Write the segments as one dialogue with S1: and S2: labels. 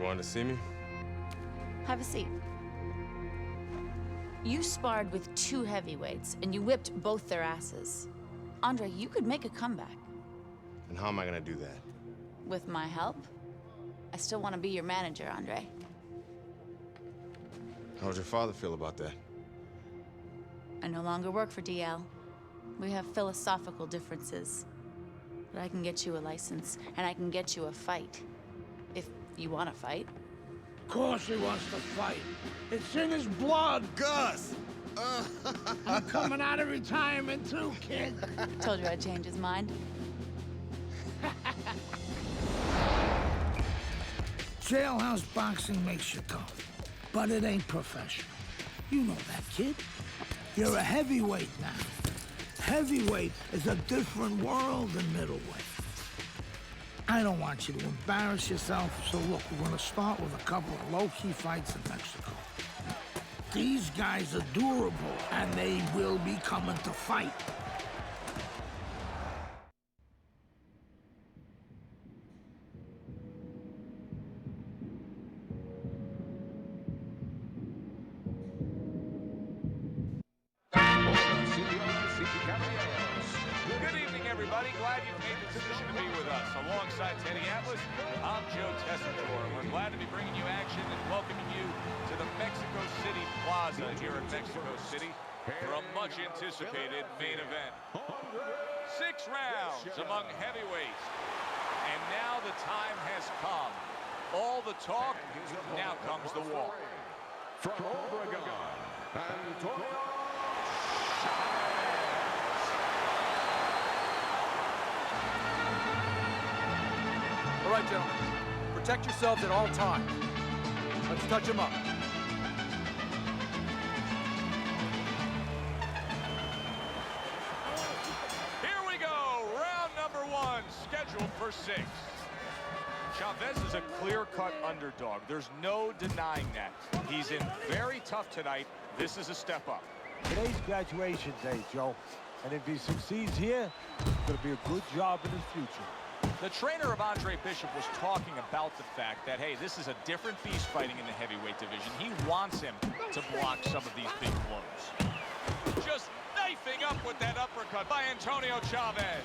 S1: wanted to see me?
S2: Have a seat. You sparred with 2 heavyweights, and you whipped both their asses. Andre, you could make a comeback.
S1: And how am I gonna do that?
S2: With my help? I still want to be your manager, Andre.
S1: How does your father feel about that?
S2: I no longer work for DL. We have philosophical differences. But I can get you a license, and I can get you a fight. If you want to fight.
S3: Of course he wants to fight. It's in his blood.
S1: Gus!
S3: I'm coming out of retirement too, kid.
S2: Told you I'd change his mind.
S3: Jailhouse boxing makes you tough, but it ain't professional. You know that, kid. You're a heavyweight now. Heavyweight is a different world than middleweight. I don't want you to embarrass yourself, so look, we're gonna start with a couple of low-key fights in Mexico. These guys are durable, and they will be coming to fight.
S4: Good evening, everybody. Glad you've made the decision to be with us. Alongside Teddy Atlas, I'm Joe Tessitore. We're glad to be bringing you action and welcoming you to the Mexico City Plaza here in Mexico City for a much-anticipated main event. 6 rounds among heavyweights. And now the time has come. All the talk, now comes the walk.
S5: From Oregon, Antonio.
S6: All right, gentlemen. Protect yourselves at all times. Let's touch them up.
S4: Here we go. Round number 1, scheduled for 6. Chavez is a clear-cut underdog. There's no denying that. He's in very tough tonight. This is a step up.
S7: Today's graduation day, Joe. And if he succeeds here, it's going to be a good job in his future.
S4: The trainer of Andre Bishop was talking about the fact that, hey, this is a different beast fighting in the heavyweight division. He wants him to block some of these big blows. Just knifing up with that uppercut by Antonio Chavez.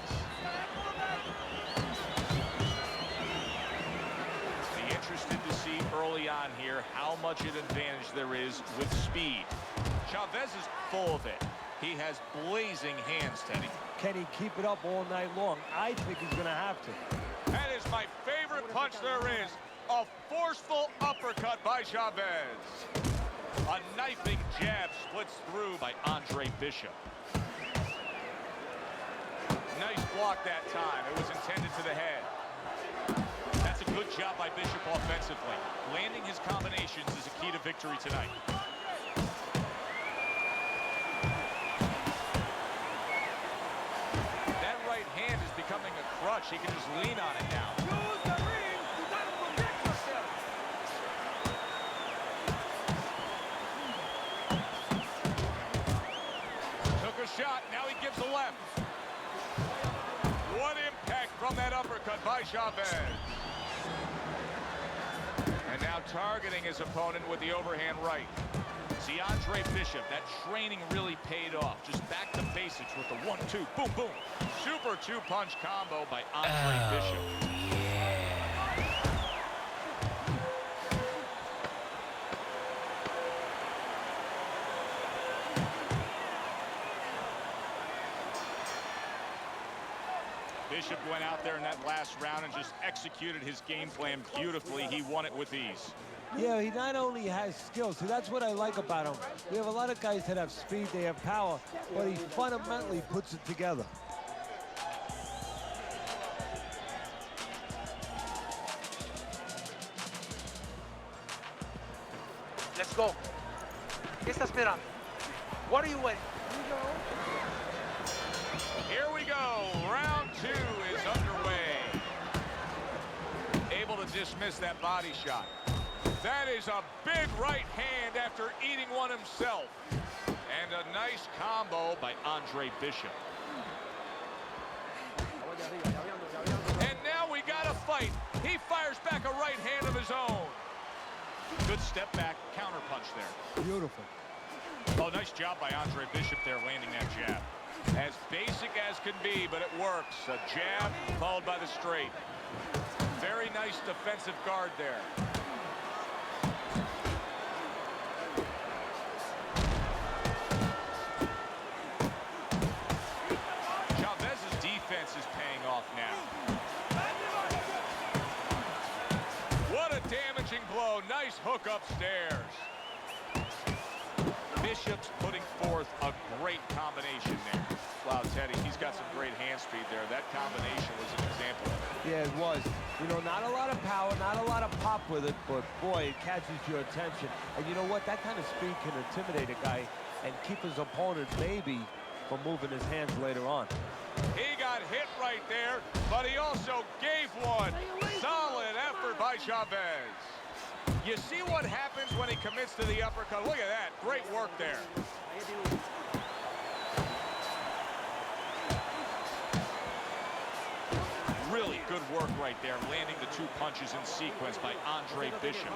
S4: Be interested to see early on here how much an advantage there is with speed. Chavez is full of it. He has blazing hands, Teddy.
S7: Can he keep it up all night long? I think he's going to have to.
S4: That is my favorite punch there is. A forceful uppercut by Chavez. A knifing jab splits through by Andre Bishop. Nice block that time. It was intended to the head. That's a good job by Bishop offensively. Landing his combinations is a key to victory tonight. Hand is becoming a crutch. He can just lean on it now.
S6: Use the ring. You gotta protect yourself.
S4: Took a shot. Now he gives a left. What impact from that uppercut by Chavez. And now targeting his opponent with the overhand right. See, Andre Bishop, that training really paid off. Just back to basics with the 1-2, boom, boom. Super 2-punch combo by Andre Bishop. Bishop went out there in that last round and just executed his game plan beautifully. He won it with ease.
S7: Yeah, he not only has skills, so that's what I like about him. We have a lot of guys that have speed, they have power, but he fundamentally puts it together.
S6: Let's go. ¿Qué está esperando? What are you waiting?
S4: Here we go. Round 2 is underway. Able to dismiss that body shot. That is a big right hand after eating one himself. And a nice combo by Andre Bishop. And now we got a fight. He fires back a right hand of his own. Good step back, counter punch there.
S7: Beautiful.
S4: Oh, nice job by Andre Bishop there landing that jab. As basic as can be, but it works. A jab followed by the straight. Very nice defensive guard there. Chavez's defense is paying off now. What a damaging blow. Nice hook upstairs. Bishop's putting forth a great combination there. Wow, Teddy, he's got some great hand speed there. That combination was an example of it.
S7: Yeah, it was. You know, not a lot of power, not a lot of pop with it, but boy, it catches your attention. And you know what? That kind of speed can intimidate a guy and keep his opponent maybe from moving his hands later on.
S4: He got hit right there, but he also gave one. Solid effort by Chavez. You see what happens when he commits to the uppercut. Look at that. Great work there. Really good work right there, landing the two punches in sequence by Andre Bishop.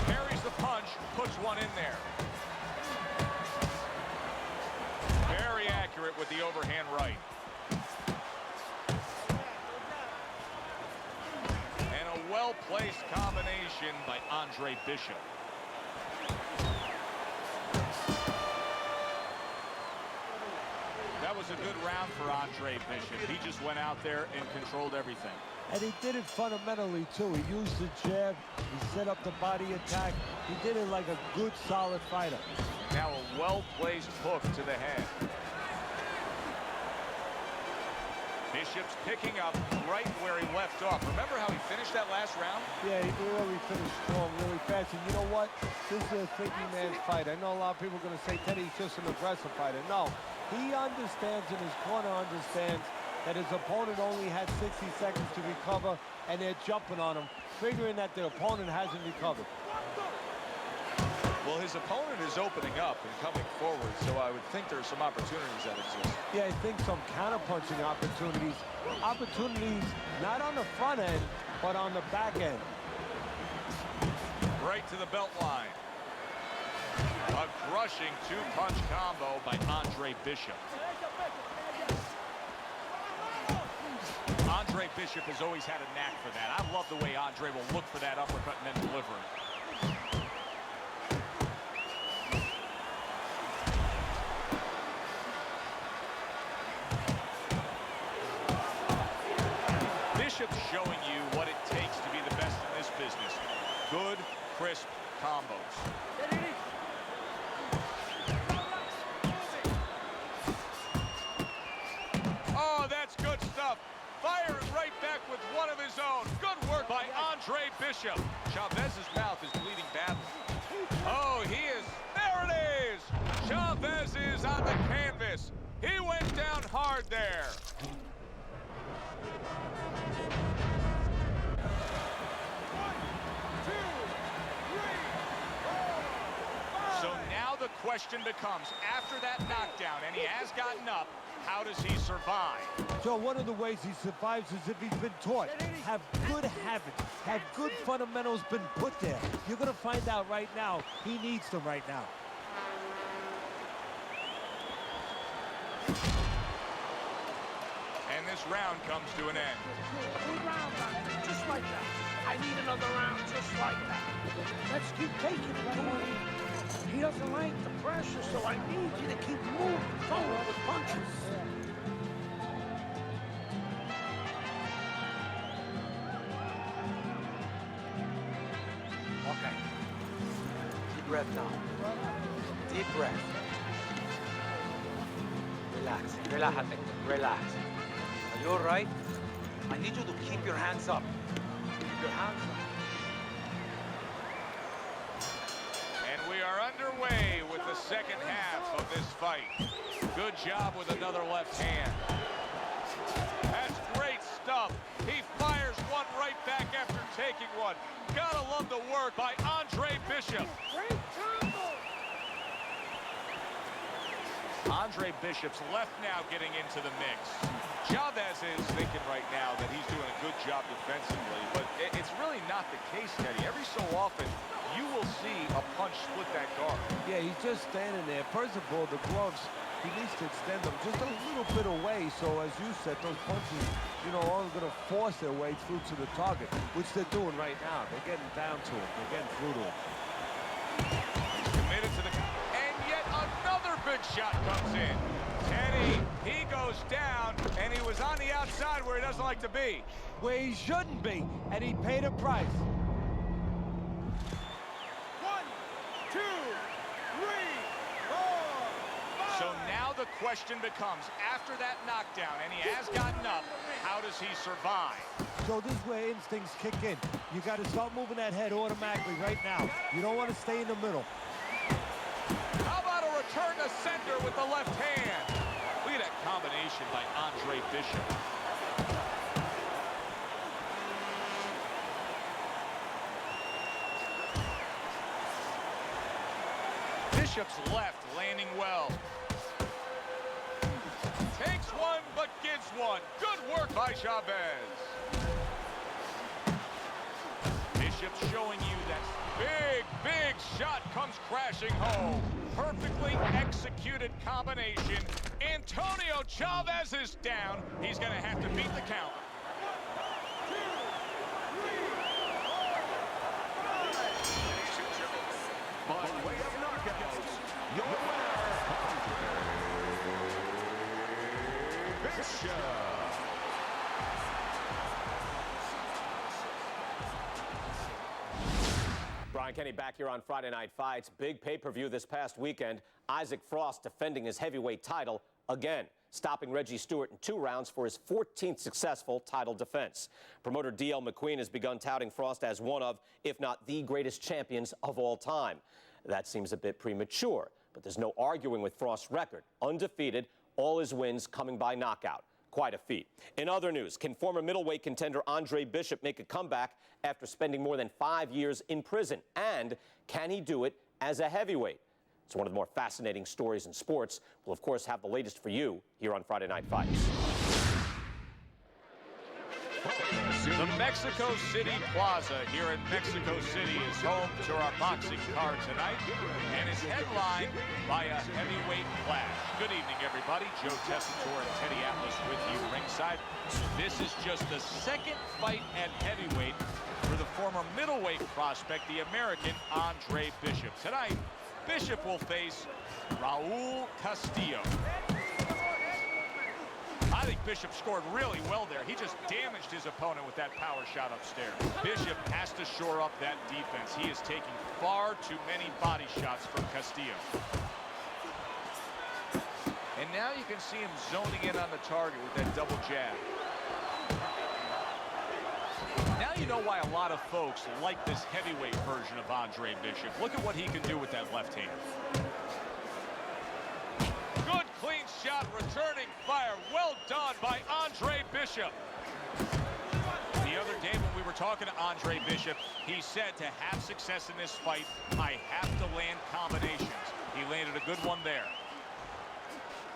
S4: Parries the punch, puts one in there. Very accurate with the overhand right. And a well-placed combination by Andre Bishop. That was a good round for Andre Bishop. He just went out there and controlled everything.
S7: And he did it fundamentally, too. He used the jab. He set up the body attack. He did it like a good, solid fighter.
S4: Now a well-placed hook to the head. Bishop's picking up right where he left off. Remember how he finished that last round?
S7: Yeah, he really finished strong, really fast. And you know what? This is a thinking man's fight. I know a lot of people are going to say Teddy's just an aggressive fighter. No, he understands, and his corner understands, that his opponent only had 60 seconds to recover, and they're jumping on him, figuring that the opponent hasn't recovered.
S4: Well, his opponent is opening up and coming forward, so I would think there's some opportunities that exist.
S7: Yeah, I think some counter-punching opportunities. Opportunities not on the front end, but on the back end.
S4: Right to the belt line. A crushing two-punch combo by Andre Bishop. Andre Bishop has always had a knack for that. I love the way Andre will look for that uppercut and then deliver it. Bishop's showing you what it takes to be the best in this business. Good, crisp combos. Oh, that's good stuff. Firing right back with one of his own. Good work by Andre Bishop. Chavez's mouth is bleeding badly. Oh, he is. There it is. Chavez is on the canvas. He went down hard there. So now the question becomes, after that knockdown, and he has gotten up, how does he survive?
S7: So one of the ways he survives is if he's been taught. Have good habits, have good fundamentals been put there. You're going to find out right now, he needs them right now.
S4: And this round comes to an end.
S3: Good round, Doctor. Just like that. I need another round just like that. Let's keep taking it. Come on. He doesn't like the pressure, so I need you to keep moving forward with punches.
S6: Okay. Deep breath now. Deep breath. Relax. Relájate. Relax. Are you all right? I need you to keep your hands up. Keep your hands up.
S4: And we are underway with the second half of this fight. Good job with another left hand. That's great stuff. He fires one right back after taking one. Gotta love the work by Andre Bishop.
S3: Great combo.
S4: Andre Bishop's left now getting into the mix. Chavez is thinking right now that he's doing a good job defensively, but it's really not the case, Teddy. Every so often, you will see a punch split that guard.
S7: Yeah, he's just standing there. First of all, the gloves, he needs to extend them just a little bit away, so as you said, those punches, you know, are going to force their way through to the target, which they're doing right now. They're getting down to him. They're getting through to him.
S4: He's committed to the... And yet another big shot comes in. Teddy, he goes down, and he was on the outside where he doesn't like to be.
S7: Where he shouldn't be, and he paid a price.
S4: 1, 2, 3, 4, 5. So now the question becomes, after that knockdown, and he has gotten up, how does he survive?
S7: So this is where instincts kick in. You got to start moving that head automatically right now. You don't want to stay in the middle.
S4: How about a return to center with the left hand? Look at that combination by Andre Bishop. Bishop's left landing well. Takes one, but gives one. Good work by Chavez. Bishop's showing you that big shot comes crashing home. Perfectly executed combination. Antonio Chavez is down. He's going to have to beat the count. 1, 2, 3, 4, 5.
S5: By way of knockouts, your winner, Bishop.
S8: Brian Kenny back here on Friday Night Fights. Big pay-per-view this past weekend. Isaac Frost defending his heavyweight title again, stopping Reggie Stewart in 2 rounds for his 14th successful title defense. Promoter D.L. McQueen has begun touting Frost as one of, if not the greatest champions of all time. That seems a bit premature, but there's no arguing with Frost's record. Undefeated, all his wins coming by knockout. Quite a feat. In other news, can former middleweight contender Andre Bishop make a comeback after spending more than 5 years in prison? And can he do it as a heavyweight? It's one of the more fascinating stories in sports. We'll, of course, have the latest for you here on Friday Night Fights.
S4: The Mexico City Plaza here in Mexico City is home to our boxing card tonight, and is headlined by a heavyweight clash. Good evening, everybody. Joe Tessitore and Teddy Atlas with you ringside. This is just the second fight at heavyweight for the former middleweight prospect, the American Andre Bishop. Tonight, Bishop will face Raul Castillo. I think Bishop scored really well there. He just damaged his opponent with that power shot upstairs. Bishop has to shore up that defense. He is taking far too many body shots from Castillo. And now you can see him zoning in on the target with that double jab. Now you know why a lot of folks like this heavyweight version of Andre Bishop. Look at what he can do with that left hand. Good clean shot, returning fire. Well done by Andre Bishop. The other day when we were talking to Andre Bishop, he said to have success in this fight, I have to land combinations. He landed a good one there.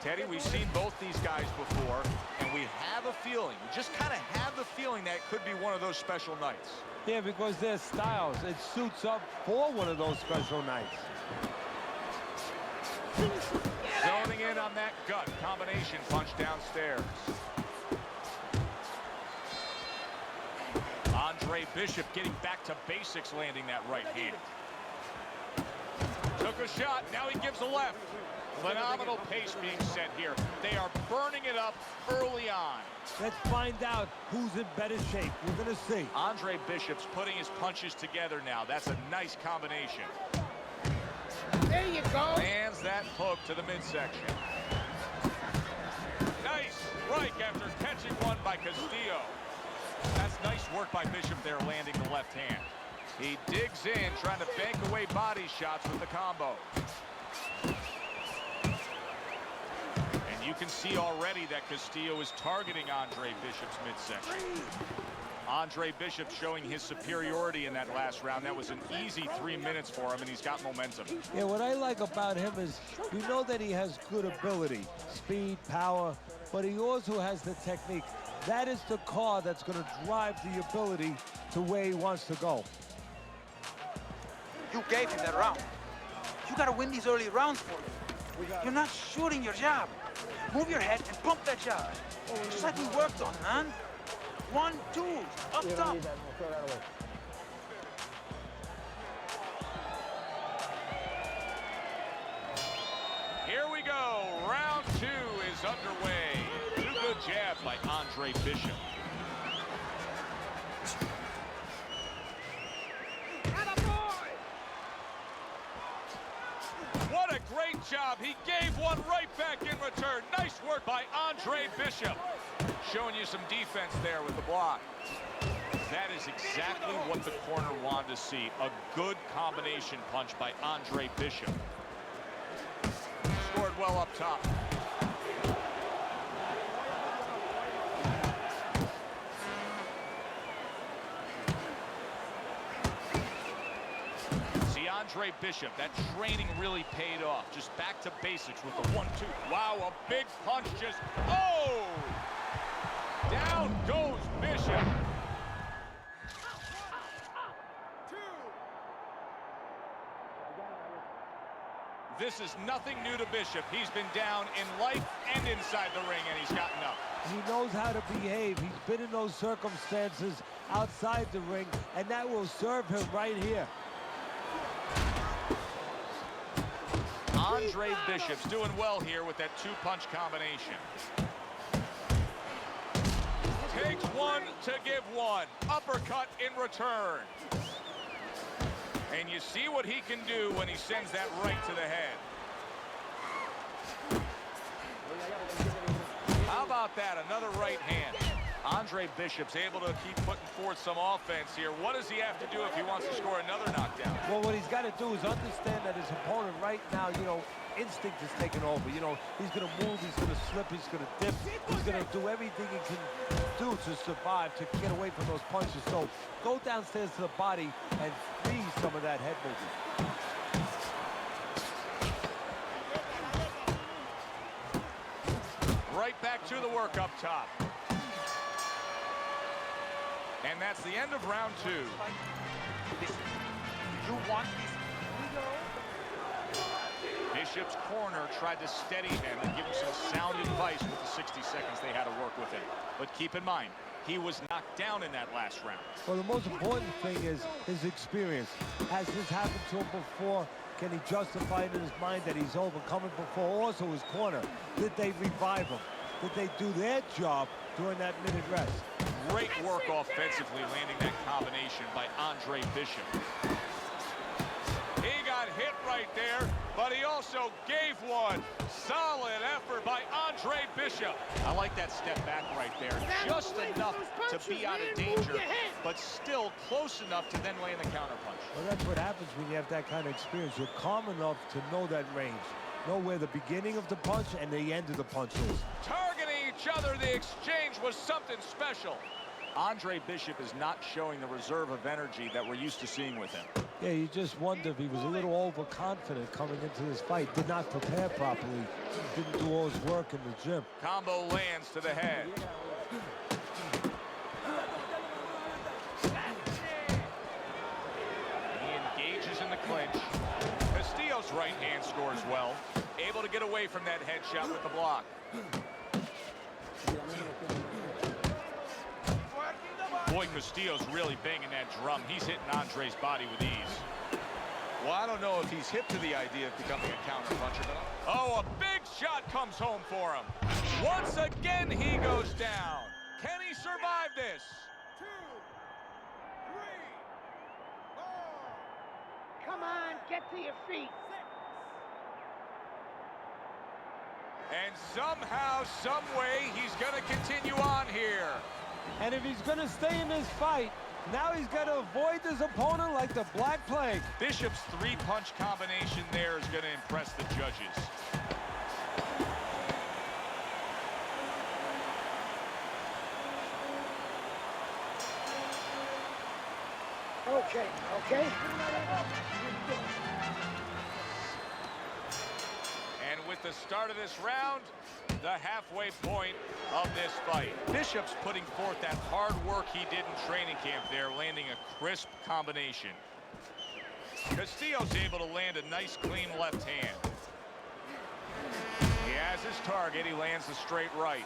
S4: Teddy, we've seen both these guys before, and we have a feeling, we just kind of have the feeling that it could be one of those special nights.
S7: Yeah, because their styles, it suits up for one of those special nights.
S4: Zoning in on that gut combination punch downstairs. Andre Bishop getting back to basics, landing that right hand. Took a shot, now he gives a left. Phenomenal pace being set here. They are burning it up early on.
S7: Let's find out who's in better shape. We're going to see.
S4: Andre Bishop's putting his punches together now. That's a nice combination.
S3: There you go.
S4: Lands that hook to the midsection. Nice strike after catching one by Castillo. That's nice work by Bishop there, landing the left hand. He digs in, trying to bank away body shots with the combo. And you can see already that Castillo is targeting Andre Bishop's midsection. Andre Bishop showing his superiority in that last round. That was an easy 3 minutes for him, and he's got momentum.
S7: Yeah, what I like about him is we know that he has good ability, speed, power, but he also has the technique. That is the car that's going to drive the ability to where he wants to go.
S6: You gave him that round. You gotta win these early rounds for him. You're not shooting your jab. Move your head and pump that jab. Just like we worked on, man. 1, 2, up top.
S4: Here we go. Round 2 is underway. 2 good jabs by Andre Bishop. What a great job. He gave one right back in return. Nice work by Andre Bishop. Showing you some defense there with the block. That is exactly what the corner wanted to see. A good combination punch by Andre Bishop. Scored well up top. Andre Bishop, that training really paid off. Just back to basics with the 1-2. Wow, a big punch just, oh! Down goes Bishop. This is nothing new to Bishop. He's been down in life and inside the ring, and he's gotten up.
S7: He knows how to behave. He's been in those circumstances outside the ring, and that will serve him right here.
S4: Andre Bishop's doing well here with that 2-punch combination. Takes one to give one. Uppercut in return. And you see what he can do when he sends that right to the head. How about that? Another right hand. Andre Bishop's able to keep putting forth some offense here. What does he have to do if he wants to score another knockdown?
S7: Well, what he's got to do is understand that his opponent right now, instinct is taking over. He's going to move, he's going to slip, he's going to dip. He's going to do everything he can do to survive, to get away from those punches. So go downstairs to the body and freeze some of that head movement.
S4: Right back to the work up top. And that's the end of round 2.
S6: Listen, you want this?
S4: Bishop's corner tried to steady him and give him some sound advice with the 60 seconds they had to work with him. But keep in mind, he was knocked down in that last round.
S7: Well, the most important thing is his experience. Has this happened to him before? Can he justify it in his mind that he's overcome it before? Also his corner. Did they revive him? Did they do their job during that minute rest?
S4: Great work offensively, landing that combination by Andre Bishop. He got hit right there, but he also gave one. Solid effort by Andre Bishop. I like that step back right there. Just enough to be out of danger, but still close enough to then land the counterpunch.
S7: Well, that's what happens when you have that kind of experience. You're calm enough to know that range. Know where the beginning of the punch and the end of the punch is.
S4: Targeting each other, the exchange was something special. Andre Bishop is not showing the reserve of energy that we're used to seeing with him.
S7: Yeah, you just wonder if he was a little overconfident coming into this fight. Did not prepare properly. Didn't do all his work in the gym.
S4: Combo lands to the head. He engages in the clinch. Castillo's right hand scores well. Able to get away from that headshot with the block. Boy, Castillo's really banging that drum. He's hitting Andre's body with ease. Well, I don't know if he's hip to the idea of becoming a counter-puncher, but... Oh, a big shot comes home for him. Once again, he goes down. Can he survive this?
S3: 2, 3, 4. Come on, get to your feet. 6.
S4: And somehow, some way, he's going to continue on here.
S7: And if he's going to stay in this fight, now he's got to avoid his opponent like the Black Plague.
S4: Bishop's 3-punch combination there is going to impress the judges.
S3: Okay, okay?
S4: And with the start of this round, the halfway point of this fight. Bishop's putting forth that hard work he did in training camp there, landing a crisp combination. Castillo's able to land a nice, clean left hand. He has his target. He lands the straight right.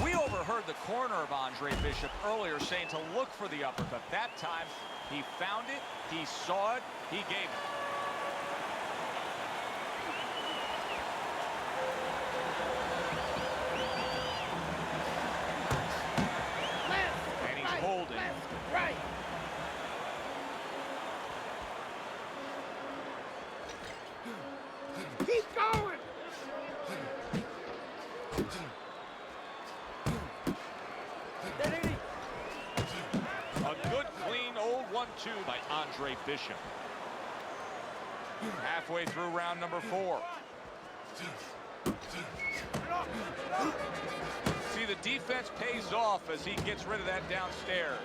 S4: We overheard the corner of Andre Bishop earlier saying to look for the uppercut. That time, he found it, he saw it, he gave it. And he's holding.
S3: Right. Keep going.
S4: A good, clean, old 1-2 by Andre Bishop. Halfway through round number 4. See, the defense pays off as he gets rid of that downstairs.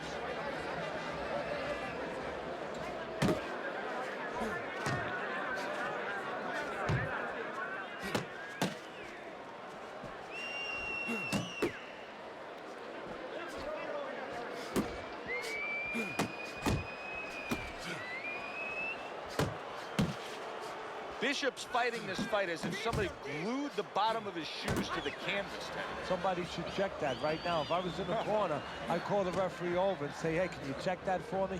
S4: Bishop's fighting this fight as if somebody glued the bottom of his shoes to the canvas.
S7: Somebody should check that right now. If I was in the corner, I'd call the referee over and say, hey, can you check that for me?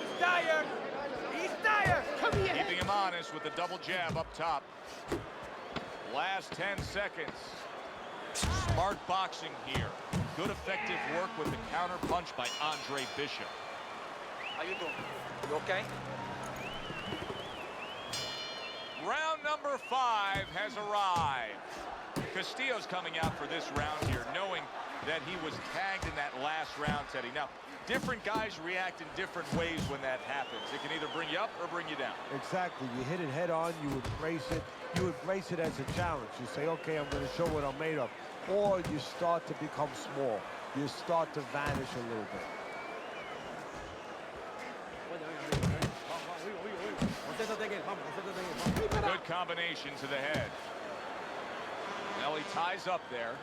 S6: He's tired. He's tired.
S3: Come here.
S4: Keeping him honest with the double jab up top. Last 10 seconds. Smart boxing here. Good effective work with the counter punch by Andre Bishop.
S6: How you doing? You okay?
S4: Round number 5 has arrived. Castillo's coming out for this round here, knowing that he was tagged in that last round, Teddy. Now, different guys react in different ways when that happens. It can either bring you up or bring you down.
S7: Exactly. You hit it head on, you embrace it. You embrace it as a challenge. You say, okay, I'm going to show what I'm made of. Or you start to become small. You start to vanish a little bit.
S4: Good combination to the head. Now he ties up there.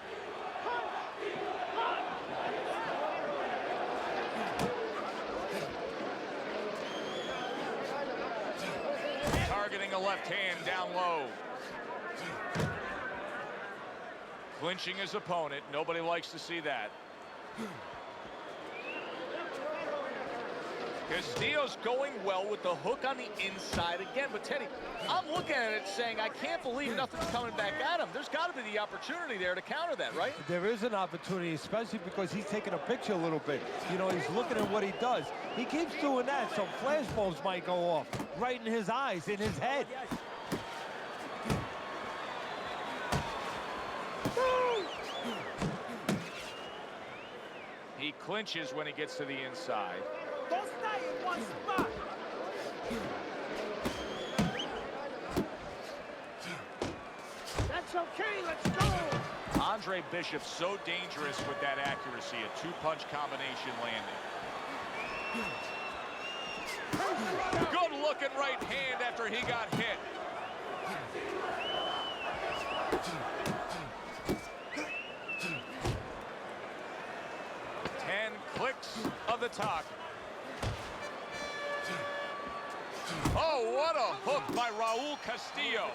S4: Targeting a left hand down low. Clinching his opponent. Nobody likes to see that. Castillo's going well with the hook on the inside again. But, Teddy, I'm looking at it saying I can't believe nothing's coming back at him. There's got to be the opportunity there to counter that, right?
S7: There is an opportunity, especially because he's taking a picture a little bit. You know, he's looking at what he does. He keeps doing that, so flashbulbs might go off right in his eyes, in his head.
S4: He clinches when he gets to the inside.
S6: Don't stay in one spot.
S3: That's okay, let's go.
S4: Andre Bishop so dangerous with that accuracy. A two-punch combination landing. Good looking right hand after he got hit. Clicks of the talk. Oh, what a hook by Raul Castillo.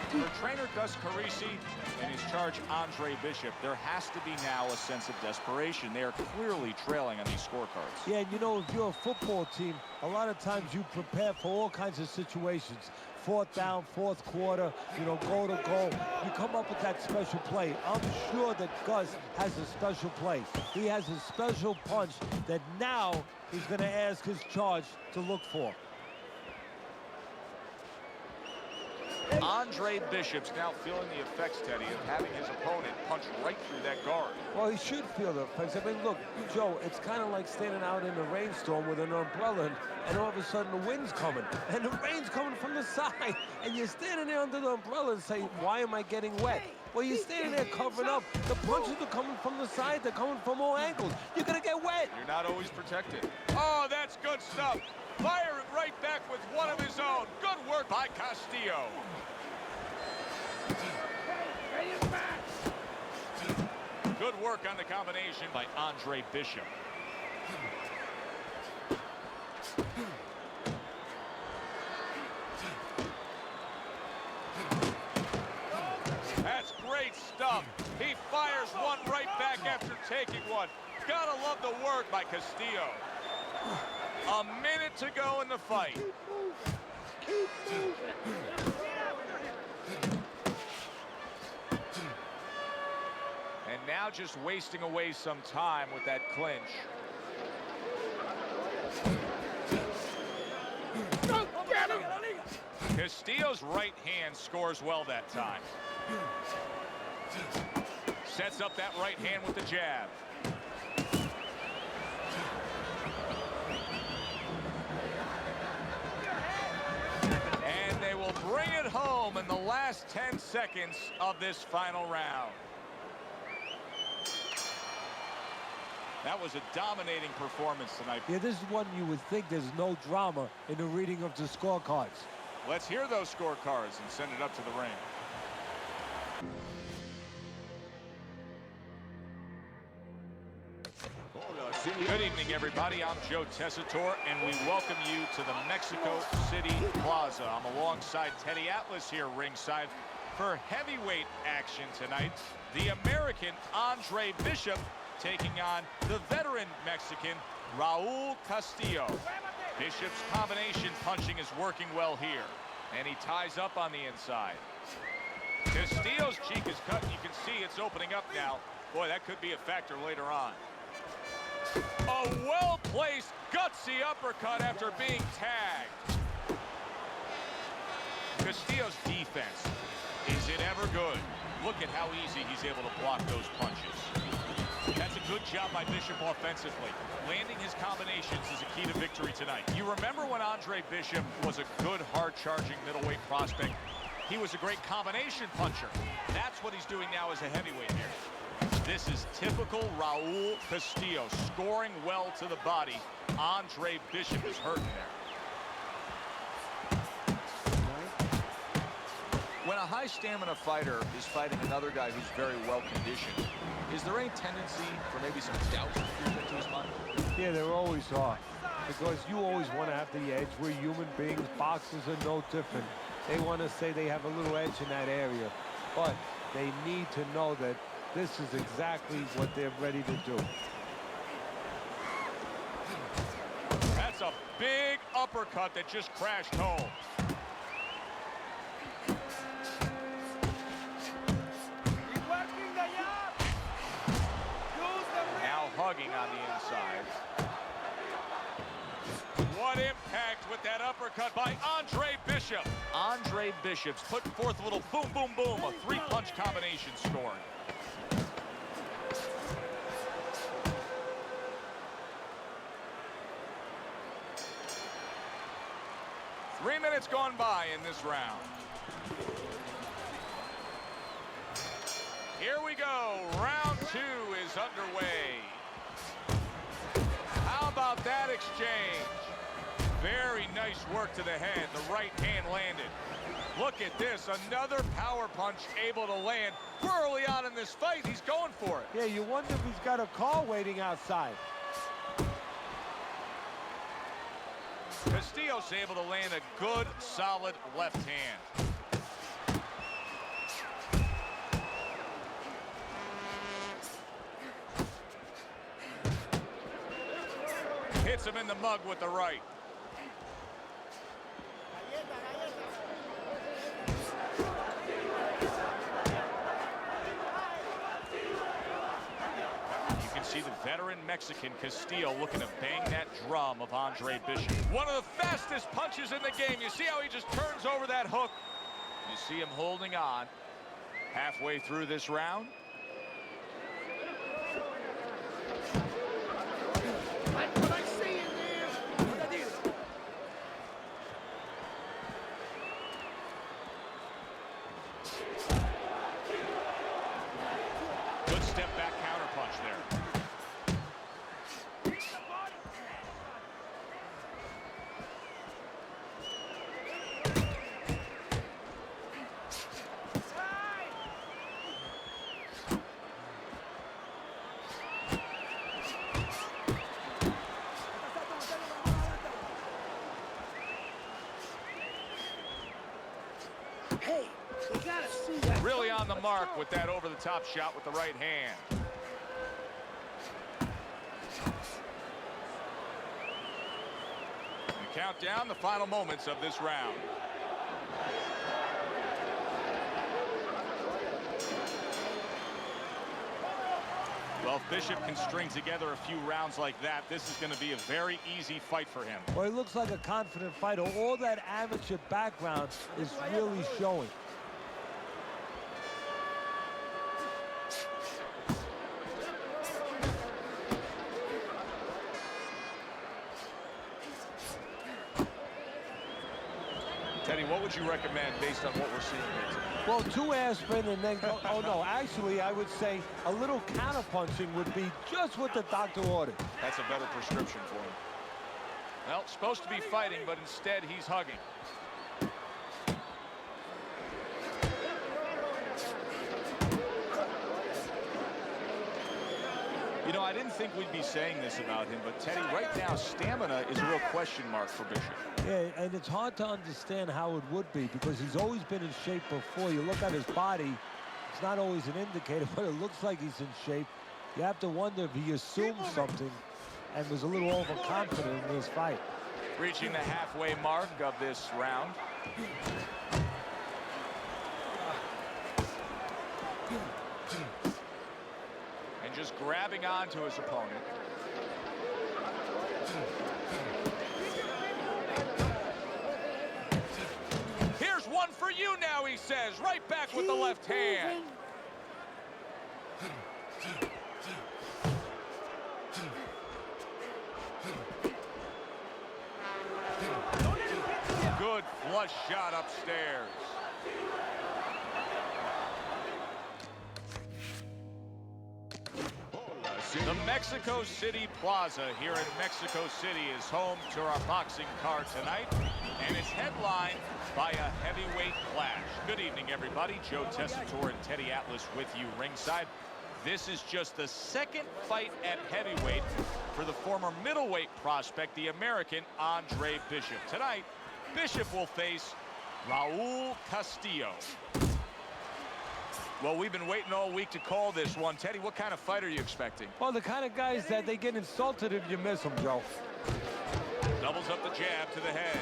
S4: For trainer Gus Carisi and his charge Andre Bishop, there has to be now a sense of desperation. They are clearly trailing on these scorecards.
S7: Yeah, and you know, if you're a football team, a lot of times you prepare for all kinds of situations. Fourth down, fourth quarter, you know, goal to goal. You come up with that special play. I'm sure that Gus has a special play. He has a special punch that now he's going to ask his charge to look for.
S4: Andre Bishop's now feeling the effects, Teddy, of having his opponent punch right through that guard.
S7: Well, he should feel the effects. I mean, look, Joe, it's kind of like standing out in a rainstorm with an umbrella, and all of a sudden the wind's coming, and the rain's coming from the outside, and you're standing there under the umbrella and say, why am I getting wet? Well, you're standing there covered up. The punches are coming from the side. They're coming from all angles. You're going to get wet.
S4: You're not always protected. Oh, that's good stuff. Firing right back with one of his own. Good work by Castillo. Good work on the combination by Andre Bishop. That's great stuff. He fires one right back after taking one. Gotta love the work by Castillo. A minute to go in the fight. And now just wasting away some time with that clinch. Castillo's right hand scores well that time. Sets up that right hand with the jab. And they will bring it home in the last 10 seconds of this final round. That was a dominating performance tonight.
S7: Yeah, this is one you would think there's no drama in the reading of the scorecards.
S4: Let's hear those scorecards and send it up to the ring. Good evening, everybody. I'm Joe Tessitore, and we welcome you to the Mexico City Plaza. I'm alongside Teddy Atlas here ringside for heavyweight action tonight. The American Andre Bishop taking on the veteran Mexican Raul Castillo. Bishop's combination punching is working well here, and he ties up on the inside. Castillo's cheek is cut, and you can see it's opening up now. Boy, that could be a factor later on. A well-placed, gutsy uppercut after being tagged. Castillo's defense, is it ever good? Look at how easy he's able to block those punches. That's a good job by Bishop offensively. Landing his combinations is a key to victory tonight. You remember when Andre Bishop was a good, hard-charging middleweight prospect? He was a great combination puncher. That's what he's doing now as a heavyweight here. This is typical Raul Castillo, scoring well to the body. Andre Bishop is hurting there. When a high-stamina fighter is fighting another guy who's very well-conditioned, is there any tendency for maybe some doubts to creep into his mind?
S7: Yeah, there always are. Because you always want to have the edge. We're human beings. Boxers are no different. They want to say they have a little edge in that area. But they need to know that this is exactly what they're ready to do.
S4: That's a big uppercut that just crashed home. Now hugging on the inside. What impact with that uppercut by Andre Bishop. Andre Bishop's putting forth a little boom, boom, boom, a three-punch combination scored. Three minutes gone by in this round. Here we go. Round two is underway. How about that exchange? Very nice work to the head. The right hand landed. Look at this. Another power punch able to land. We're early on in this fight. He's going for it.
S7: Yeah, you wonder if he's got a car waiting outside.
S4: Castillo's able to land a good, solid left hand. Hits him in the mug with the right. You can see the veteran Mexican Castillo looking to bang that drum of Andre Bishop. One of the fastest punches in the game. You see how he just turns over that hook. You see him holding on halfway through this round. Good step back counter punch there.
S3: Hey, you gotta see that.
S4: Really on the mark with that over-the-top shot with the right hand. And count down the final moments of this round. Well, if Bishop can string together a few rounds like that, this is going to be a very easy fight for him.
S7: Well, he looks like a confident fighter. All that amateur background is really showing.
S4: Teddy, what would you recommend based on what we're seeing here today?
S7: Well, 2 aspirin and then go. Oh, no, actually, I would say a little counterpunching would be just what the doctor ordered.
S4: That's a better prescription for him. Well, supposed to be fighting, but instead he's hugging. You know, I didn't think we'd be saying this about him, but Teddy, right now, stamina is a real question mark for Bishop.
S7: Yeah, and it's hard to understand how it would be because he's always been in shape before. You look at his body, it's not always an indicator, but it looks like he's in shape. You have to wonder if he assumed something and was a little overconfident in this fight.
S4: Reaching the halfway mark of this round. And just grabbing onto his opponent. Here's one for you now, he says. Right back with the left hand. Good flush shot upstairs. The Mexico City Plaza here in Mexico City is home to our boxing card tonight, and it's headlined by a heavyweight clash. Good evening, everybody. Joe Tessitore and Teddy Atlas with you ringside. This is just the second fight at heavyweight for the former middleweight prospect, the American Andre Bishop. Tonight, Bishop will face Raul Castillo. Well, we've been waiting all week to call this one. Teddy, what kind of fight are you expecting?
S7: Well, the kind of guys that they get insulted if you miss them, Joe.
S4: Doubles up the jab to the head.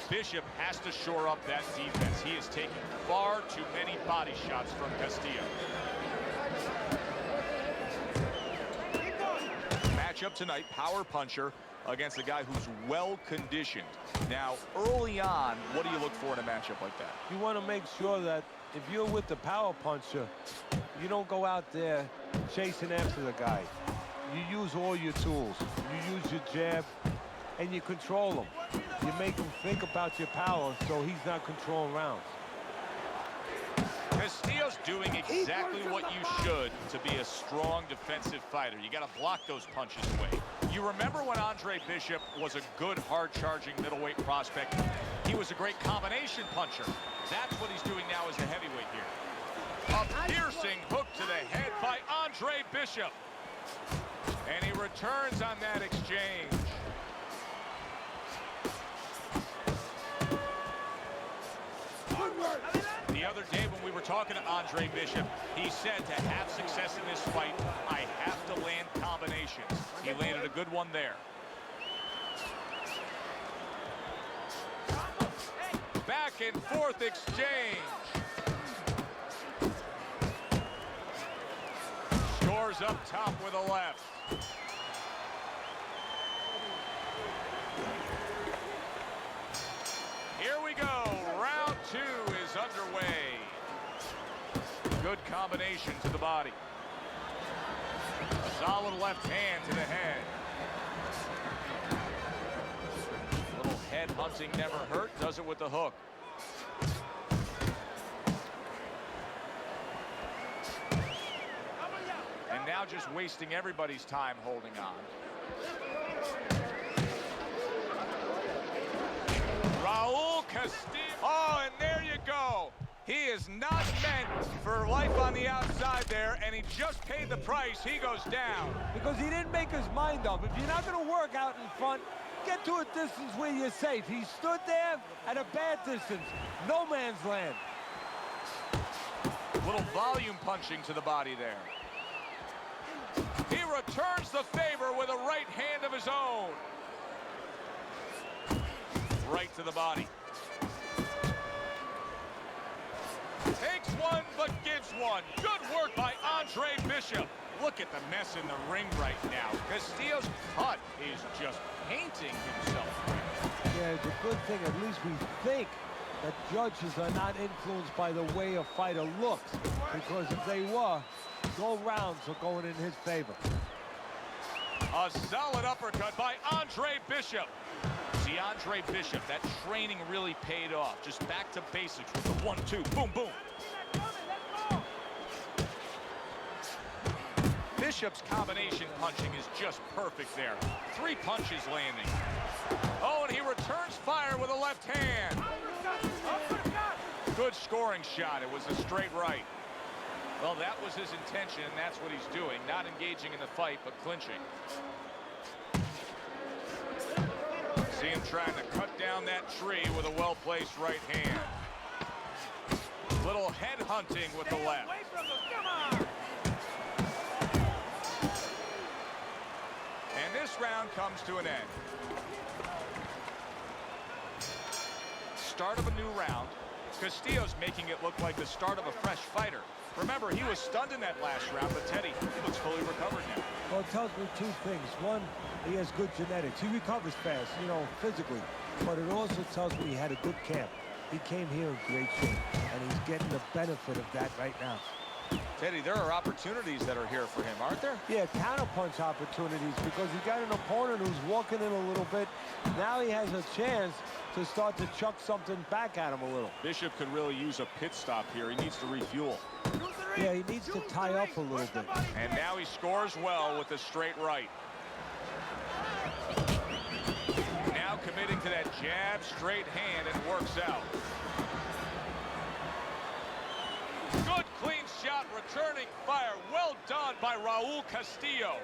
S4: Bishop has to shore up that defense. He is taking far too many body shots from Castillo. Matchup tonight, power puncher against a guy who's well conditioned. Now, early on, what do you look for in a matchup like that?
S7: You want to make sure that if you're with the power puncher, you don't go out there chasing after the guy. You use all your tools. You use your jab, and you control him. You make him think about your power so he's not controlling rounds.
S4: Castillo's doing exactly what you should to be a strong defensive fighter. You got to block those punches away. You remember when Andre Bishop was a good, hard-charging middleweight prospect? He was a great combination puncher. That's what he's doing now as a heavyweight here. A piercing hook to the head by Andre Bishop. And he returns on that exchange. The other day when we were talking to Andre Bishop, he said to have success in this fight, I have to land combinations. He landed a good one there. Back and forth exchange. Scores up top with a left. Here we go. Round two is underway. Good combination to the body. A solid left hand to the head. A little head hunting never hurt. Does it with the hook. now just wasting everybody's time holding on. Raul Castillo. Oh, and there you go. He is not meant for life on the outside there, and he just paid the price. He goes down.
S7: Because he didn't make his mind up. If you're not going to work out in front, get to a distance where you're safe. He stood there at a bad distance. No man's land.
S4: Little volume punching to the body there. He returns the favor with a right hand of his own. Right to the body. Takes one, but gives one. Good work by Andre Bishop. Look at the mess in the ring right now. Castillo's cut is just painting himself.
S7: Yeah, it's a good thing. At least we think that judges are not influenced by the way a fighter looks. Because if they were, gold rounds are going in his favor.
S4: A solid uppercut by Andre Bishop. See, Andre Bishop, that training really paid off. Just back to basics with the 1-2. Boom, boom. Bishop's combination punching is just perfect there. 3 punches landing. Oh, and he returns fire with a left hand. Good scoring shot. It was a straight right. Well, that was his intention, and that's what he's doing. Not engaging in the fight, but clinching. See him trying to cut down that tree with a well-placed right hand. Little head hunting with the left. And this round comes to an end. Start of a new round. Castillo's making it look like the start of a fresh fighter. Remember, he was stunned in that last round, but Teddy, he looks fully recovered now.
S7: Well, it tells me 2 things. One, he has good genetics. He recovers fast, you know, physically. But it also tells me he had a good camp. He came here in great shape, and he's getting the benefit of that right now.
S4: Teddy, there are opportunities that are here for him, aren't there?
S7: Yeah, counterpunch opportunities, because he got an opponent who's walking in a little bit. Now he has a chance to start to chuck something back at him a little.
S4: Bishop could really use a pit stop here. He needs to refuel.
S7: Yeah, he needs to tie up a little bit.
S4: And now he scores well with the straight right. Now committing to that jab, straight hand, and works out. Good clean shot, returning fire. Well done by Raul Castillo.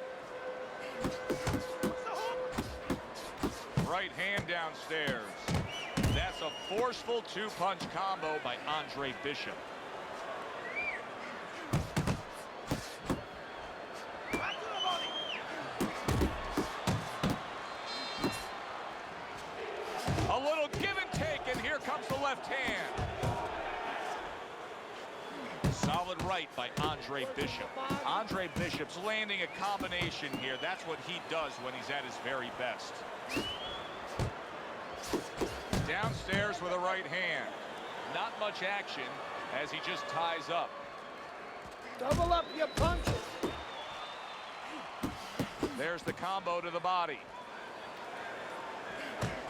S4: Right hand downstairs. That's a forceful 2-punch combo by Andre Bishop. A little give and take, and here comes the left hand. Solid right by Andre Bishop. Andre Bishop's landing a combination here. That's what he does when he's at his very best. Downstairs with a right hand. Not much action as he just ties up.
S3: Double up your punches.
S4: There's the combo to the body.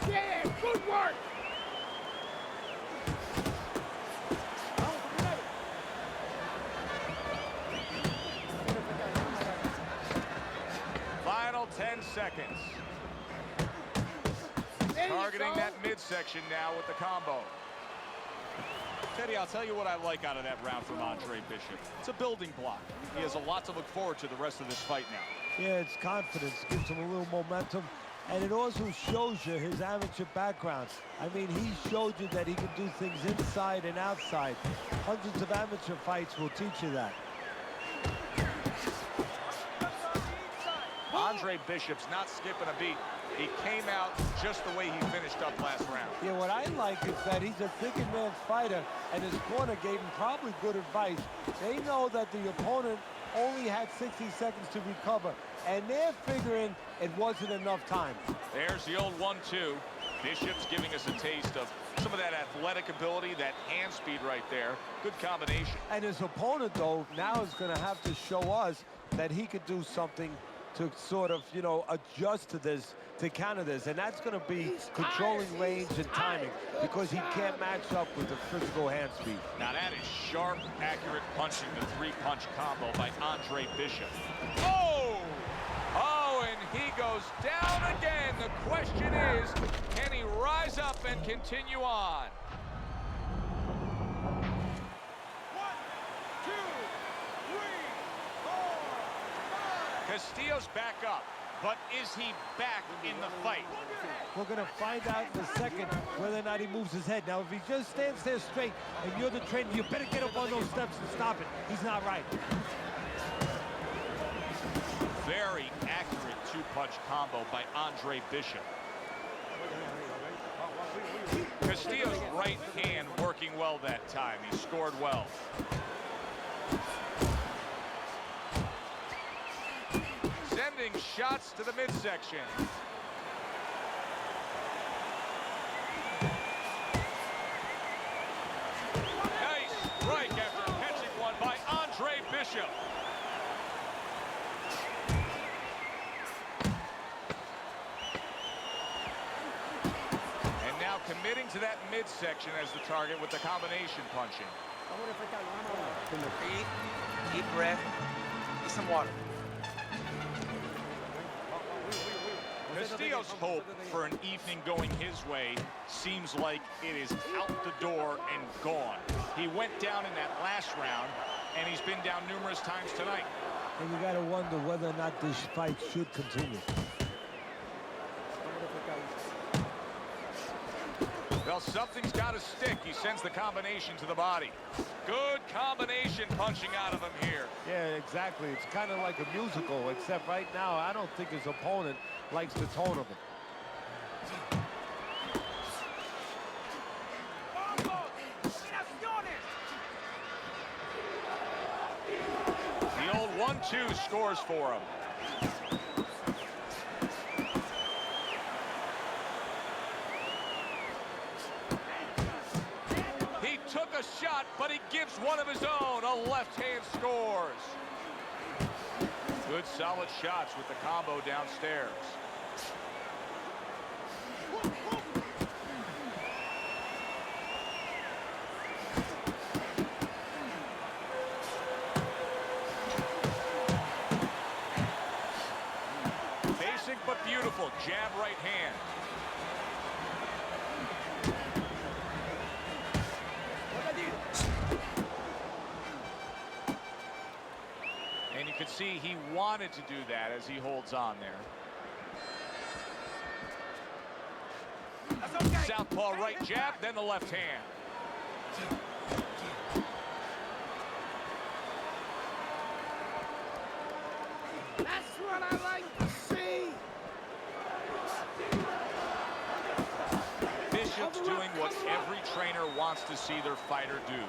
S3: Yeah, good work.
S4: Final 10 seconds. Targeting that midsection now with the combo. Teddy, I'll tell you what I like out of that round from Andre Bishop. It's a building block. He has a lot to look forward to the rest of this fight now.
S7: Yeah, it's confidence. Gives him a little momentum. And it also shows you his amateur background. I mean, he showed you that he can do things inside and outside. Hundreds of amateur fights will teach you that.
S4: Andre Bishop's not skipping a beat. He came out just the way he finished up last round.
S7: Yeah, what I like is that he's a thinking man's fighter, and his corner gave him probably good advice. They know that the opponent only had 60 seconds to recover, and they're figuring it wasn't enough time.
S4: There's the old 1-2. Bishop's giving us a taste of some of that athletic ability, that hand speed right there. Good combination.
S7: And his opponent, though, now is going to have to show us that he could do something to sort of, you know, adjust to this, to counter this. And that's going to be controlling range and timing, because he can't match up with the physical hand speed.
S4: Now that is sharp, accurate punching, the three-punch combo by Andre Bishop. Oh! Oh, and he goes down again. The question is, can he rise up and continue on?
S5: 1, 2, 3, 4, 5.
S4: Castillo's back up, but is he back in the fight?
S7: We're going to find out in a second whether or not he moves his head. Now, if he just stands there straight and you're the trainer, you better get up on those steps and stop it. He's not right.
S4: Very accurate two-punch combo by Andre Bishop. Castillo's right hand working well that time. He scored well. Sending shots to the midsection. Nice strike after catching one by Andre Bishop. And now committing to that midsection as the target with the combination punching.
S6: Breathe, deep breath, get some water.
S4: Castillo's hope for an evening going his way seems like it is out the door and gone. He went down in that last round, and he's been down numerous times tonight.
S7: And you got to wonder whether or not this fight should continue.
S4: Well, something's got to stick. He sends the combination to the body. Good combination punching out of him here.
S7: Yeah, exactly. It's kind of like a musical, except right now, I don't think his opponent likes the tone of it.
S4: The old 1-2 scores for him. He took a shot, but he gives one of his own. A left hand scores. Good solid shots with the combo downstairs. Basic but beautiful jab right hand. And you can see he wanted to do that as he holds on there. Southpaw right jab, then the left hand.
S3: That's what I like to see.
S4: Bishop's doing what every trainer wants to see their fighter do.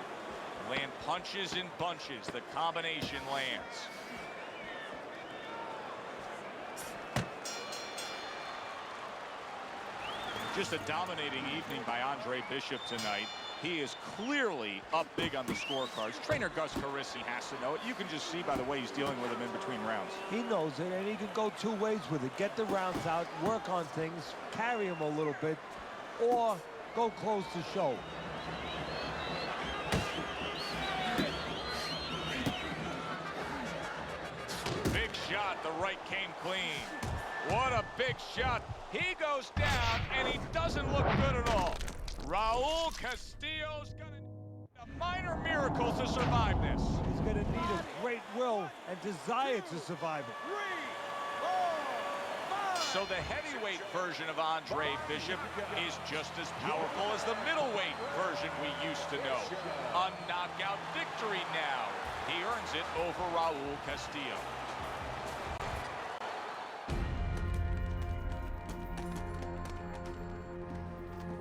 S4: Land punches in bunches. The combination lands. Just a dominating evening by Andre Bishop tonight. He is clearly up big on the scorecards. Trainer Gus Carisi has to know it. You can just see by the way he's dealing with him in between rounds.
S7: He knows it, and he can go two ways with it. Get the rounds out, work on things, carry him a little bit, or go close the show.
S4: Big shot. The right came clean. What a big shot. He goes down, and he doesn't look good at all. Raul Castillo's gonna need a minor miracle to survive this.
S7: He's going to need a great will and desire to survive it.
S5: 3, 4, 5.
S4: So the heavyweight version of Andre Bishop is just as powerful as the middleweight version we used to know. A knockout victory now. He earns it over Raul Castillo.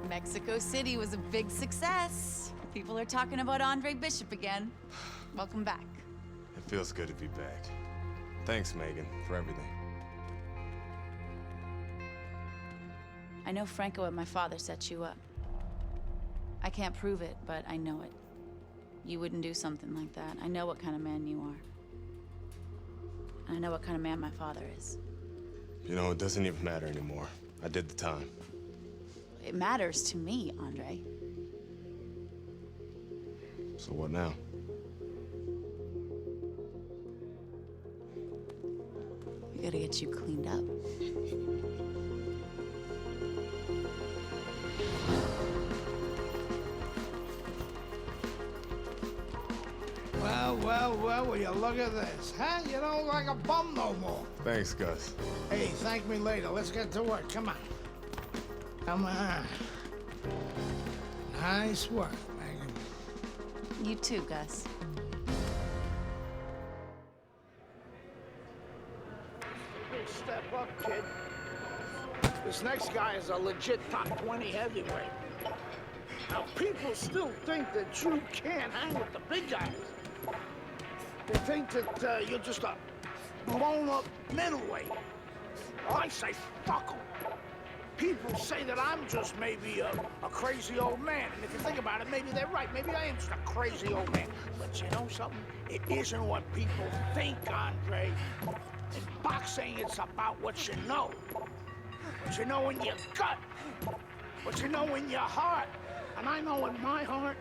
S2: Mexico City was a big success. People are talking about Andre Bishop again. Welcome back.
S1: It feels good to be back. Thanks, Megan, for everything.
S2: I know Franco and my father set you up. I can't prove it, but I know it. You wouldn't do something like that. I know what kind of man you are. And I know what kind of man my father is.
S1: You know, it doesn't even matter anymore. I did the time.
S2: It matters to me, Andre.
S1: So what now?
S2: We gotta get you cleaned up.
S3: Well, will you look at this, huh? You don't look like a bum no more.
S1: Thanks, Gus.
S3: Hey, thank me later. Let's get to work. Come on. Come on. Nice work, Megan.
S2: You too, Gus.
S3: Big step up, kid. This next guy is a legit top 20 heavyweight. Now, people still think that you can't hang with the big guys. They think that you're just a blown-up middleweight. Well, I say fuck 'em. People say that I'm just maybe a crazy old man. And if you think about it, maybe they're right. Maybe I am just a crazy old man. But you know something? It isn't what people think, Andre. In boxing, it's about what you know. What you know in your gut. What you know in your heart. And I know in my heart,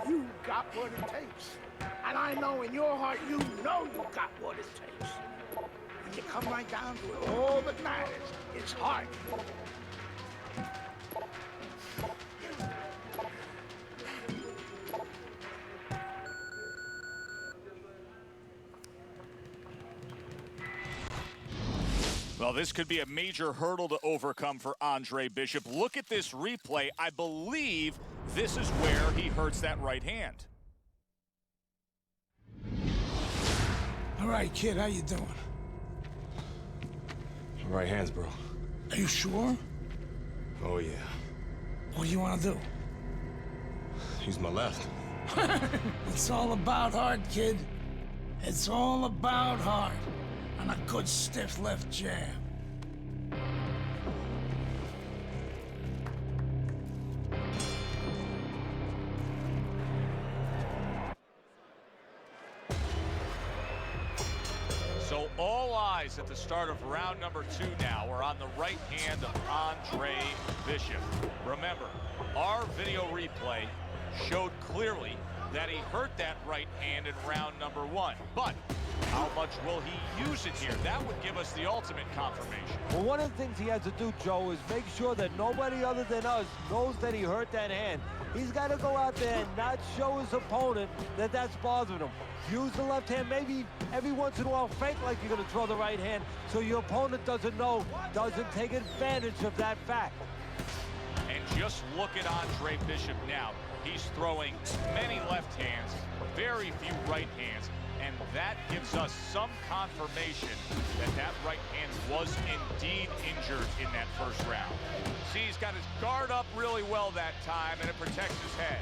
S3: you got what it takes. And I know in your heart, you know you got what it takes. When you come right down to it, all that matters is heart.
S4: Well, this could be a major hurdle to overcome for Andre Bishop. Look at this replay. I believe this is where he hurts that right hand.
S3: All right, kid, how you doing?
S1: Right hands, bro.
S3: Are you sure?
S1: Oh, yeah.
S3: What do you want to do?
S1: Use my left.
S3: It's all about heart, kid. It's all about heart. And a good stiff left jab.
S4: So all eyes at the start of round number 2 now are on the right hand of Andre Bishop. Remember, our video replay showed clearly that he hurt that right hand in round number 1. But how much will he use it here? That would give us the ultimate confirmation.
S7: Well, one of the things he has to do, Joe, is make sure that nobody other than us knows that he hurt that hand. He's got to go out there and not show his opponent that that's bothering him. Use the left hand, maybe every once in a while fake like you're going to throw the right hand so your opponent doesn't know, doesn't take advantage of that fact.
S4: And just look at Andre Bishop now. He's throwing many left hands, very few right hands, and that gives us some confirmation that that right hand was indeed injured in that first round. See, he's got his guard up really well that time, and it protects his head.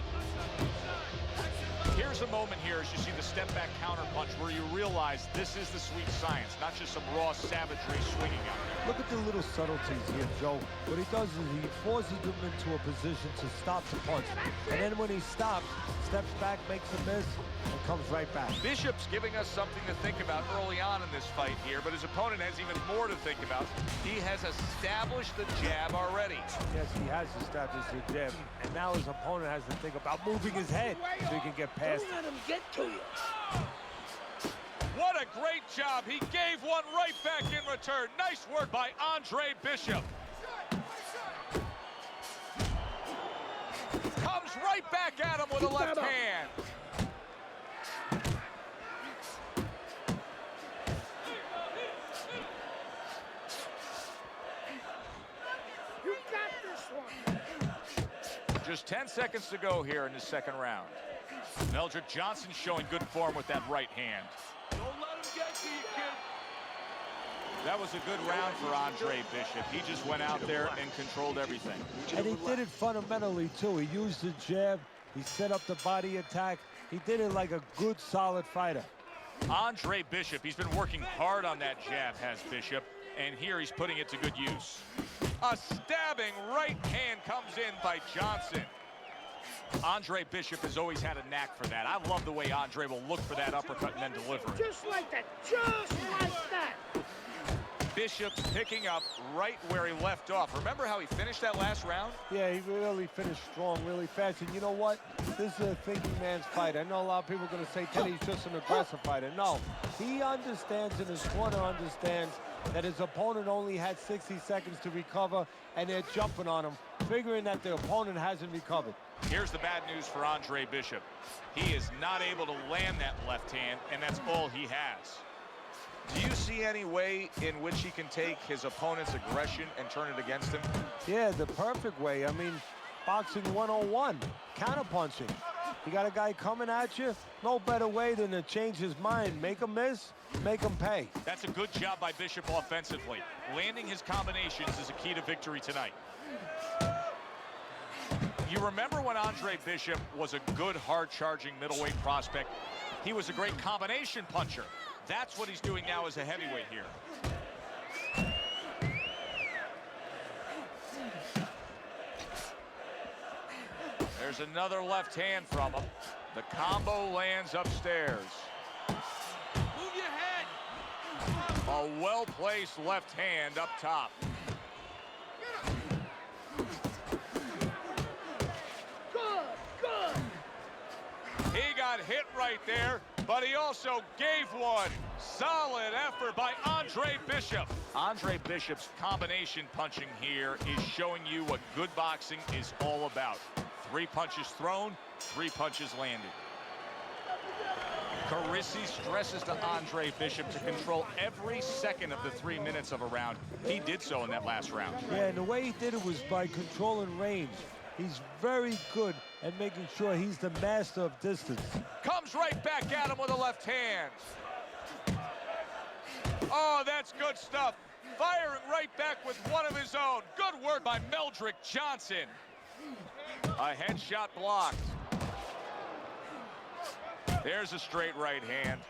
S4: Here's a moment here as you see the step-back counterpunch where you realize this is the sweet science, not just some raw savagery swinging out there.
S7: Look at the little subtleties here, Joe. What he does is he forces them into a position to stop the punch. And then when he stops, steps back, makes a miss, and comes right back.
S4: Bishop's giving us something to think about early on in this fight here, but his opponent has even more to think about. He has established the jab already.
S7: Yes, he has established the jab. And now his opponent has to think about moving his head so he can get past.
S3: Don't let him get to you.
S4: What a great job. He gave one right back in return. Nice work by Andre Bishop. Comes right back at him with a left hand.
S3: You got this one.
S4: Just 10 seconds to go here in the second round. Meldrick Johnson showing good form with that right hand.
S5: Don't let him get to you, kid.
S4: That was a good round for Andre Bishop. He just went out there and controlled everything.
S7: And he did it fundamentally, too. He used the jab. He set up the body attack. He did it like a good, solid fighter.
S4: Andre Bishop, he's been working hard on that jab, has Bishop. And here he's putting it to good use. A stabbing right hand comes in by Johnson. Andre Bishop has always had a knack for that. I love the way Andre will look for that uppercut and then deliver it.
S3: Just like that, just like that.
S4: Bishop picking up right where he left off. Remember how he finished that last round?
S7: Yeah, he really finished strong, really fast. And you know what? This is a thinking man's fight. I know a lot of people are going to say Teddy's just an aggressive fighter. No, he understands, and his corner understands that his opponent only had 60 seconds to recover, and they're jumping on him, figuring that the opponent hasn't recovered.
S4: Here's the bad news for Andre Bishop. He is not able to land that left hand, and that's all he has. Do you see any way in which he can take his opponent's aggression and turn it against him?
S7: Yeah, the perfect way. I mean, boxing 101, counterpunching. You got a guy coming at you, no better way than to change his mind. Make him miss, make him pay.
S4: That's a good job by Bishop offensively. Landing his combinations is a key to victory tonight. You remember when Andre Bishop was a good, hard-charging middleweight prospect? He was a great combination puncher. That's what he's doing now as a heavyweight here. There's another left hand from him. The combo lands upstairs.
S5: Move your head.
S4: A well-placed left hand up top. He got hit right there, but he also gave one. Solid effort by Andre Bishop. Andre Bishop's combination punching here is showing you what good boxing is all about. 3 punches thrown, 3 punches landed. Carisi stresses to Andre Bishop to control every second of the 3 minutes of a round. He did so in that last round.
S7: Yeah, and the way he did it was by controlling range. He's very good at making sure he's the master of distance.
S4: Comes right back at him with a left hand. Oh, that's good stuff. Firing right back with one of his own. Good work by Meldrick Johnson. A headshot blocked. There's a straight right hand.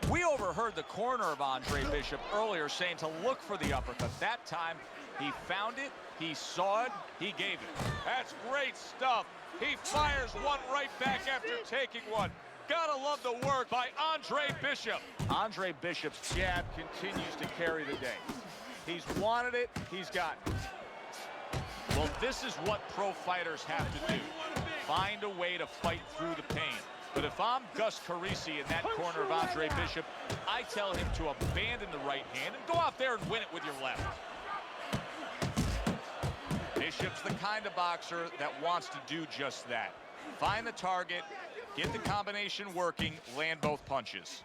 S4: We overheard the corner of Andre Bishop earlier saying to look for the uppercut. That time, he found it, he saw it, he gave it. That's great stuff. He fires one right back after taking one. Gotta love the work by Andre Bishop. Andre Bishop's jab continues to carry the day. He's wanted it, he's gotten it. Well, this is what pro fighters have to do. Find a way to fight through the pain. But if I'm Gus Carisi in that corner of Andre Bishop, I tell him to abandon the right hand and go out there and win it with your left. Bishop's the kind of boxer that wants to do just that. Find the target, get the combination working, land both punches.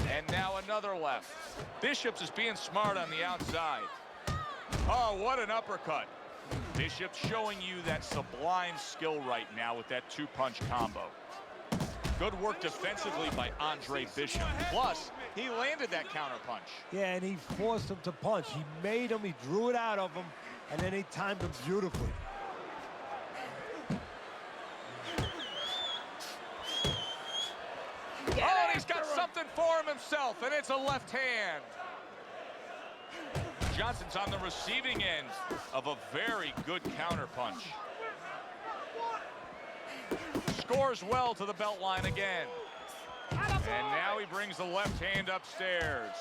S4: And now another left. Bishop's is being smart on the outside. Oh, what an uppercut. Bishop's showing you that sublime skill right now with that 2-punch combo. Good work defensively by Andre Bishop. Plus, he landed that counter punch.
S7: Yeah, and he forced him to punch. He made him, he drew it out of him, and then he timed him beautifully.
S4: Oh, and he's got something for him himself, and it's a left hand. Johnson's on the receiving end of a very good counter punch. Scores well to the belt line again. And now he brings the left hand upstairs.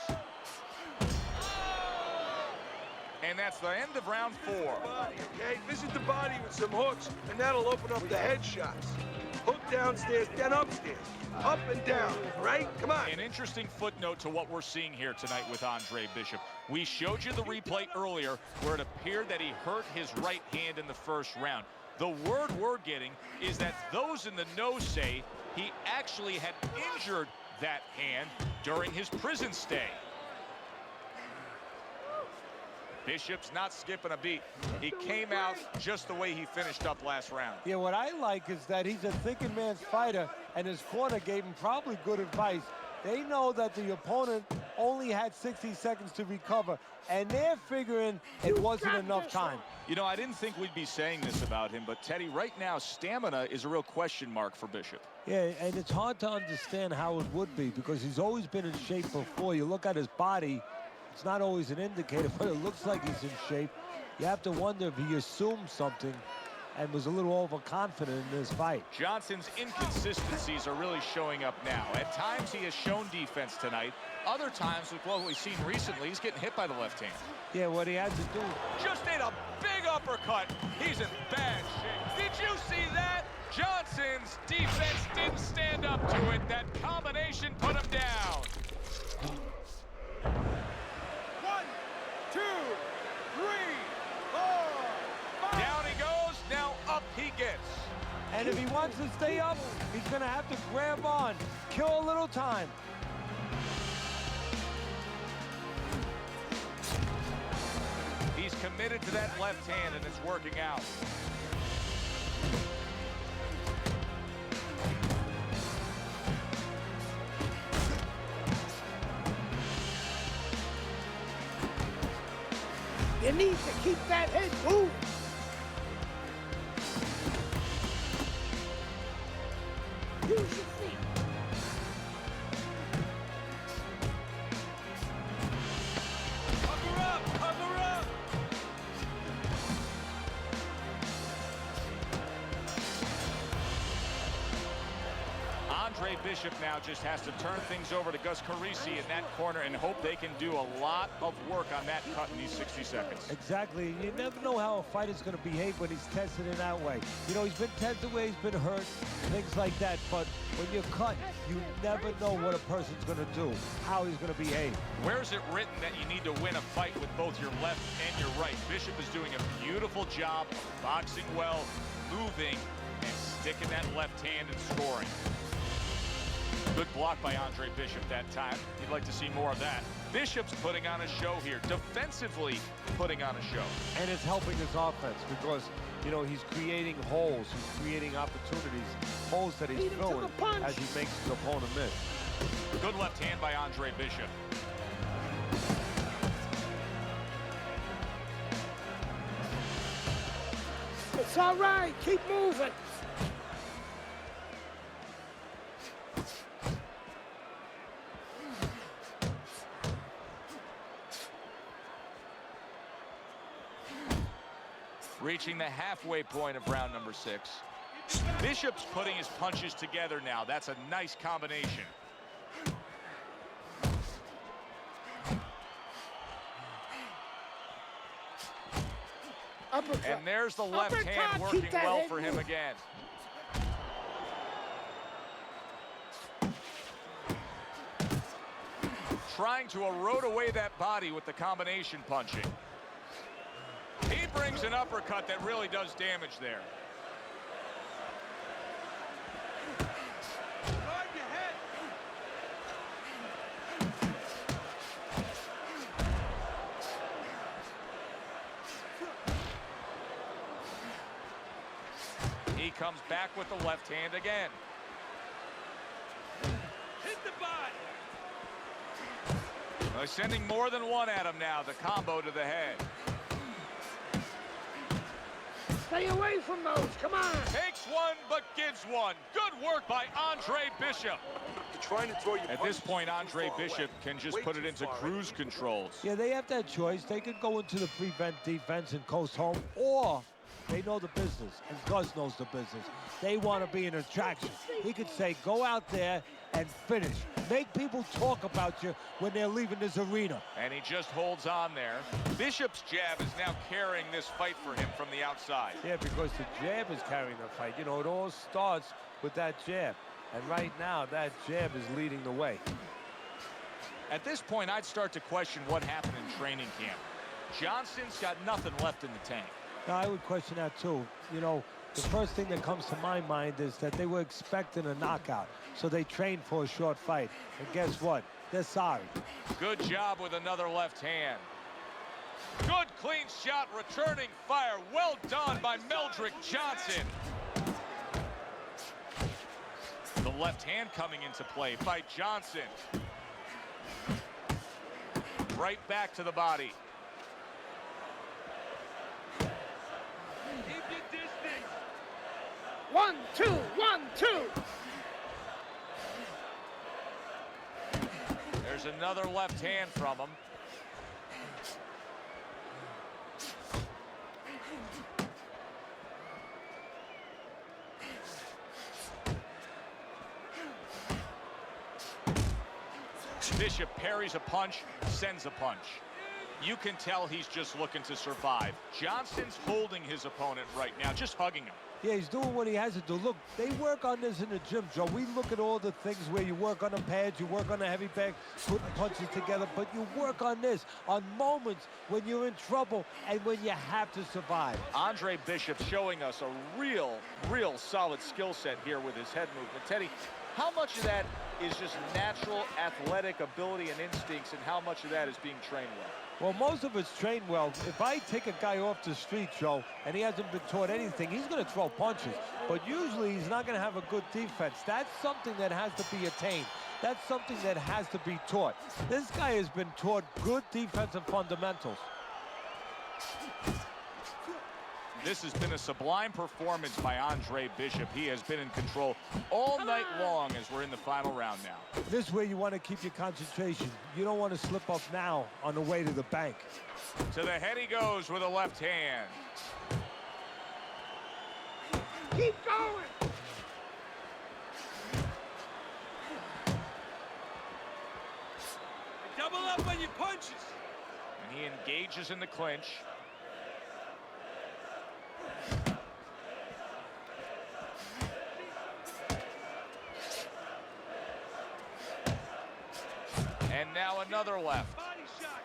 S4: And that's the end of round 4.
S5: Okay, visit the body with some hooks, and that'll open up the headshots. Hook downstairs, then upstairs. Up and down, right? Come on.
S4: An interesting footnote to what we're seeing here tonight with Andre Bishop. We showed you the replay earlier where it appeared that he hurt his right hand in the first round. The word we're getting is that those in the know say he actually had injured that hand during his prison stay. Bishop's not skipping a beat. He came out just the way he finished up last round.
S7: Yeah, what I like is that he's a thinking man's fighter, and his corner gave him probably good advice. They know that the opponent only had 60 seconds to recover, and they're figuring it wasn't enough time.
S4: You know, I didn't think we'd be saying this about him, but Teddy, right now, stamina is a real question mark for Bishop.
S7: Yeah, and it's hard to understand how it would be because he's always been in shape before. You look at his body, it's not always an indicator, but it looks like he's in shape. You have to wonder if he assumed something and was a little overconfident in this fight.
S4: Johnson's inconsistencies are really showing up now. At times he has shown defense tonight. Other times, with what we've seen recently, he's getting hit by the left hand.
S7: Yeah, what he had to do.
S4: Just ate a big uppercut. He's in bad shape. Did you see that? Johnson's defense didn't stand up to it. That combination put him down. 1, 2, 3, 4, 5. Down he goes. Now up he gets.
S7: And if he wants to stay up, he's going to have to grab on, kill a little time.
S4: He's committed to that left hand, and it's working out.
S3: You need to keep that head moving. Use your feet.
S4: Cover up! Cover up! Andre Bishop now just has to turn things over to Gus Carisi in that corner and hope they can do a lot of work on that cut in these 60 seconds.
S7: Exactly. You never know how a fighter's going to behave when he's tested in that way. You know, he's been tested where he's been hurt, things like that. But when you're cut, you never know what a person's going to do, how he's going to behave.
S4: Where's it written that you need to win a fight with both your left and your right? Bishop is doing a beautiful job of boxing well, moving, and sticking that left hand and scoring. Good block by Andre Bishop that time. You'd like to see more of that. Bishop's putting on a show here, defensively putting on a show.
S7: And it's helping his offense because, you know, he's creating holes, he's creating opportunities, holes that he's filling as he makes his opponent miss.
S4: Good left hand by Andre Bishop.
S3: It's all right. Keep moving.
S4: Reaching the halfway point of round number 6. Bishop's putting his punches together now. That's a nice combination.
S3: Uppercut.
S4: And there's the left hand working well for him again. Trying to erode away that body with the combination punching. He brings an uppercut that really does damage there.
S5: Guard your head.
S4: He comes back with the left hand again.
S5: Hit the body.
S4: They're sending more than one at him now. The combo to the head.
S3: Stay away from those. Come on.
S4: Takes one, but gives one. Good work by Andre Bishop.
S5: You're trying to throw your
S4: At this point, Andre Bishop can just put it into cruise controls.
S7: Yeah, they have that choice. They could go into the prevent defense and coast home, or they know the business, and Gus knows the business. They want to be an attraction. He could say, go out there and finish. Make people talk about you when they're leaving this arena.
S4: And he just holds on there. Bishop's jab is now carrying this fight for him from the outside.
S7: Yeah, because the jab is carrying the fight. You know, it all starts with that jab. And right now, that jab is leading the way.
S4: At this point, I'd start to question what happened in training camp. Johnson's got nothing left in the tank.
S7: Now, I would question that, too. You know, the first thing that comes to my mind is that they were expecting a knockout, so they trained for a short fight. And guess what? They're sorry.
S4: Good job with another left hand. Good clean shot, returning fire. Well done by Meldrick Johnson. The left hand coming into play by Johnson. Right back to the body.
S5: Keep your distance.
S3: 1, 2, 1, 2.
S4: There's another left hand from him. Bishop parries a punch, sends a punch. You can tell he's just looking to survive. Johnson's holding his opponent right now, just hugging him.
S7: Yeah, he's doing what he has to do. Look, they work on this in the gym, Joe. We look at all the things where you work on the pads, you work on the heavy bag, putting punches together, but you work on this, on moments when you're in trouble and when you have to survive.
S4: Andre Bishop showing us a real solid skill set here with his head movement. Teddy, how much of that is just natural athletic ability and instincts, and how much of that is being trained well?
S7: Well, most of it's trained well. If I take a guy off the street, Joe, and he hasn't been taught anything, he's going to throw punches. But usually he's not going to have a good defense. That's something that has to be attained. That's something that has to be taught. This guy has been taught good defensive fundamentals.
S4: This has been a sublime performance by Andre Bishop. He has been in control all night long as we're in the final round now.
S7: This is where you want to keep your concentration. You don't want to slip up now on the way to the bank.
S4: To the head he goes with a left hand.
S5: Keep going! Double up on your punches!
S4: And he engages in the clinch. And now another left.
S5: Body shot!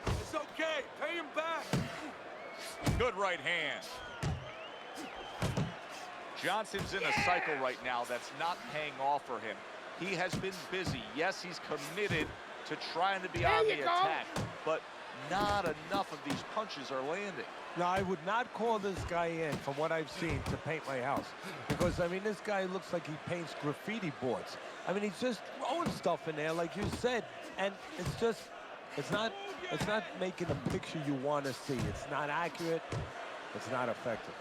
S5: It's okay, pay him back!
S4: Good right hand. Johnson's in a cycle right now that's not paying off for him. He has been busy. Yes, he's committed to trying to be on the attack, but not enough of these punches are landing.
S7: No, I would not call this guy in, from what I've seen, to paint my house. Because, I mean, this guy looks like he paints graffiti boards. I mean, he's just throwing stuff in there, like you said, and it's just, it's not making a picture you want to see. It's not accurate. It's not effective.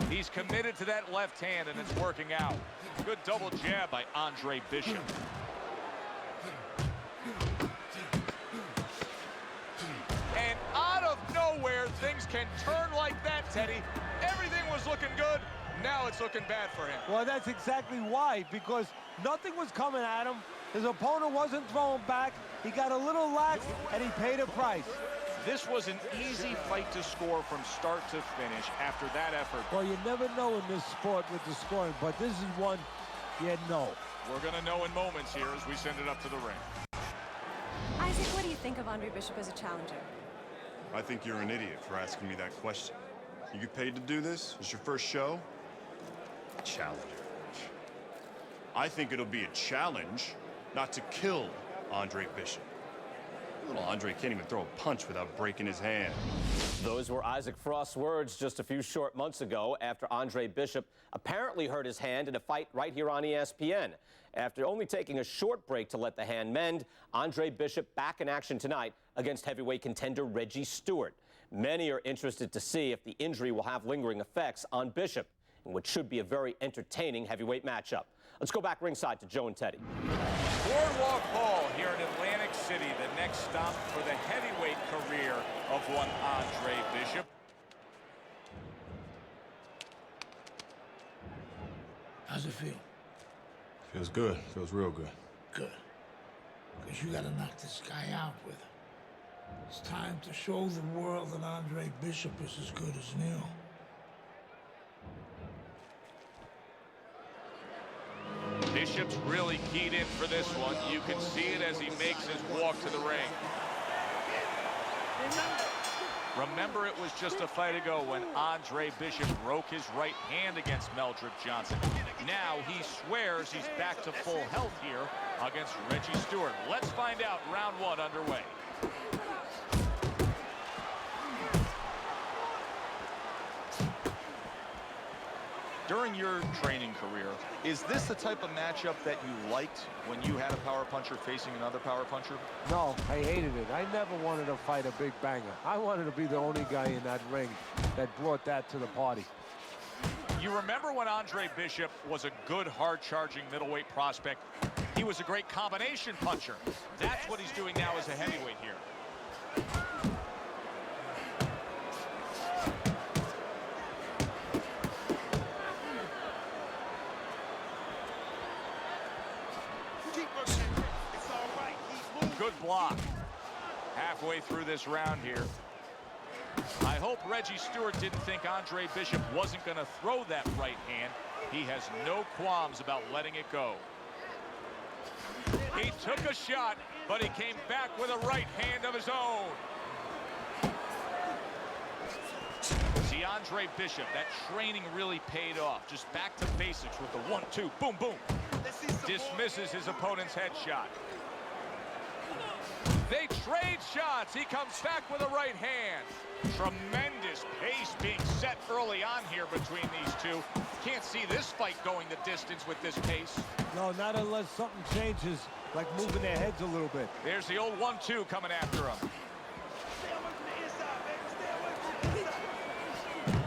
S4: He's committed to that left hand, and it's working out. Good double jab by Andre Bishop. And out of nowhere, things can turn like that, Teddy. Everything was looking good. Now it's looking bad for him.
S7: Well, that's exactly why, because nothing was coming at him. His opponent wasn't throwing back. He got a little lax, and he paid a price.
S4: This was an easy fight to score from start to finish after that effort.
S7: Well, you never know in this sport with the scoring, but this is one you know.
S4: We're going to know in moments here as we send it up to the ring.
S9: Isaac, what do you think of Andre Bishop as a challenger?
S1: I think you're an idiot for asking me that question. You get paid to do this? It's your first show? Challenger. I think it'll be a challenge not to kill Andre Bishop. Little Andre can't even throw a punch without breaking his hand.
S8: Those were Isaac Frost's words just a few short months ago after Andre Bishop apparently hurt his hand in a fight right here on ESPN. After only taking a short break to let the hand mend, Andre Bishop back in action tonight against heavyweight contender Reggie Stewart. Many are interested to see if the injury will have lingering effects on Bishop in what should be a very entertaining heavyweight matchup. Let's go back ringside to Joe and Teddy.
S4: Boardwalk Hall here in Atlantic City, the next stop for the heavyweight career of one Andre Bishop.
S3: How's it feel?
S1: Feels good. Feels real good.
S3: Good. Because you gotta knock this guy out with him. It's time to show the world that Andre Bishop is as good as new.
S4: Bishop's really keyed in for this one. You can see it as he makes his walk to the ring. Remember, it was just a fight ago when Andre Bishop broke his right hand against Meldrick Johnson. Now he swears he's back to full health here against Reggie Stewart. Let's find out. Round one underway. During your training career, is this the type of matchup that you liked when you had a power puncher facing another power puncher?
S7: No, I hated it. I never wanted to fight a big banger. I wanted to be the only guy in that ring that brought that to the party.
S4: You remember when Andre Bishop was a good, hard-charging middleweight prospect? He was a great combination puncher. That's what he's doing now as a heavyweight here. Good block. Halfway through this round here. I hope Reggie Stewart didn't think Andre Bishop wasn't going to throw that right hand. He has no qualms about letting it go. He took a shot, but he came back with a right hand of his own. See, Andre Bishop, that training really paid off. Just back to basics with the 1-2, boom, boom. Dismisses his opponent's headshot. They trade shots. He comes back with a right hand. Tremendous pace being set early on here between these two. Can't see this fight going the distance with this pace.
S7: No, not unless something changes, like moving their heads a little bit.
S4: There's the old 1-2 coming after him.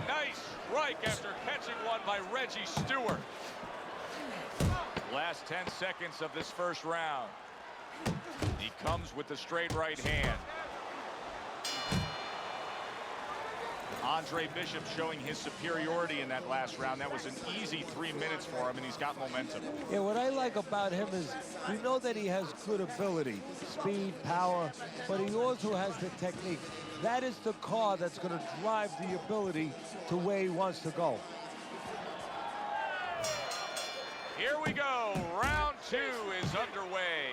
S4: Nice strike after catching one by Reggie Stewart. Last 10 seconds of this first round. He comes with the straight right hand. Andre Bishop showing his superiority in that last round. That was an easy 3 minutes for him, and he's got momentum.
S7: Yeah, what I like about him is we know that he has good ability, speed, power, but he also has the technique. That is the car that's going to drive the ability to where he wants to go.
S4: Here we go. Round 2 is underway.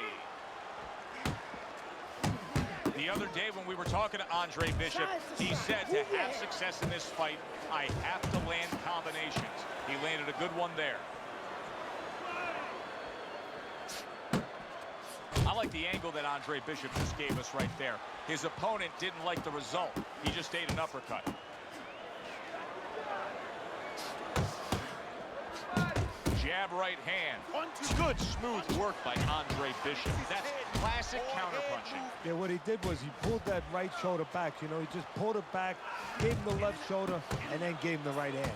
S4: The other day when we were talking to Andre Bishop, he said to have success in this fight, I have to land combinations. He landed a good one there. I like the angle that Andre Bishop just gave us right there. His opponent didn't like the result. He just ate an uppercut. Jab right hand. Good smooth work by Andre Bishop. That's classic counterpunching.
S7: Yeah, what he did was he pulled that right shoulder back. You know, he just pulled it back, gave him the left shoulder, and then gave him the right hand.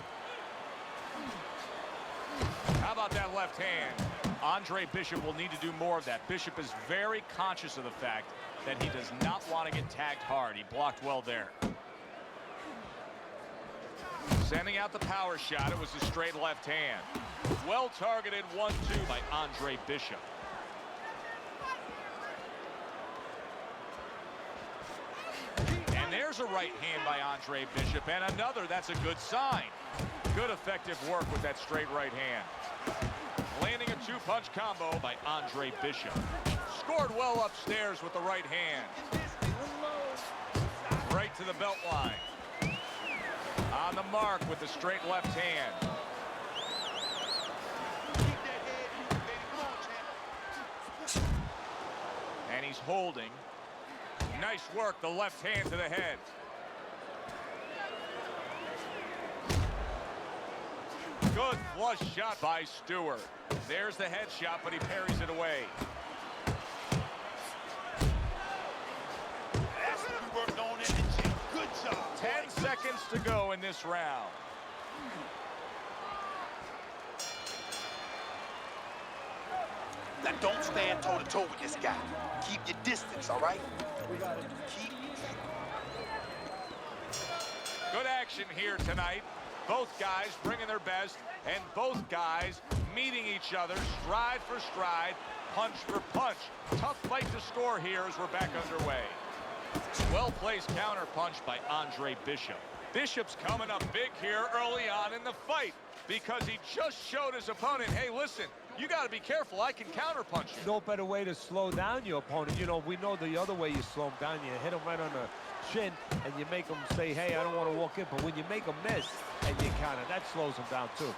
S4: How about that left hand? Andre Bishop will need to do more of that. Bishop is very conscious of the fact that he does not want to get tagged hard. He blocked well there. Sending out the power shot. It was a straight left hand. Well targeted 1-2 by Andre Bishop. And there's a right hand by Andre Bishop, and another. That's a good sign. Good effective work with that straight right hand. Landing a 2-punch combo by Andre Bishop. Scored well upstairs with the right hand. Right to the belt line. On the mark with the straight left hand. And he's holding. Nice work, the left hand to the head. Good flush shot by Stewart. There's the headshot, but he parries it away. Good job. 10 seconds to go in this round.
S5: Now don't stand toe-to-toe with this guy. Keep your distance, all right? Keep.
S4: Good action here tonight. Both guys bringing their best, and both guys meeting each other stride for stride, punch for punch. Tough fight to score here as we're back underway. Well-placed counter-punch by Andre Bishop. Bishop's coming up big here early on in the fight because he just showed his opponent, hey, listen, you got to be careful. I can counter-punch you.
S7: No better way to slow down your opponent. You know, we know the other way you slow him down. You hit him right on the chin, and you make him say, hey, I don't want to walk in. But when you make him miss and you counter, that slows him down, too.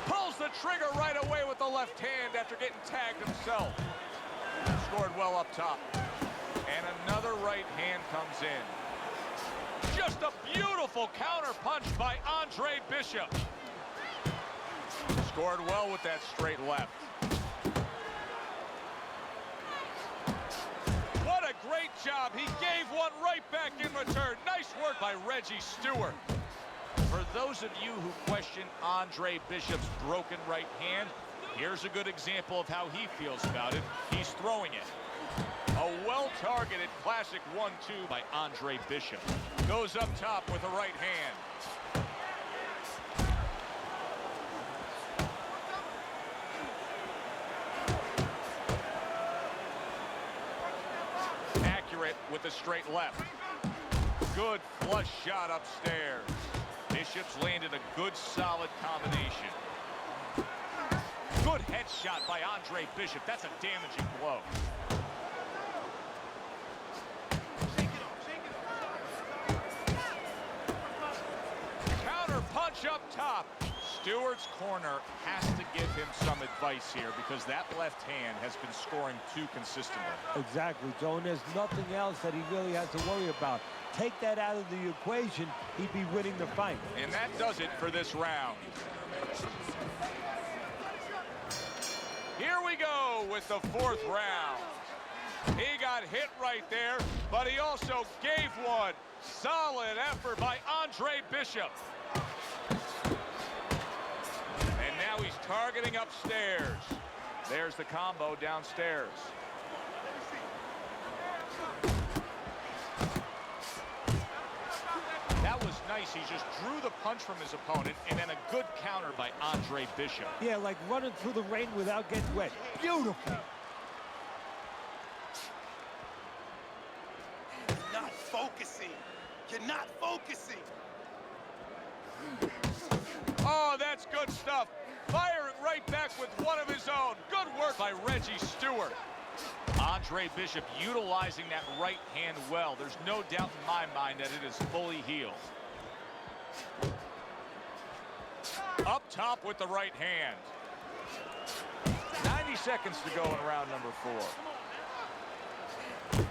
S4: Pulls the trigger right away with the left hand after getting tagged himself. Scored well up top. And another right hand comes in. Just a beautiful counter punch by Andre Bishop. Scored well with that straight left. What a great job. He gave one right back in return. Nice work by Reggie Stewart. For those of you who question Andre Bishop's broken right hand, here's a good example of how he feels about it. He's throwing it. A well-targeted classic 1-2 by Andre Bishop. Goes up top with the right hand. Accurate with the straight left. Good flush shot upstairs. Bishop's landed a good, solid combination. Good headshot by Andre Bishop. That's a damaging blow. Counter punch up top. Stewart's corner has to give him some advice here because that left hand has been scoring too consistently.
S7: Exactly, Joe, and there's nothing else that he really has to worry about. Take that out of the equation, he'd be winning the fight.
S4: And that does it for this round. Here we go with the fourth round. He got hit right there, but he also gave one. Solid effort by Andre Bishop. And now he's targeting upstairs. There's the combo downstairs. That was nice. He just drew the punch from his opponent, and then a good counter by Andre Bishop.
S7: Yeah, like running through the rain without getting wet. Beautiful.
S5: You're not focusing. You're not focusing.
S4: Oh, that's good stuff. Firing right back with one of his own. Good work by Reggie Stewart. Andre Bishop utilizing that right hand well. There's no doubt in my mind that it is fully healed. Up top with the right hand. 90 seconds to go in round number 4.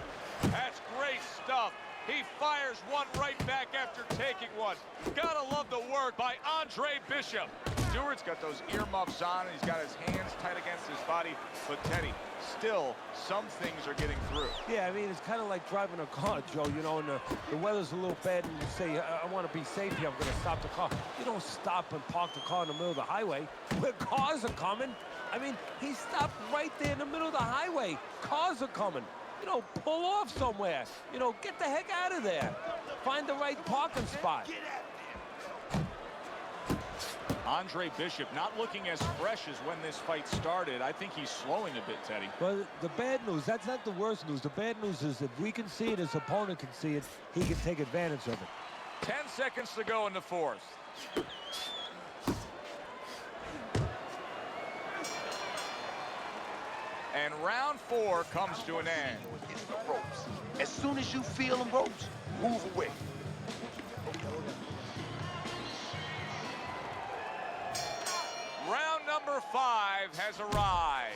S4: That's great stuff. He fires one right back after taking one. Gotta love the work by Andre Bishop. Stewart's got those earmuffs on, and he's got his hands tight against his body. But Teddy, still, some things are getting through.
S7: Yeah, I mean, it's kind of like driving a car, Joe, you know, and the weather's a little bad, and you say, I want to be safe here, I'm going to stop the car. You don't stop and park the car in the middle of the highway where cars are coming. I mean, he stopped right there in the middle of the highway. Cars are coming. You know, pull off somewhere. You know, get the heck out of there. Find the right parking spot.
S4: Andre Bishop not looking as fresh as when this fight started. I think he's slowing a bit, Teddy.
S7: Well, the bad news, that's not the worst news. The bad news is if we can see it, his opponent can see it, he can take advantage of it.
S4: 10 seconds to go in the fourth. And round 4 comes to an end.
S5: As soon as you feel them ropes, move away.
S4: Round number 5 has arrived.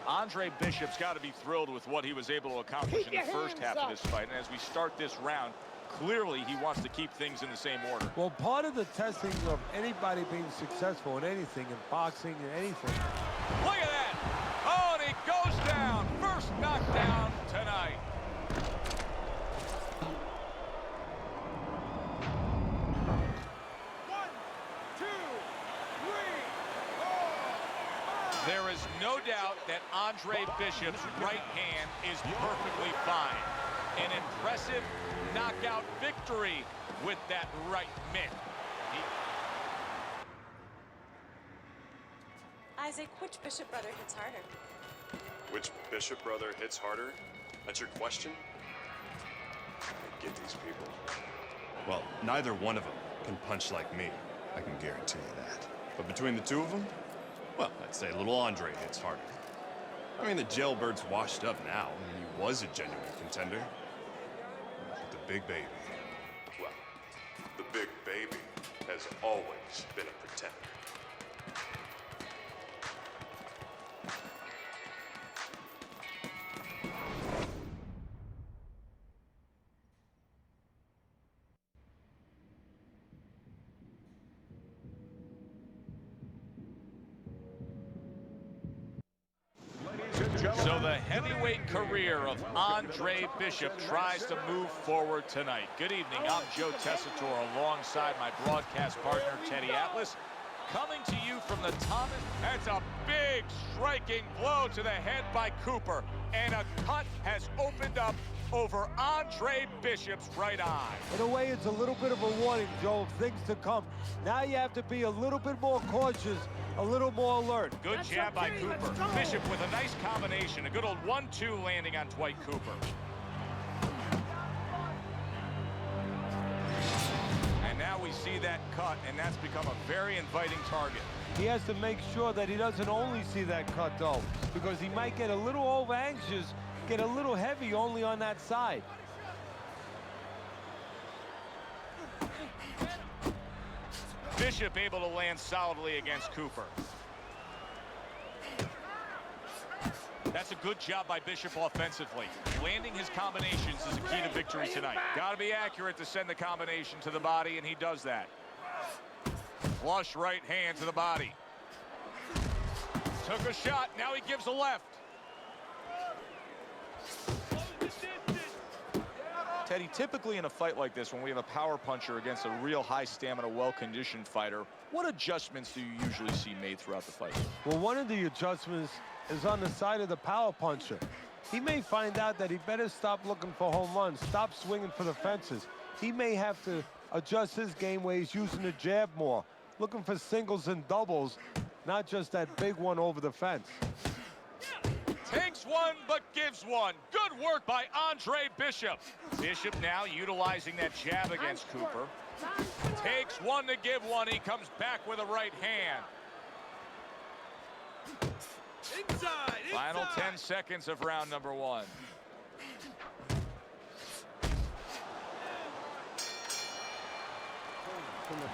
S4: Andre Bishop's got to be thrilled with what he was able to accomplish in the first half of this fight. And as we start this round, clearly he wants to keep things in the same order.
S7: Well, part of the testing of anybody being successful in anything, in boxing, in anything.
S4: Look at that. Oh, and he goes down. First knockdown tonight. There is no doubt that Andre Bishop's right hand is perfectly fine. An impressive knockout victory with that right mitt.
S9: Isaac, which Bishop brother hits harder?
S1: Which Bishop brother hits harder? That's your question? I get these people. Well, neither one of them can punch like me. I can guarantee you that. But between the two of them, well, I'd say little Andre hits harder. I mean, the jailbird's washed up now. I mean, he was a genuine contender. But the big baby, well, the big baby has always been a pretender.
S4: So the heavyweight career of Andre Bishop tries to move forward tonight. Good evening, I'm Joe Tessitore alongside my broadcast partner, Teddy Atlas. Coming to you from the Thomas. That's a big striking blow to the head by Cooper. And a cut has opened up over Andre Bishop's right eye.
S7: In a way, it's a little bit of a warning, Joe, of things to come. Now you have to be a little bit more cautious, a little more alert.
S4: Good jab by Cooper. Bishop with a nice combination. A good old 1-2 landing on Dwight Cooper. And now we see that cut, and that's become a very inviting target.
S7: He has to make sure that he doesn't only see that cut, though, because he might get a little over-anxious, get a little heavy only on that side.
S4: Bishop able to land solidly against Cooper. That's a good job by Bishop offensively. Landing his combinations is a key to victory tonight. Got to be accurate to send the combination to the body, and he does that. Flush right hand to the body. Took a shot, now he gives a left. Teddy, typically in a fight like this, when we have a power puncher against a real high stamina, well-conditioned fighter, what adjustments do you usually see made throughout the fight?
S7: Well, one of the adjustments is on the side of the power puncher. He may find out that he better stop looking for home runs, stop swinging for the fences. He may have to adjust his game where he's using the jab more, looking for singles and doubles, not just that big one over the fence.
S4: Takes one, but gives one. Good work by Andre Bishop. Bishop now utilizing that jab against Cooper. Takes one to give one. He comes back with a right hand. Final 10 seconds of round number one.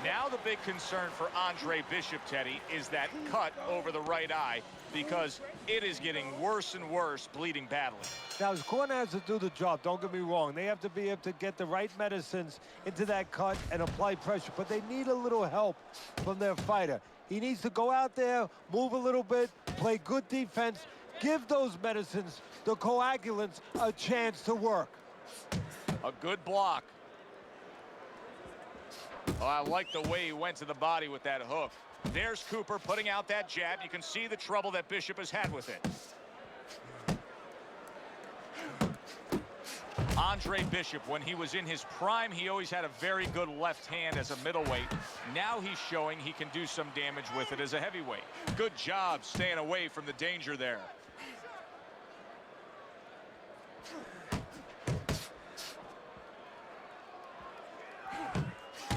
S4: Now the big concern for Andre Bishop, Teddy, is that cut over the right eye, because it is getting worse and worse, bleeding badly.
S7: Now, his corner has to do the job, don't get me wrong. They have to be able to get the right medicines into that cut and apply pressure, but they need a little help from their fighter. He needs to go out there, move a little bit, play good defense, give those medicines, the coagulants, a chance to work.
S4: A good block. Oh, I like the way he went to the body with that hook. There's Cooper putting out that jab. You can see the trouble that Bishop has had with it. Andre Bishop, when he was in his prime, he always had a very good left hand as a middleweight. Now he's showing he can do some damage with it as a heavyweight. Good job staying away from the danger there.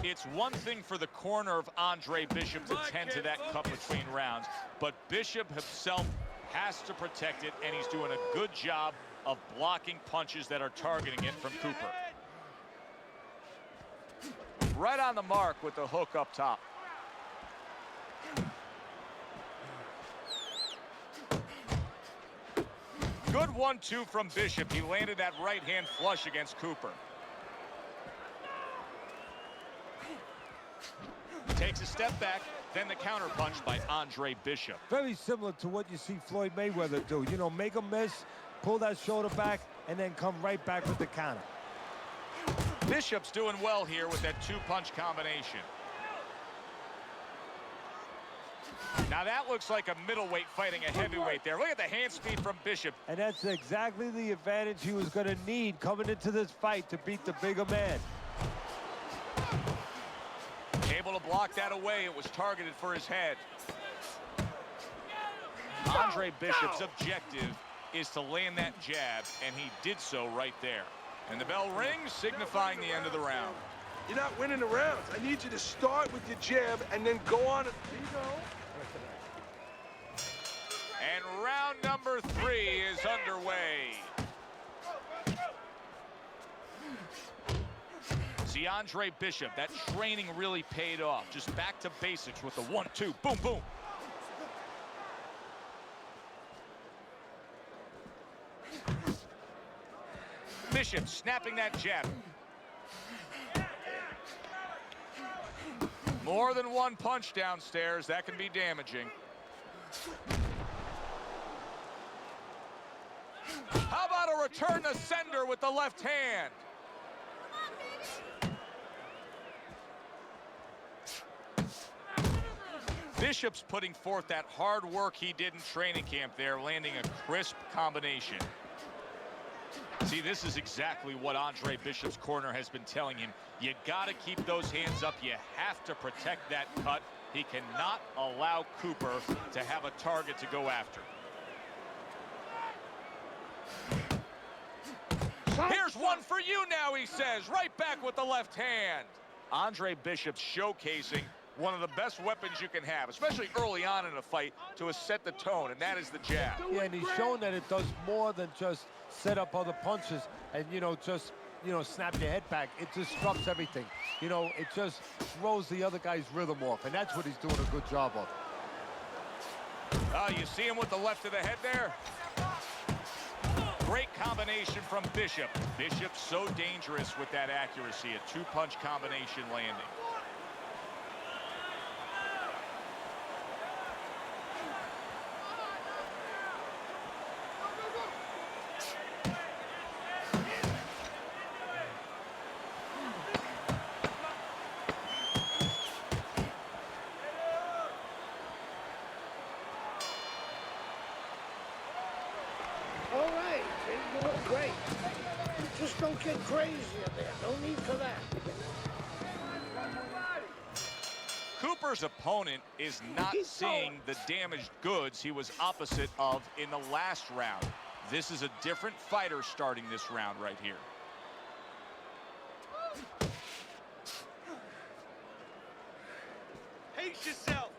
S4: It's one thing for the corner of Andre Bishop to tend to that cut between rounds, but Bishop himself has to protect it, and he's doing a good job of blocking punches that are targeting it from Cooper. Right on the mark with the hook up top. Good 1-2 from Bishop. He landed that right hand flush against Cooper. Takes a step back, then the counter punch by Andre Bishop.
S7: Very similar to what you see Floyd Mayweather do. You know, make a miss, pull that shoulder back, and then come right back with the counter.
S4: Bishop's doing well here with that two-punch combination. Now that looks like a middleweight fighting a heavyweight there. Look at the hand speed from Bishop.
S7: And that's exactly the advantage he was going to need coming into this fight to beat the bigger man.
S4: Able to block that away. It was targeted for his head. Andre Bishop's objective is to land that jab, and he did so right there. And the bell rings, signifying the end of the round.
S5: You're not winning the rounds. I need you to start with your jab and then go on. There you go.
S4: And round number 3 is underway. See, Andre Bishop, that training really paid off. Just back to basics with the 1-2. Boom, boom. Bishop snapping that jab. More than one punch downstairs. That can be damaging. return the sender with the left hand. Bishop's putting forth that hard work he did in training camp there, landing a crisp combination. See, this is exactly what Andre Bishop's corner has been telling him. You got to keep those hands up. You have to protect that cut. He cannot allow Cooper to have a target to go after. Here's one for you now, he says. Right back with the left hand. Andre Bishop's showcasing one of the best weapons you can have, especially early on in a fight, to set the tone, and that is the jab.
S7: Yeah, and he's shown that it does more than just set up other punches and, just, snap your head back. It disrupts everything. It just throws the other guy's rhythm off, and that's what he's doing a good job of.
S4: You see him with the left of the head there? Great combination from Bishop. Bishop so dangerous with that accuracy, a two-punch combination landing.
S3: All right, you're doing great. Just don't get crazy in there. No need for that.
S4: Cooper's opponent is not seeing the damaged goods he was opposite of in the last round. This is a different fighter starting this round right here.
S5: Pace yourself.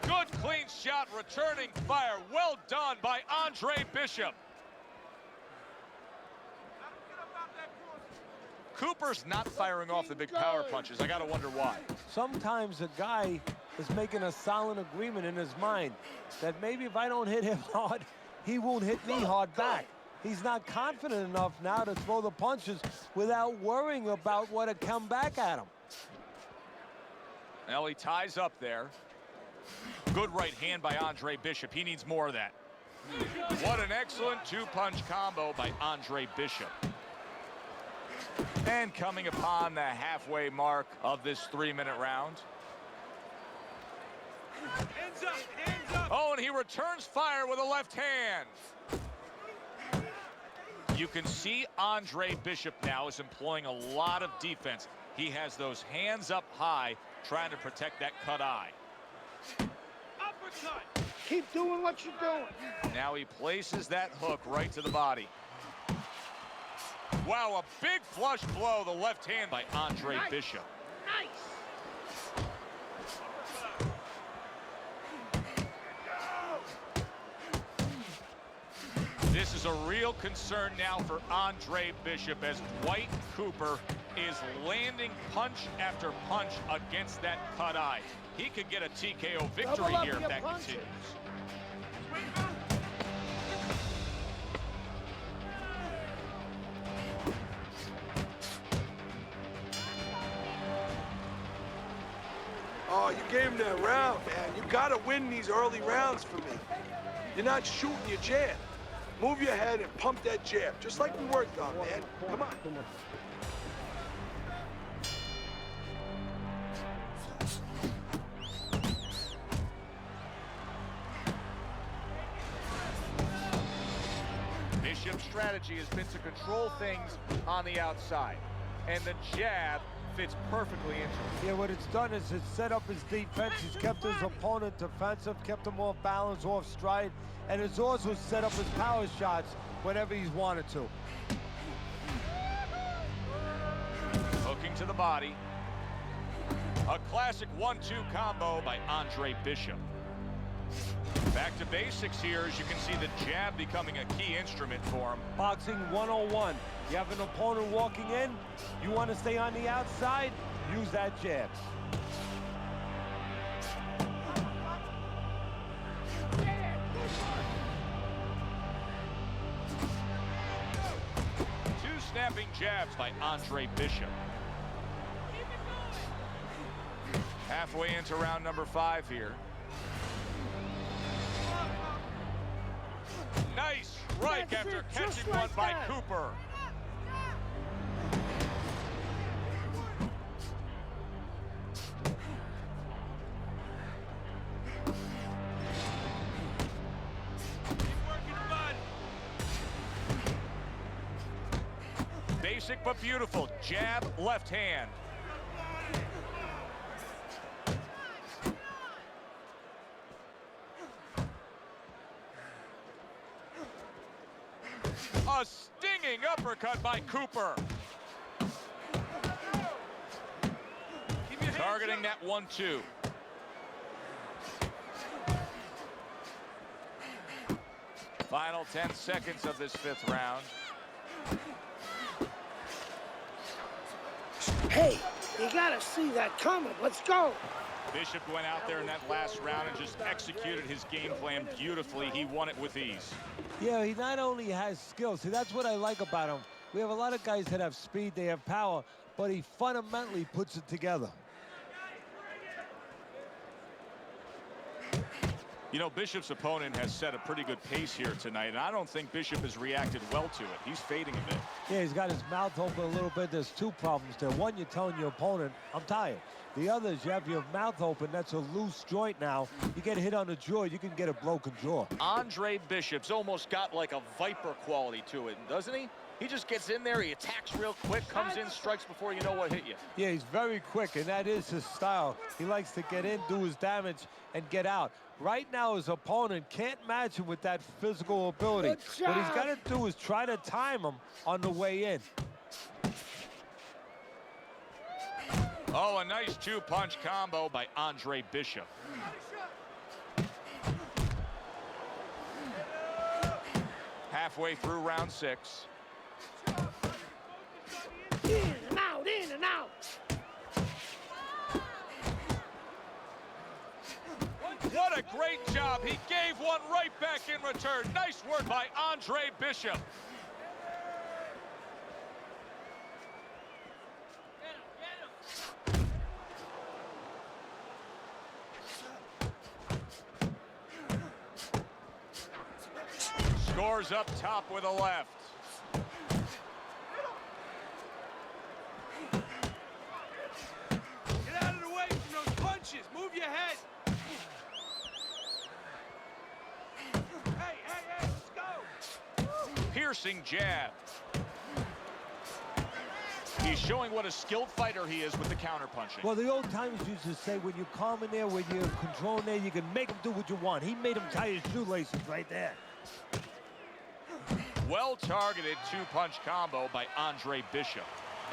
S4: Good clean shot, returning fire. Well done by Andre Bishop. Cooper's not firing off the big power punches. I gotta wonder why.
S7: Sometimes a guy is making a silent agreement in his mind that maybe if I don't hit him hard, he won't hit me hard back. He's not confident enough now to throw the punches without worrying about what will come back at him.
S4: Well, he ties up there. Good right hand by Andre Bishop. He needs more of that. What an excellent two-punch combo by Andre Bishop. And coming upon the halfway mark of this 3-minute round.
S5: Hands up, hands up.
S4: Oh, and he returns fire with a left hand. You can see Andre Bishop now is employing a lot of defense. He has those hands up high, trying to protect that cut eye.
S5: Uppercut.
S3: Keep doing what you're doing.
S4: Now he places that hook right to the body. Wow, a big flush blow, the left hand by Andre Bishop.
S3: Nice.
S4: This is a real concern now for Andre Bishop as Dwight Cooper is landing punch after punch against that cut eye. He could get a TKO victory here if that continues.
S5: Oh, you gave him that round, man. You gotta win these early rounds for me. You're not shooting your jab. Move your head and pump that jab, just like we worked on, man. Come on.
S4: Bishop's strategy has been to control things on the outside, and the jab fits perfectly into it.
S7: Yeah, what it's done is it's set up his defense. He's kept his opponent defensive, kept him off balance, off stride, and it's also set up his power shots whenever he's wanted to.
S4: Hooking to the body. A classic 1-2 combo by Andre Bishop. Back to basics here, as you can see the jab becoming a key instrument for him.
S7: Boxing 101. You have an opponent walking in, you want to stay on the outside, use that jab.
S4: Two snapping jabs by Andre Bishop. Halfway into round number 5 here. Nice strike
S3: That's
S4: after
S3: it,
S4: catching
S3: just
S4: one
S3: like
S4: by
S3: that.
S4: Cooper. Basic but beautiful. Jab, left hand. A stinging uppercut by Cooper. Targeting that 1-2. Final 10 seconds of this 5th round.
S3: Hey, you gotta see that coming. Let's go.
S4: Bishop went out there in that last round and just executed his game plan beautifully. He won it with ease.
S7: Yeah, he not only has skill. See, that's what I like about him. We have a lot of guys that have speed, they have power, but he fundamentally puts it together.
S4: You know, Bishop's opponent has set a pretty good pace here tonight, and I don't think Bishop has reacted well to it. He's fading a bit.
S7: Yeah, he's got his mouth open a little bit. There's two problems there. One, you're telling your opponent, I'm tired. The other is you have your mouth open. That's a loose joint now. You get hit on the jaw, you can get a broken jaw.
S4: Andre Bishop's almost got like a viper quality to it, doesn't he? He just gets in there, he attacks real quick, comes in, strikes before you know what hit you.
S7: Yeah, he's very quick, and that is his style. He likes to get in, do his damage, and get out. Right now, his opponent can't match him with that physical ability. What he's got to do is try to time him on the way in.
S4: Oh, a nice 2-punch combo by Andre Bishop. Halfway through round 6.
S3: In and out, in and out.
S4: What a great job. He gave one right back in return. Nice work by Andre Bishop. Scores up top with a left.
S5: Get out of the way from those punches. Move your head. Hey, let's go.
S4: Piercing jab. He's showing what a skilled fighter he is with the counterpunching.
S7: Well, the old timers used to say, when you're calm in there, when you're controlling there, you can make him do what you want. He made him tie his shoelaces right there.
S4: Well-targeted 2-punch combo by Andre Bishop.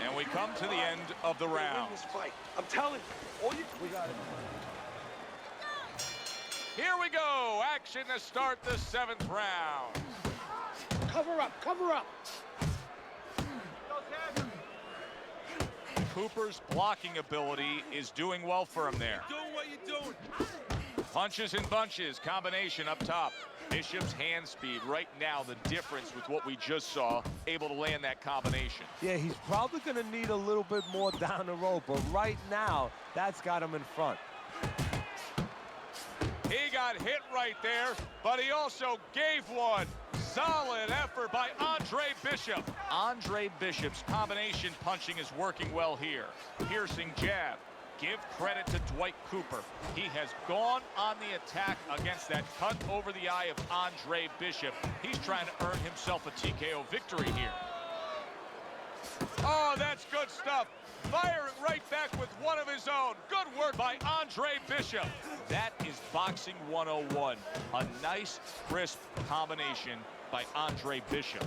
S4: And we come to the end of the round.
S5: Win this fight. I'm telling you. We got it.
S4: Here we go. Action to start the 7th round.
S3: Cover up, cover up.
S4: Cooper's blocking ability is doing well for him there.
S5: Doing what you're doing.
S4: Punches and bunches, combination up top. Bishop's hand speed right now, the difference with what we just saw, able to land that combination.
S7: Yeah, he's probably going to need a little bit more down the road, but right now, that's got him in front.
S4: He got hit right there, but he also gave one. Solid effort by Andre Bishop. Andre Bishop's combination punching is working well here. Piercing jab. Give credit to Dwight Cooper. He has gone on the attack against that cut over the eye of Andre Bishop. He's trying to earn himself a TKO victory here. Oh, that's good stuff. Firing right back with one of his own. Good work by Andre Bishop. That is Boxing 101. A nice, crisp combination by Andre Bishop.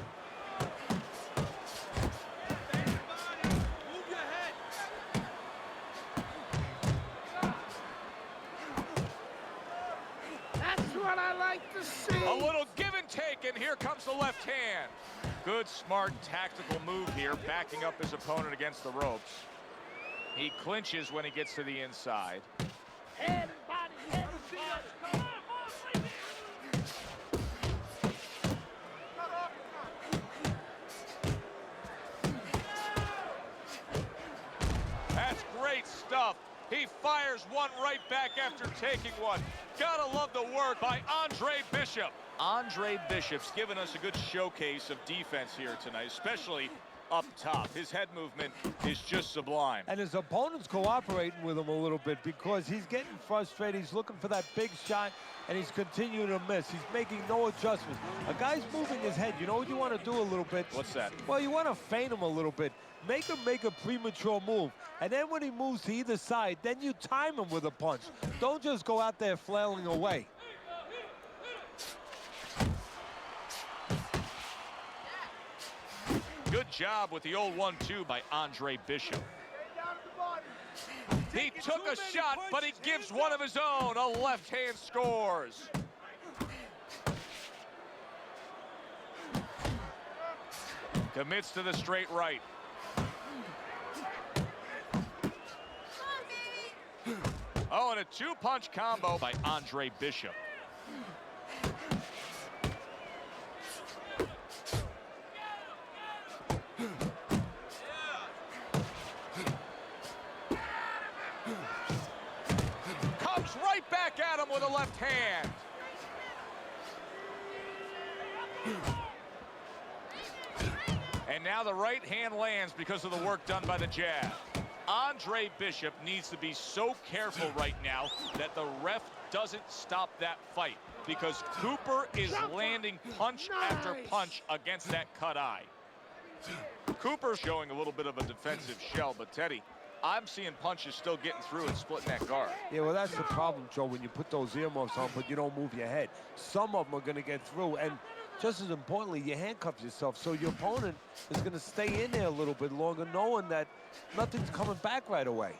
S3: That's what I like to see.
S4: A little give and take, and here comes the left hand. Good, smart, tactical move here, backing up his opponent against the ropes. He clinches when he gets to the inside.
S3: Head and body, head and body.
S4: That's great stuff. He fires one right back after taking one. Gotta love the work by Andre Bishop. Andre Bishop's given us a good showcase of defense here tonight, especially up top. His head movement is just sublime.
S7: And his opponent's cooperating with him a little bit because he's getting frustrated. He's looking for that big shot, and he's continuing to miss. He's making no adjustments. A guy's moving his head. You know what you want to do a little bit?
S4: What's that?
S7: Well, you want to feint him a little bit. Make him make a premature move. And then when he moves to either side, then you time him with a punch. Don't just go out there flailing away.
S4: Good job with the old 1-2 by Andre Bishop. He took a shot, but he gives one of his own. A left hand scores. Commits to the straight right. Oh, and a two-punch combo by Andre Bishop. Comes right back at him with a left hand. And now the right hand lands because of the work done by the jab. Andre Bishop needs to be so careful right now that the ref doesn't stop that fight, because Cooper is landing punch after punch against that cut eye. Cooper showing a little bit of a defensive shell, but Teddy, I'm seeing punches still getting through and splitting that guard.
S7: Yeah, well, that's the problem, Joe, when you put those earmuffs on, but you don't move your head. Some of them are going to get through, and just as importantly, you handcuff yourself, so your opponent is going to stay in there a little bit longer, knowing that nothing's coming back right away.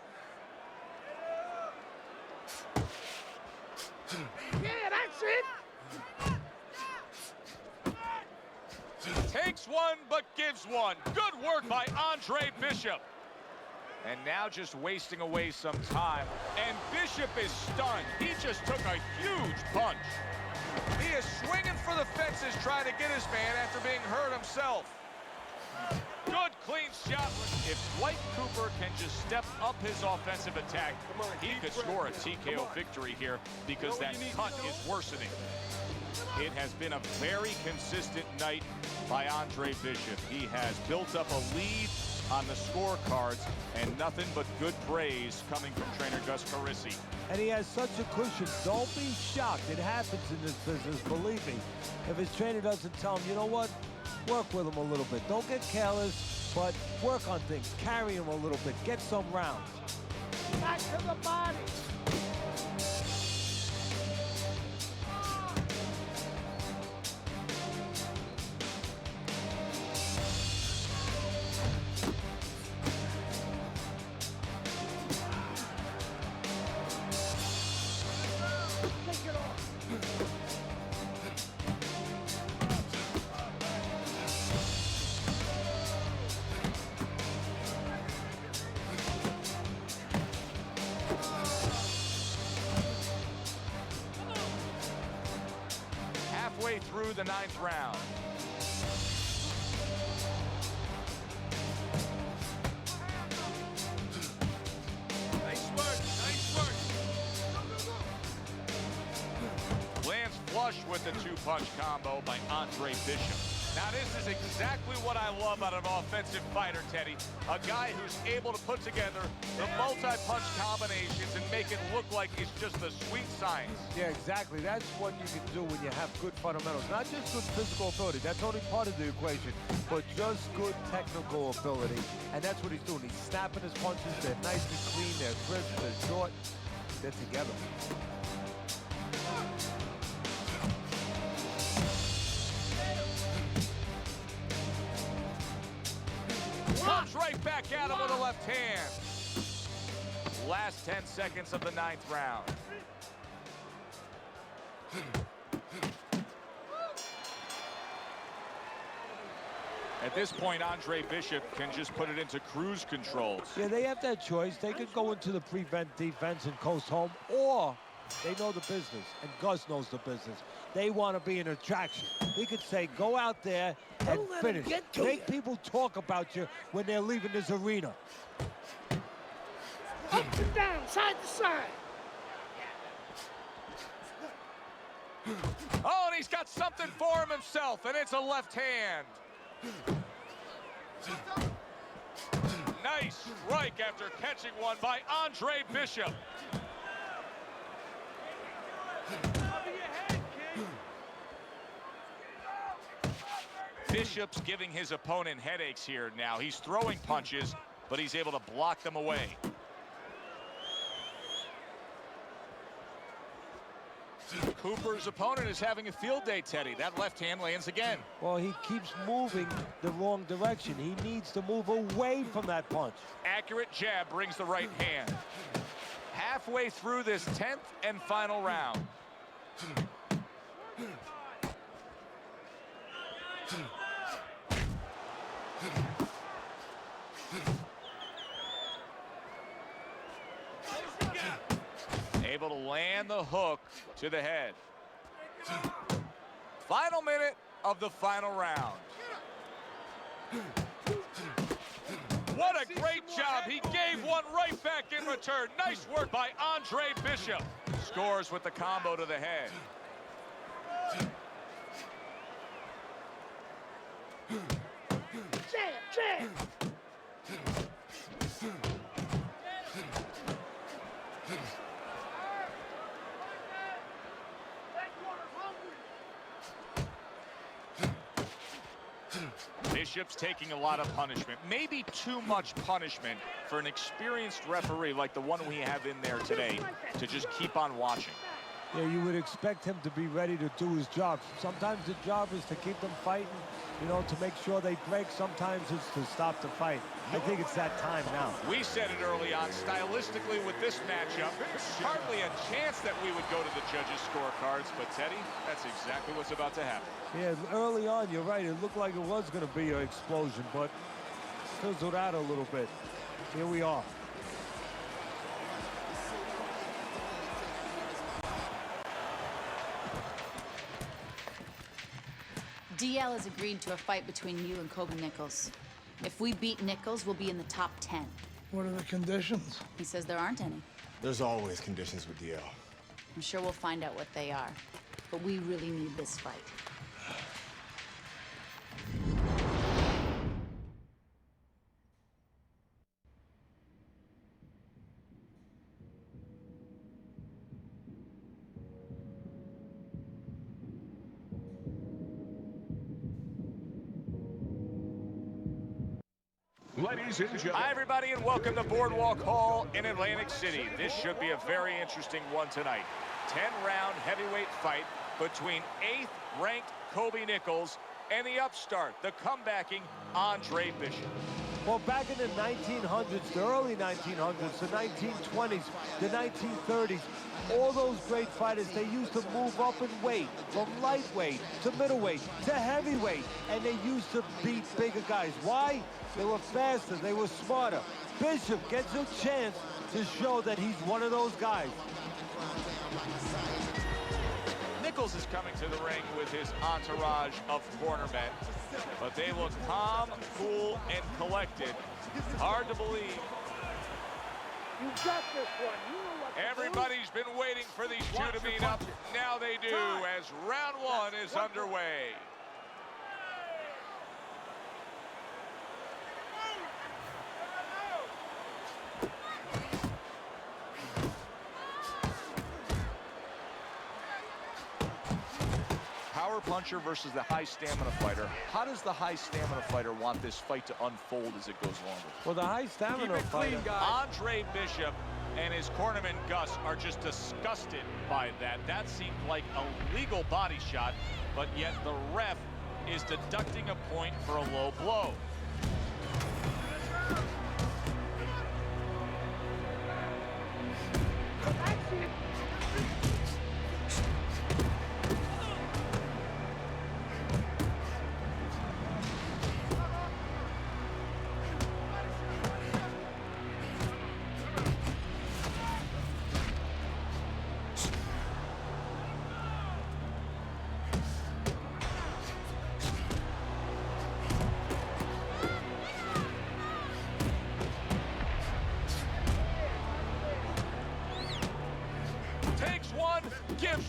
S3: Yeah, that's it.
S4: Takes one, but gives one. Good work by Andre Bishop. And now just wasting away some time. And Bishop is stunned. He just took a huge punch. He is swinging for the fences, trying to get his man after being hurt himself. Good, clean shot. If Dwight Cooper can just step up his offensive attack, he could score a TKO victory here, because that cut is worsening. It has been a very consistent night by Andre Bishop. He has built up a lead on the scorecards, and nothing but good praise coming from trainer Gus Carisi.
S7: And he has such a cushion. Don't be shocked. It happens in this business, believe me. If his trainer doesn't tell him, you know what? Work with him a little bit. Don't get careless, but work on things. Carry him a little bit. Get some rounds.
S3: Back to the body.
S4: Halfway through the 9th round.
S5: Nice work, nice work.
S4: Lands flush with the two-punch combo by Andre Bishop. Now, this is exactly what I love out of an offensive fighter, Teddy. A guy who's able to put together the multi-punch combinations and make it look like it's just a sweet science.
S7: Yeah, exactly. That's what you can do when you have good fundamentals. Not just good physical ability. That's only part of the equation. But just good technical ability. And that's what he's doing. He's snapping his punches. They're nice and clean. They're crisp. They're short. They're together.
S4: Comes right back at him with a left hand. Last 10 seconds of the 9th round. At this point, Andre Bishop can just put it into cruise controls.
S7: Yeah, they have that choice. They could go into the prevent defense and coast home, or they know the business, and Gus knows the business. They want to be an attraction. He could say, go out there and
S3: Don't let
S7: finish.
S3: him get to
S7: Make
S3: you.
S7: people talk about you when they're leaving this arena.
S3: Up and down, side to side.
S4: Oh, and he's got something for himself, and it's a left hand. Nice strike after catching one by Andre Bishop. Bishop's giving his opponent headaches here now. He's throwing punches, but he's able to block them away. Cooper's opponent is having a field day, Teddy. That left hand lands again.
S7: Well, he keeps moving the wrong direction. He needs to move away from that punch.
S4: Accurate jab brings the right hand. Halfway through this 10th and final round. Able to land the hook to the head. Final minute of the final round. What a great job. He gave one right back in return. Nice work by Andre Bishop. Scores with the combo to the head.
S3: Jam!
S4: Bishop's taking a lot of punishment, maybe too much punishment for an experienced referee like the one we have in there today to just keep on watching.
S7: Yeah, you would expect him to be ready to do his job. Sometimes the job is to keep them fighting, you know, to make sure they break. Sometimes it's to stop the fight. I think it's that time now.
S4: We said it early on, stylistically with this matchup, hardly a chance that we would go to the judges' scorecards, but Teddy, that's exactly what's about to happen.
S7: Yeah, early on, you're right. It looked like it was going to be an explosion, but fizzled out a little bit. Here we are.
S2: DL has agreed to a fight between you and Kobe Nichols. If we beat Nichols, we'll be in the top 10.
S3: What are the conditions?
S2: He says there aren't any.
S10: There's always conditions with DL.
S2: I'm sure we'll find out what they are. But we really need this fight.
S4: Ladies and gentlemen. Hi, everybody, and welcome to Boardwalk Hall in Atlantic City. This should be a very interesting one tonight. 10-round heavyweight fight between 8th-ranked Kobe Nichols and the upstart, the comebacking Andre Bishop.
S7: Well, back in the 1900s, the early 1900s, the 1920s, the 1930s, all those great fighters, they used to move up in weight from lightweight to middleweight to heavyweight, and they used to beat bigger guys. Why? They were faster, they were smarter. Bishop gets a chance to show that he's one of those guys.
S4: Nichols is coming to the ring with his entourage of cornermen, but they look calm, cool, and collected. Hard to believe.
S3: You got this one. You know what to
S4: Everybody's been waiting for these two to meet up. Now they do, as round one is underway. Power puncher versus the high stamina fighter. How does the high stamina fighter want this fight to unfold as it goes longer?
S7: Well, the high stamina fighter,
S4: Andre Bishop and his cornerman Gus are just disgusted by that. That seemed like a legal body shot, but yet the ref is deducting a point for a low blow.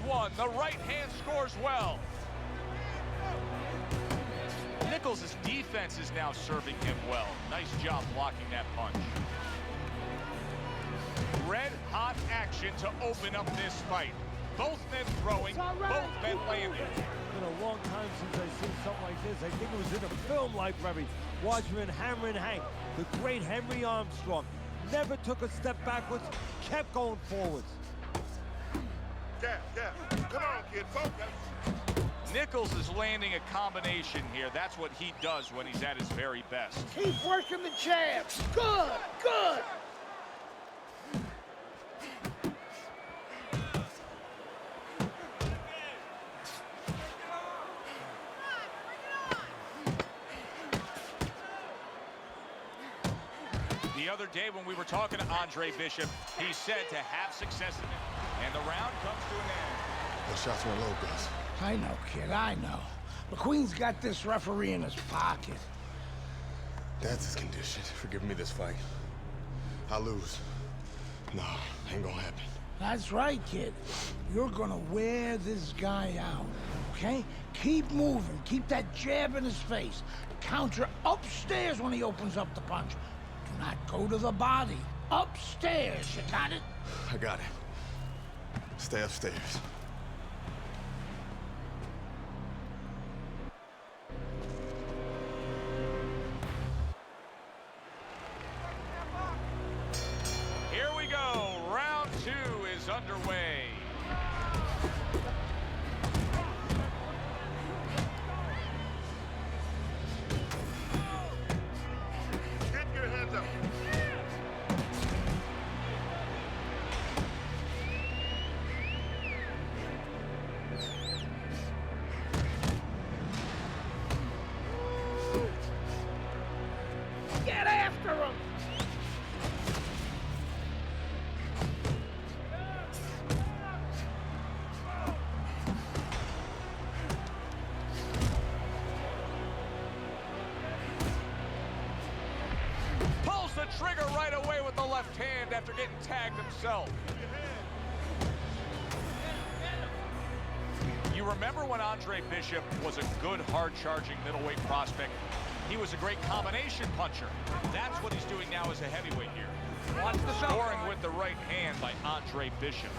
S4: one. The right hand scores well. Nichols' defense is now serving him well. Nice job blocking that punch. Red hot action to open up this fight. Both men throwing, both men landing.
S7: It's been a long time since I've seen something like this. I think it was in a film library. Watching Hammer and Hank, the great Henry Armstrong, never took a step backwards, kept going forwards.
S5: Yeah. Come on, kid, focus.
S4: Nichols is landing a combination here. That's what he does when he's at his very best.
S3: Keep working the jabs. Good.
S4: The other day when we were talking to Andre Bishop, he said to have success in it, and the round comes to an end.
S10: Those shots were low, Gus.
S3: I know, kid, I know. McQueen's got this referee in his pocket.
S10: That's his condition for giving me this fight. I lose. No, ain't gonna happen.
S3: That's right, kid. You're gonna wear this guy out, okay? Keep moving. Keep that jab in his face. Counter upstairs when he opens up the punch. Do not go to the body. Upstairs, you got it?
S10: I got it. Stay upstairs.
S4: Here we go. Round two is underway.
S5: Get your hands up.
S3: Get after him!
S4: Pulls the trigger right away with the left hand after getting tagged himself. You remember when Andre Bishop was a good, hard-charging middleweight prospect? He was a great combination puncher. That's what he's doing now as a heavyweight here.
S6: Watch the shot.
S4: Scoring with the right hand by Andre Bishop.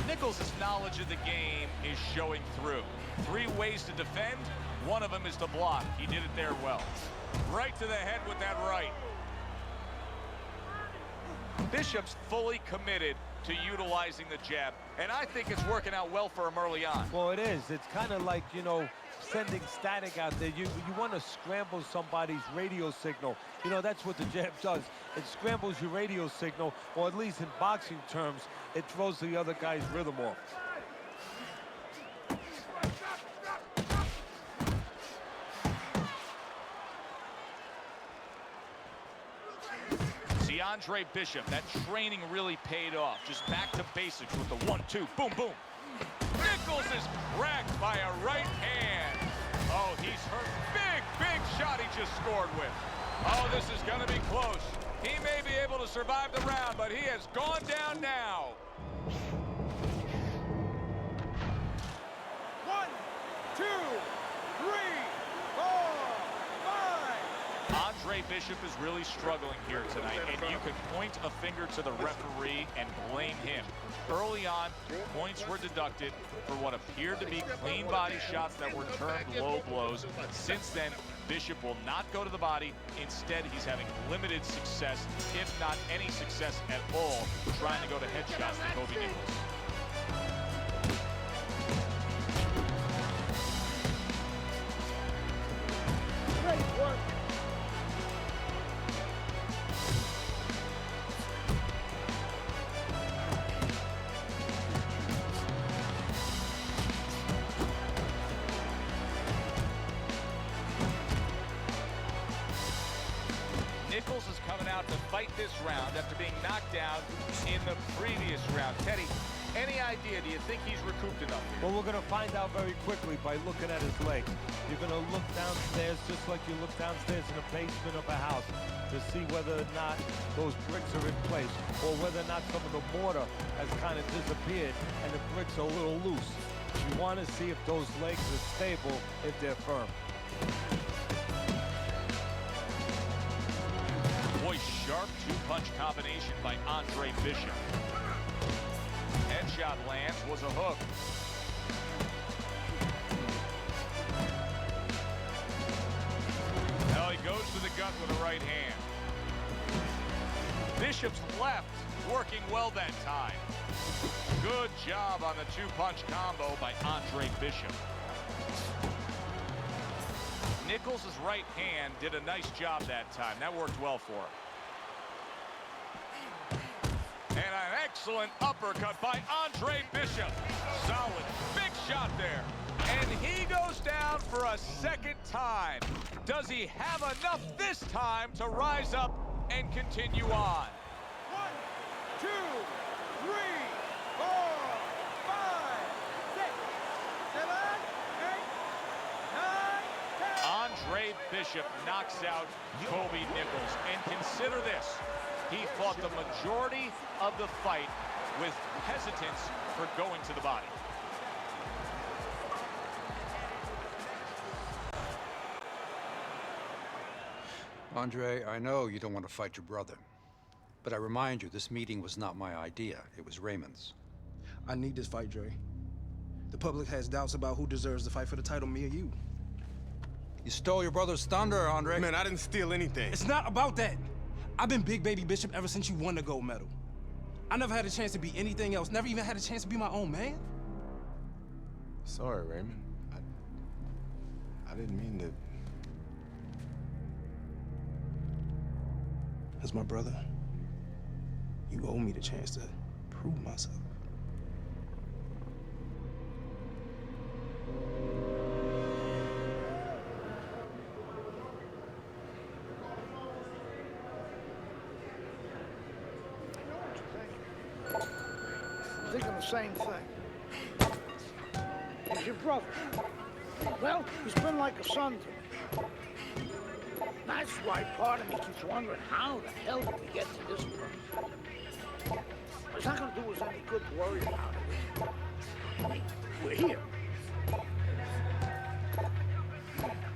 S4: Nichols' knowledge of the game is showing through. 3 ways to defend. One of them is to block. He did it there well. Right to the head with that right. Bishop's fully committed to utilizing the jab, and I think it's working out well for him early on.
S7: Well, it is. It's kind of like, you know, sending static out there. You want to scramble somebody's radio signal. You know, that's what the jab does. It scrambles your radio signal, or at least in boxing terms, it throws the other guy's rhythm off.
S4: See, Andre Bishop, that training really paid off. Just back to basics with the 1-2, boom, boom. Nichols is cracked by a right hand. Oh, he's hurt. Big shot he just scored with. Oh, this is going to be close. He may be able to survive the round, but he has gone down now.
S6: 1, 2, 3, 4, 5.
S4: Andre Bishop is really struggling here tonight, and you can point a finger to the referee and blame him. Early on, points were deducted for what appeared to be clean body shots that were turned low blows. Since then, Bishop will not go to the body. Instead, he's having limited success, if not any success at all, trying to go to headshots to Kobe Nichols.
S3: Great work.
S4: Nichols is coming out to fight this round after being knocked out in the previous round. Teddy, Any idea? Do you think he's recouped enough here?
S7: Well, we're going to find out very quickly by looking at his legs. You're going to look downstairs just like you look downstairs in the basement of a house to see whether or not those bricks are in place or whether or not some of the mortar has kind of disappeared and the bricks are a little loose. You want to see if those legs are stable, if they're firm.
S4: Boy, sharp two-punch combination by Andre Bishop. Headshot lands, was a hook. Now he goes to the gut with a right hand. Bishop's left working well that time. Good job on the two-punch combo by Andre Bishop. Nichols' right hand did a nice job that time. That worked well for him. And an excellent uppercut by Andre Bishop. Solid, big shot there. And he goes down for a second time. Does he have enough this time to rise up and continue on?
S6: 1, 2, 3, 4, 5, 6, 7, 8, 9, 10.
S4: Andre Bishop knocks out Kobe Nichols. And consider this. He fought the majority of the fight with hesitance for going to the body.
S11: Andre, I know you don't want to fight your brother, but I remind you, this meeting was not my idea. It was Raymond's.
S12: I need this fight, Dre. The public has doubts about who deserves the fight for the title, me or you.
S11: You stole your brother's thunder, Andre.
S10: Man, I didn't steal anything.
S12: It's not about that. I've been Big Baby Bishop ever since you won the gold medal. I never had a chance to be anything else, never even had a chance to be my own man.
S10: Sorry, Raymond. I didn't mean to.
S12: As my brother, you owe me the chance to prove myself.
S3: I'm thinking the same thing. He's your brother. Well, he's been like a son to me. That's why part of me keeps wondering how the hell did we get to this place? It's not gonna do us any good to worry about it. I mean, we're here.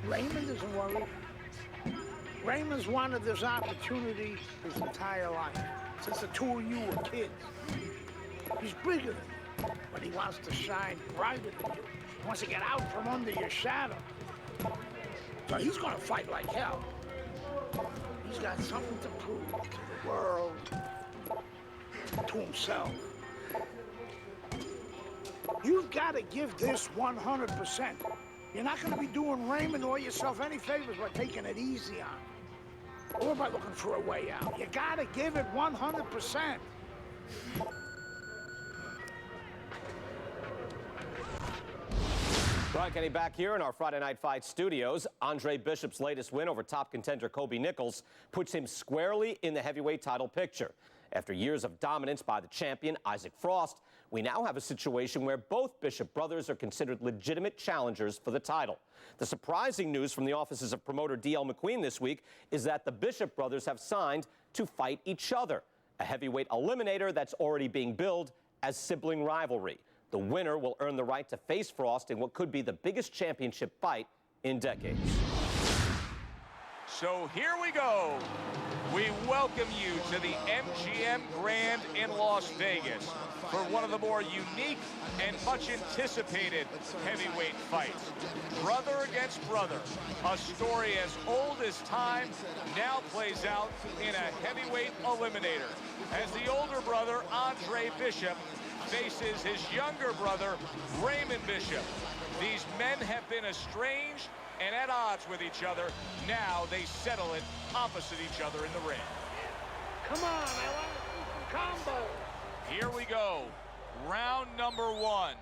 S3: Raymond isn't worried. Raymond's wanted this opportunity his entire life, since the two of you were kids. He's bigger than you, but he wants to shine brighter than you. He wants to get out from under your shadow. So he's gonna fight like hell. He's got something to prove to the world, to himself. You've got to give this 100%. You're not going to be doing Raymond or yourself any favors by taking it easy on him, or by looking for a way out. You got to give it 100%.
S8: Brian Kenny back here in our Friday Night Fight studios. Andre Bishop's latest win over top contender Kobe Nichols puts him squarely in the heavyweight title picture. After years of dominance by the champion, Isaac Frost, we now have a situation where both Bishop brothers are considered legitimate challengers for the title. The surprising news from the offices of promoter D.L. McQueen this week is that the Bishop brothers have signed to fight each other, a heavyweight eliminator that's already being billed as sibling rivalry. The winner will earn the right to face Frost in what could be the biggest championship fight in decades.
S4: So here we go. We welcome you to the MGM Grand in Las Vegas for one of the more unique and much anticipated heavyweight fights. Brother against brother, a story as old as time now plays out in a heavyweight eliminator as the older brother, Andre Bishop, faces his younger brother, Raymond Bishop. These men have been estranged and at odds with each other. Now they settle it opposite each other in the ring.
S3: Come on, I want to see some combos.
S4: Here we go. Round number one.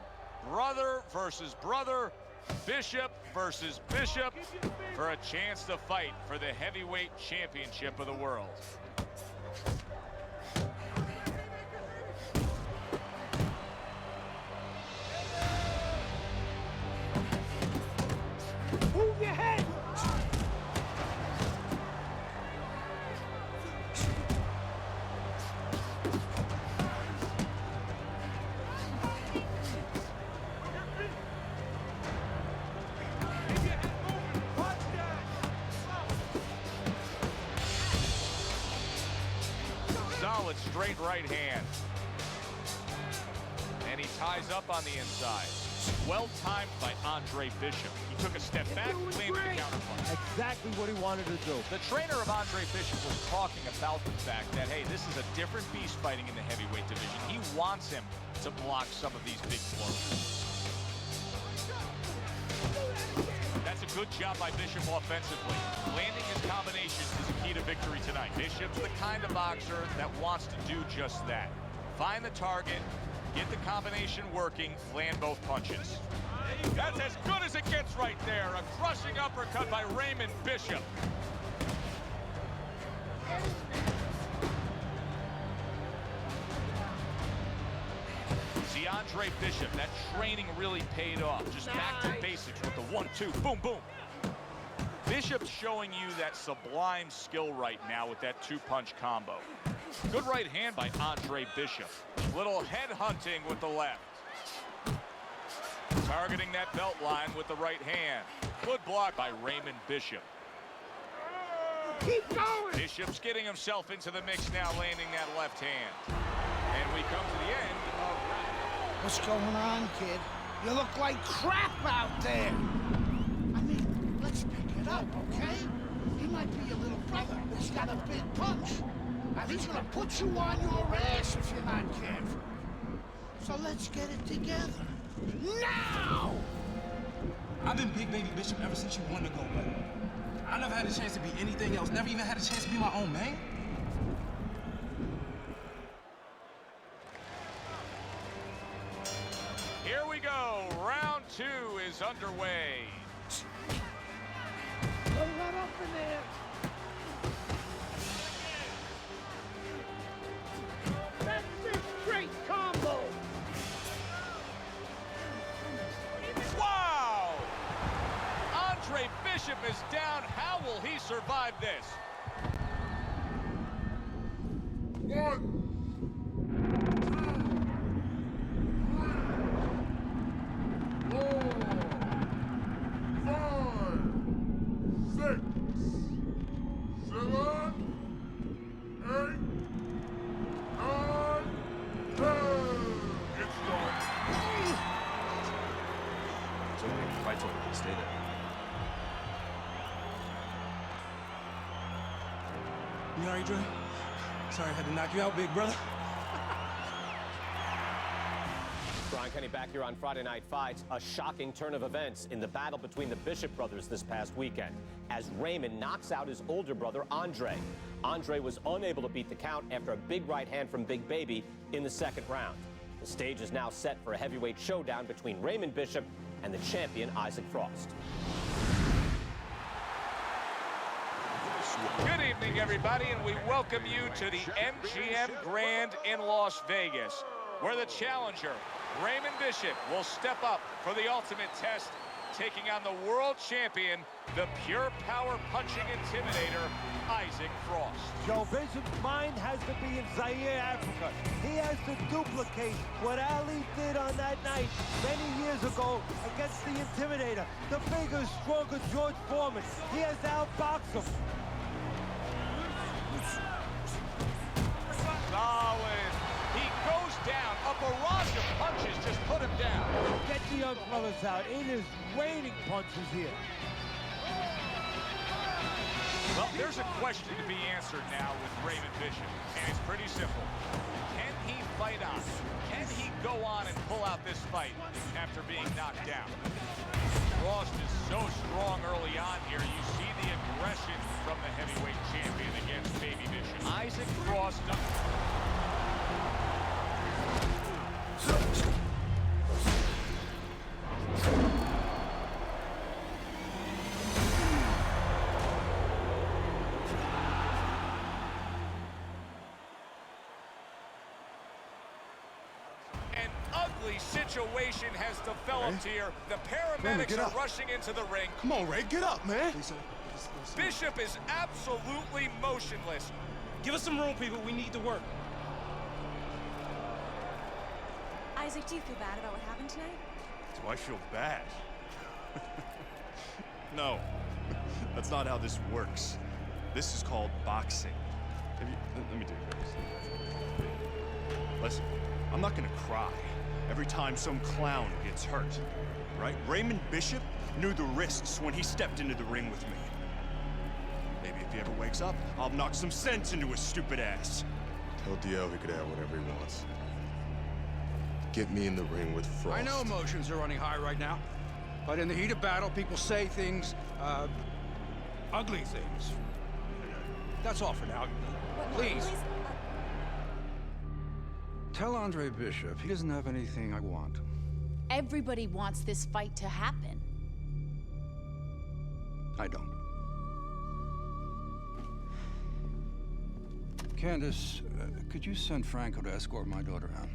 S4: Brother versus brother. Bishop versus Bishop for a chance to fight for the heavyweight championship of the world. straight right hand. And he ties up on the inside. Well timed by Andre Bishop. He took a step back, landed the counterpunch.
S7: Exactly what he wanted to do.
S4: The trainer of Andre Bishop was talking about the fact that, hey, this is a different beast fighting in the heavyweight division. He wants him to block some of these big blows. That's a good job by Bishop offensively. Landing his combinations is a key to victory tonight. Bishop's the kind of boxer that wants to do just that. Find the target, get the combination working, land both punches. That's as good as it gets right there. A crushing uppercut by Raymond Bishop. See, Andre Bishop, that training really paid off. Just back to basics with the 1-2, boom, boom. Bishop's showing you that sublime skill right now with that two-punch combo. Good right hand by Andre Bishop. Little head hunting with the left. Targeting that belt line with the right hand. Good block by Raymond Bishop.
S3: Keep going!
S4: Bishop's getting himself into the mix now, landing that left hand. And we come to the end of round.
S3: What's going on, kid? You look like crap out there. I mean, let's pick it up, okay? He might be your little brother, but he's got a big punch. And he's gonna put you on your ass if you're not careful. So let's get it together. Now!
S12: I've been Big Baby Bishop ever since you wanted to go, but I never had a chance to be anything else. Never even had a chance to be my own man.
S4: Here we go. Round 2 is underway.
S3: Don't run up in there. That's a great combo.
S4: Wow! Andre Bishop is down. How will he survive this?
S10: One,
S12: You alright, Dre? Sorry I had to knock you out, big brother.
S8: Brian Kenny back here on Friday Night Fights. A shocking turn of events in the battle between the Bishop brothers this past weekend, as Raymond knocks out his older brother, Andre. Andre was unable to beat the count after a big right hand from Big Baby in the second round. The stage is now set for a heavyweight showdown between Raymond Bishop and the champion, Isaac Frost.
S4: Good evening, everybody, and we welcome you to the MGM Grand in Las Vegas, where the challenger, Raymond Bishop, will step up for the ultimate test, taking on the world champion, the pure power punching intimidator, Isaac Frost.
S7: Joe, Bishop's mind has to be in Zaire, Africa. He has to duplicate what Ali did on that night many years ago against the intimidator, the bigger, stronger George Foreman. He has to outbox him.
S4: Solid. He goes down. A barrage of punches just put him down.
S7: Get the young brothers out. It is raining punches here.
S4: Well, there's a question to be answered now with Raymond Bishop, and it's pretty simple. Can he fight on? Can he go on and pull out this fight after being knocked down? Frost is so strong early on here. You see the aggression from the heavyweight champion against Baby Bishop. Isaac Frost. An ugly situation has developed here. The paramedics are rushing into the ring.
S10: come on, Ray, get up, man.
S4: Bishop is absolutely motionless.
S12: Give us some room, people. We need to work.
S9: Isaac, do you feel bad about what happened tonight?
S1: Do I feel bad? No, that's not how this works. This is called boxing. Let me do this. Listen, I'm not gonna cry every time some clown gets hurt, right? Raymond Bishop knew the risks when he stepped into the ring with me. Maybe if he ever wakes up, I'll knock some sense into his stupid ass.
S10: Tell DL he could have whatever he wants. Get me in the ring with Frost.
S11: I know emotions are running high right now, but in the heat of battle, people say things, ugly things. That's all for now. Please. Tell Andre Bishop he doesn't have anything I want.
S2: Everybody wants this fight to happen.
S11: I don't. Candace, could you send Franco to escort my daughter out?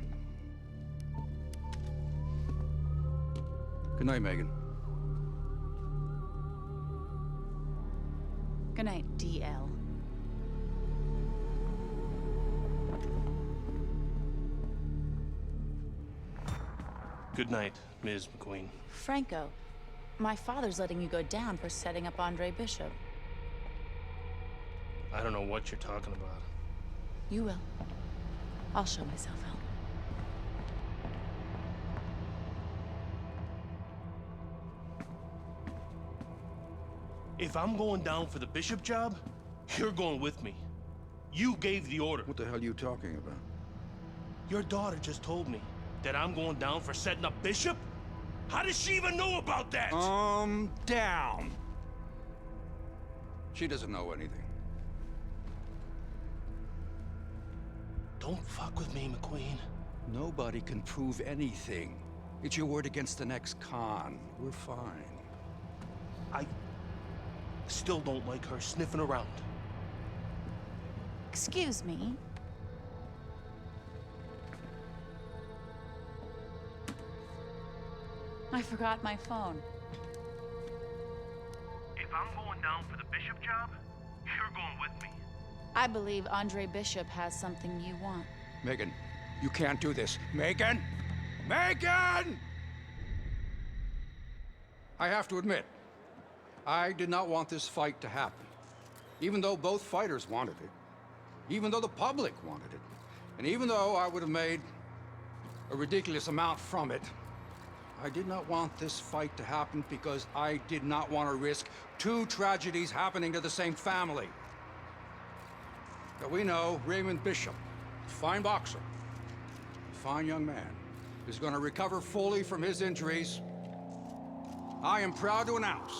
S11: Good night, Megan.
S2: Good night, DL.
S13: Good night, Ms. McQueen.
S2: Franco, my father's letting you go down for setting up Andre Bishop.
S13: I don't know what you're talking about.
S2: You will. I'll show myself out.
S13: If I'm going down for the Bishop job, you're going with me. You gave the order.
S11: What the hell are you talking about?
S13: Your daughter just told me that I'm going down for setting up Bishop? How does she even know about that?
S11: Down. She doesn't know anything.
S13: Don't fuck with me, McQueen.
S11: Nobody can prove anything. It's your word against the next con. We're fine.
S13: I still don't like her sniffing around.
S2: Excuse me. I forgot my phone.
S13: If I'm going down for the Bishop job, you're going with me.
S2: I believe Andre Bishop has something you want.
S11: Megan, you can't do this. Megan! Megan! I have to admit, I did not want this fight to happen. Even though both fighters wanted it. Even though the public wanted it. And even though I would have made a ridiculous amount from it, I did not want this fight to happen because I did not want to risk two tragedies happening to the same family. But we know Raymond Bishop, a fine boxer, a fine young man, is going to recover fully from his injuries. I am proud to announce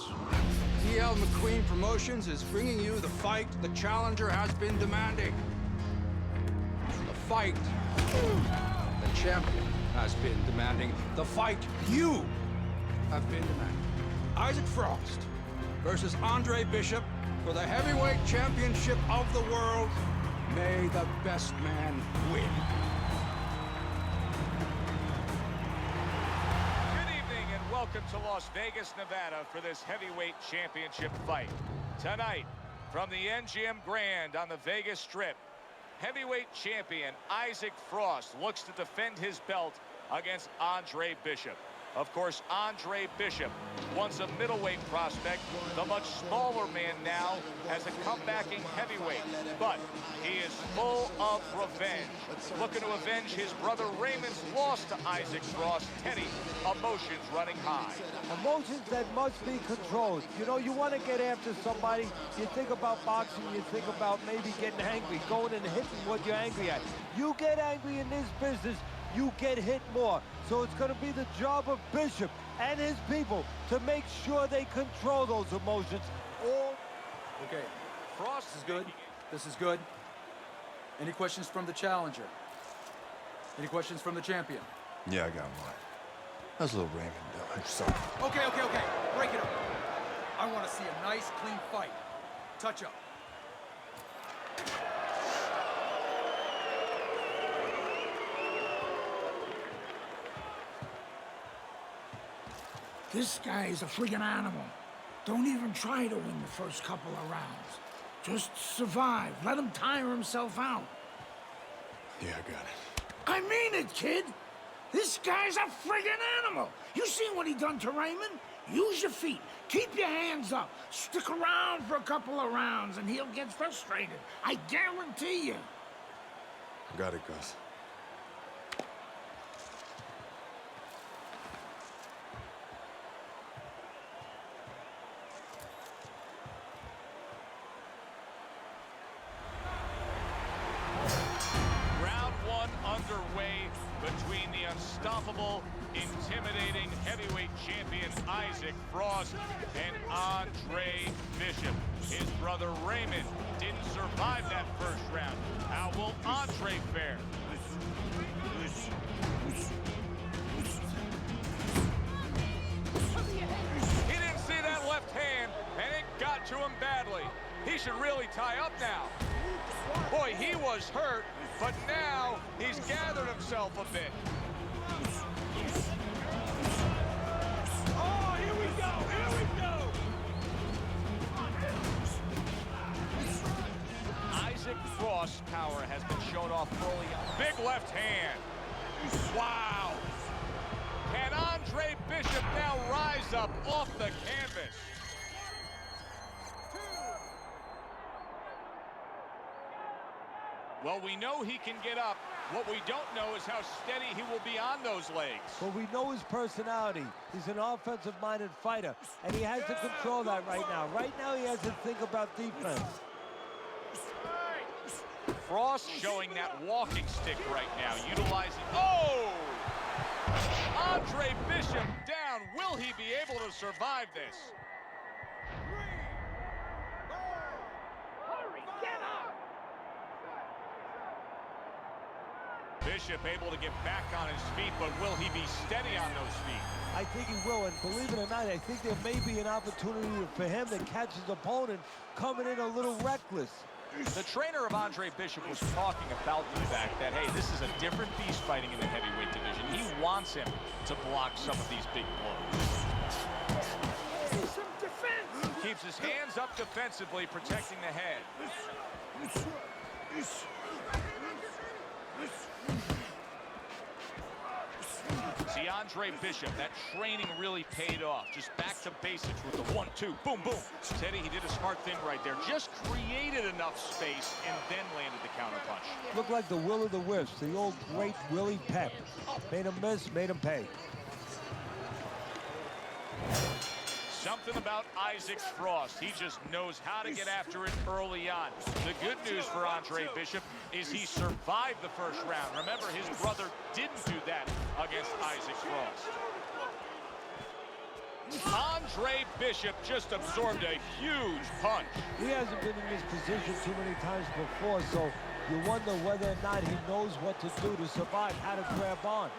S11: DL McQueen Promotions is bringing you the fight the challenger has been demanding. The fight the champion has been demanding. The fight you have been demanding. Isaac Frost versus Andre Bishop for the heavyweight championship of the world. May the best man win.
S4: Good evening and welcome to Las Vegas, Nevada for this heavyweight championship fight. Tonight, from the MGM Grand on the Vegas Strip, heavyweight champion Isaac Frost looks to defend his belt against Andre Bishop. Of course, Andre Bishop, once a middleweight prospect, the much smaller man now as a comebacking heavyweight. But he is full of revenge, looking to avenge his brother Raymond's loss to Isaac Frost. Teddy, emotions running high.
S7: Emotions that must be controlled. You know, you want to get after somebody, you think about boxing, you think about maybe getting angry, going and hitting what you're angry at. You get angry in this business, you get hit more. So it's going to be the job of Bishop and his people to make sure they control those emotions.
S14: Okay, Frost is good. This is good. Any questions from the challenger? Any questions from the champion?
S10: Yeah, I got one. How's little Raymond doing? I'm sorry.
S14: Okay. Break it up. I want to see a nice, clean fight. Touch up.
S3: This guy is a friggin' animal. Don't even try to win the first couple of rounds. Just survive. Let him tire himself out.
S10: Yeah, I got it.
S3: I mean it, kid. This guy's a friggin' animal. You seen what he done to Raymond? Use your feet. Keep your hands up. Stick around for a couple of rounds and he'll get frustrated. I guarantee you.
S10: I got it, Gus.
S4: unstoppable, intimidating heavyweight champion Isaac Frost and Andre Bishop. His brother Raymond didn't survive that first round. How will Andre fare? He didn't see that left hand, and it got to him badly. He should really tie up now. Boy, he was hurt, but now he's gathered himself a bit.
S5: Oh, here we go, here we go!
S4: Isaac Frost's power has been shown off early on. Big left hand. Wow. Can Andre Bishop now rise up off the canvas? Well, we know he can get up. What we don't know is how steady he will be on those legs.
S7: But we know his personality. He's an offensive-minded fighter, and he has to control that right now. Right now, he has to think about defense.
S4: Frost showing that walking stick right now, utilizing... Oh! Andre Bishop down. Will he be able to survive this?
S5: Hurry, get up!
S4: Bishop able to get back on his feet, but will he be steady on those feet?
S7: I think he will, and believe it or not, I think there may be an opportunity for him to catch his opponent coming in a little reckless.
S4: The trainer of Andre Bishop was talking about the fact that, hey, this is a different beast fighting in the heavyweight division. He wants him to block some of these big blows.
S5: Some defense!
S4: Keeps his hands up defensively, protecting the head. See, Andre Bishop, that training really paid off. Just back to basics with the 1-2, boom, boom. Teddy, he did a smart thing right there. Just created enough space and then landed the counterpunch.
S7: Looked like the Will of the Wisps, the old great Willie Pep. Made him miss, made him pay.
S4: Something about Isaac Frost. He just knows how to get after it early on. The good news for Andre Bishop is he survived the first round. Remember, his brother didn't do that against Isaac Frost. Andre Bishop just absorbed a huge punch.
S7: He hasn't been in this position too many times before, so you wonder whether or not he knows what to do to survive, how to grab on.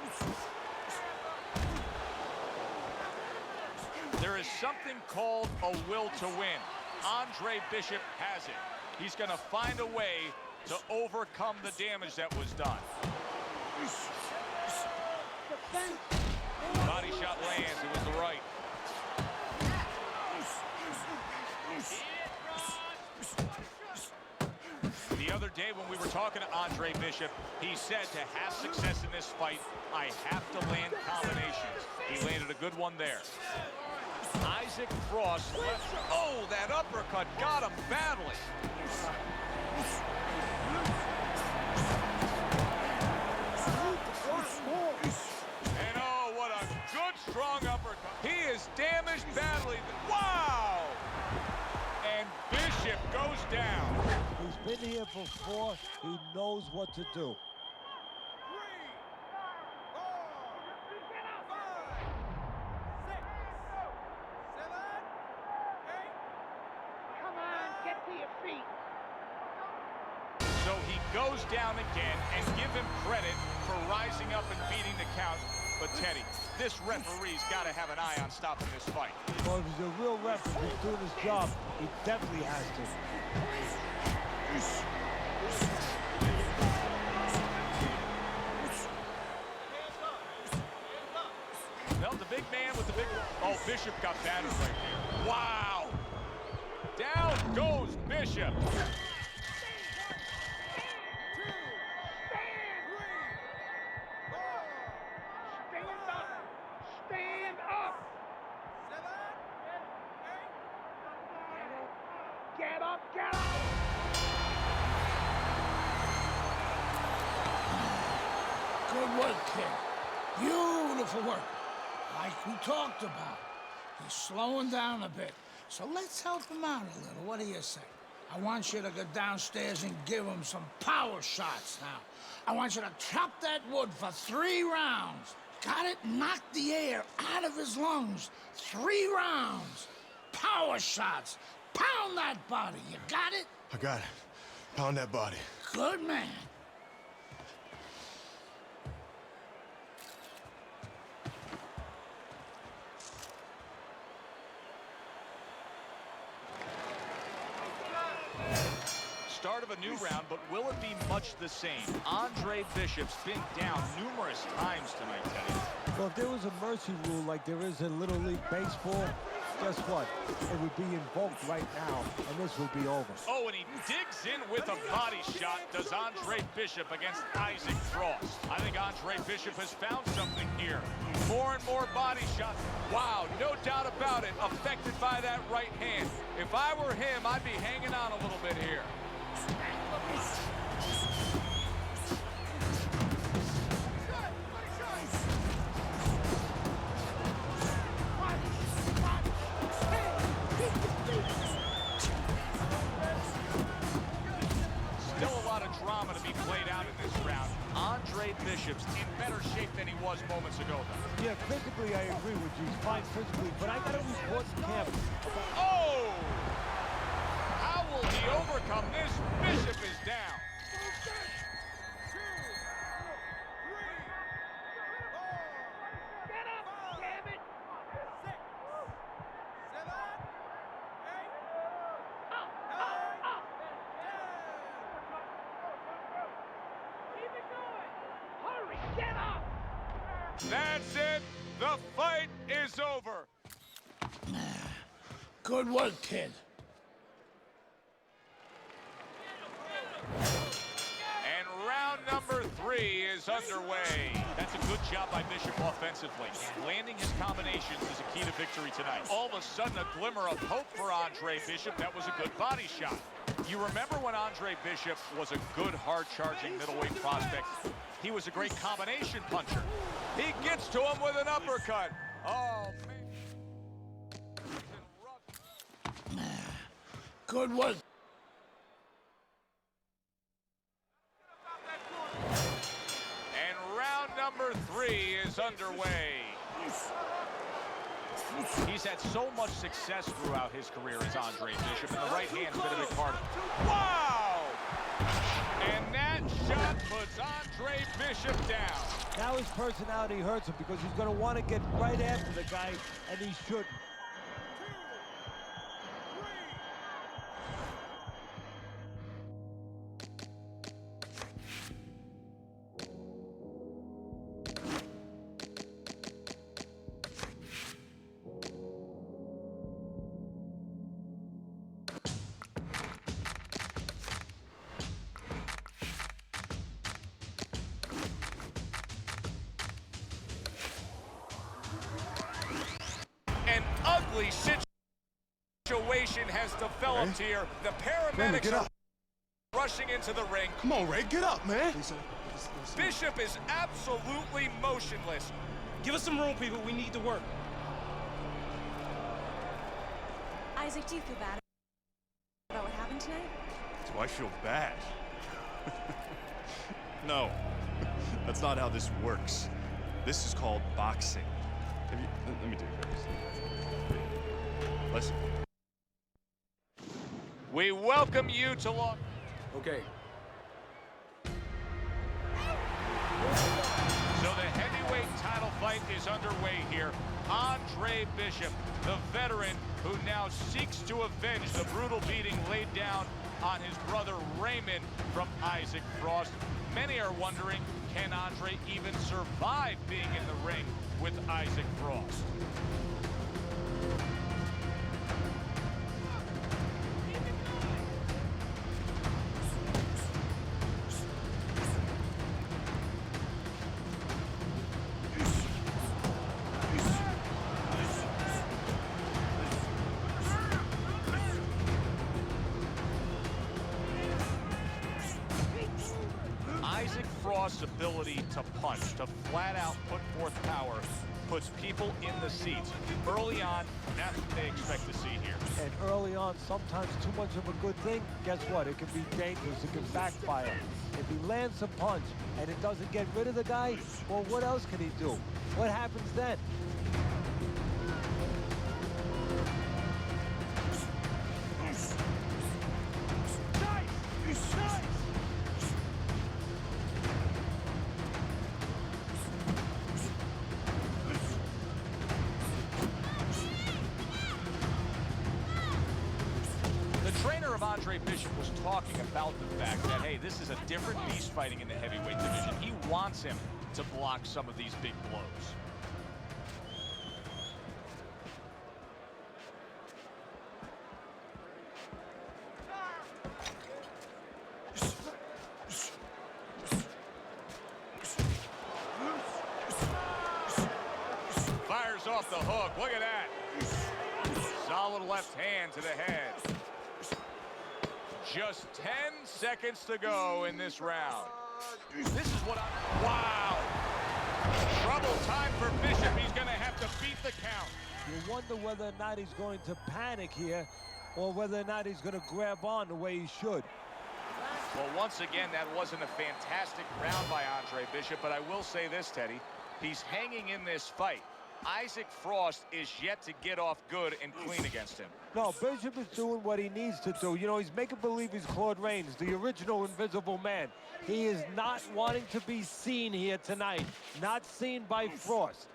S4: There is something called a will to win. Andre Bishop has it. He's going to find a way to overcome the damage that was done. Body shot lands. It was the right. The other day when we were talking to Andre Bishop, he said to have success in this fight, I have to land combinations. He landed a good one there. Isaac Frost left. Oh, that uppercut got him badly. And oh, what a good, strong uppercut. He is damaged badly. Wow! And Bishop goes down.
S7: He's been here before. He knows what to do.
S4: So he goes down again, and give him credit for rising up and beating the count. But Teddy, this referee's got to have an eye on stopping this fight.
S7: Well, if he's a real ref and he's doing his job, he definitely has to.
S4: Well, the big man with the big... Oh, Bishop got battered right there. Wow! Down goes Bishop.
S3: Good work, kid. Beautiful work. Like we talked about. He's slowing down a bit. So let's help him out a little. What do you say? I want you to go downstairs and give him some power shots now. I want you to chop that wood for 3 rounds. Got it? Knocked the air out of his lungs. 3 rounds. Power shots. Pound that body. You got it?
S10: I got it. Pound that body.
S3: Good man.
S4: Start of a new round, but will it be much the same? Andre Bishop's been down numerous times tonight, Teddy.
S7: Well, if there was a mercy rule like there is in Little League Baseball, guess what? It would be invoked right now, and this would be over.
S4: Oh, and he digs in with a body shot, does Andre Bishop against Isaac Frost. I think Andre Bishop has found something here. More and more body shots. Wow, no doubt about it, affected by that right hand. If I were him, I'd be hanging on a little bit here. Still a lot of drama to be played out in this round. Andre Bishop's in better shape than he was moments ago, though.
S7: Yeah, physically, I agree with you. He's fine physically, but I got to report to camp.
S4: Oh! How will he overcome this? Bishop is down. That's it. The fight is over.
S3: Good work, kid.
S4: And round number 3 is underway. That's a good job by Bishop offensively. Landing his combinations is a key to victory tonight. All of a sudden, a glimmer of hope for Andre Bishop. That was a good body shot. You remember when Andre Bishop was a good, hard-charging middleweight prospect? He was a great combination puncher. He gets to him with an uppercut. Oh, man.
S3: Good work.
S4: And round number 3 is underway. He's had so much success throughout his career as Andre Bishop, and the right hand's been a big part of it. Wow! And that shot puts Andre Bishop down.
S7: Now his personality hurts him because he's going to want to get right after the guy, and he shouldn't.
S4: An ugly situation has developed here. The paramedics are rushing into the ring.
S10: Come on, Ray, get up, man.
S4: Bishop is absolutely motionless.
S12: Give us some room, people. We need to work.
S9: Isaac, do you feel bad about what happened tonight?
S1: Do I feel bad? No, that's not how this works. This is called boxing. Let me do this. Listen.
S4: We welcome you to
S14: Okay.
S4: So the heavyweight title fight is underway here. Andre Bishop, the veteran who now seeks to avenge the brutal beating laid down on his brother Raymond from Isaac Frost. Many are wondering, can Andre even survive being in the ring with Isaac Frost? Isaac Frost's ability to punch, to flat out put forth power, puts people in the seats. Early on, that's what they expect to see here.
S7: And early on, sometimes too much of a good thing, guess what? It can be dangerous, it can backfire. If he lands a punch and it doesn't get rid of the guy, well, what else can he do? What happens then?
S4: Bishop was talking about the fact that, hey, this is a different beast fighting in the heavyweight division. He wants him to block some of these big blows. Fires off the hook. Look at that. Solid left hand to the head. Just 10 seconds to go in this round. This is what wow. Trouble time for Bishop. He's going to have to beat the count.
S7: You wonder whether or not he's going to panic here or whether or not he's going to grab on the way he should.
S4: Well, once again, that wasn't a fantastic round by Andre Bishop, but I will say this, Teddy. He's hanging in this fight. Isaac Frost is yet to get off good and clean against him.
S7: No, Bishop is doing what he needs to do. You know, he's making believe he's Claude Rains, the original Invisible Man. He is not wanting to be seen here tonight. Not seen by Frost.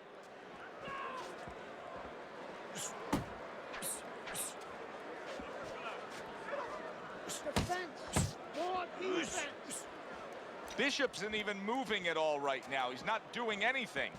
S4: Bishop isn't even moving at all right now. He's not doing anything.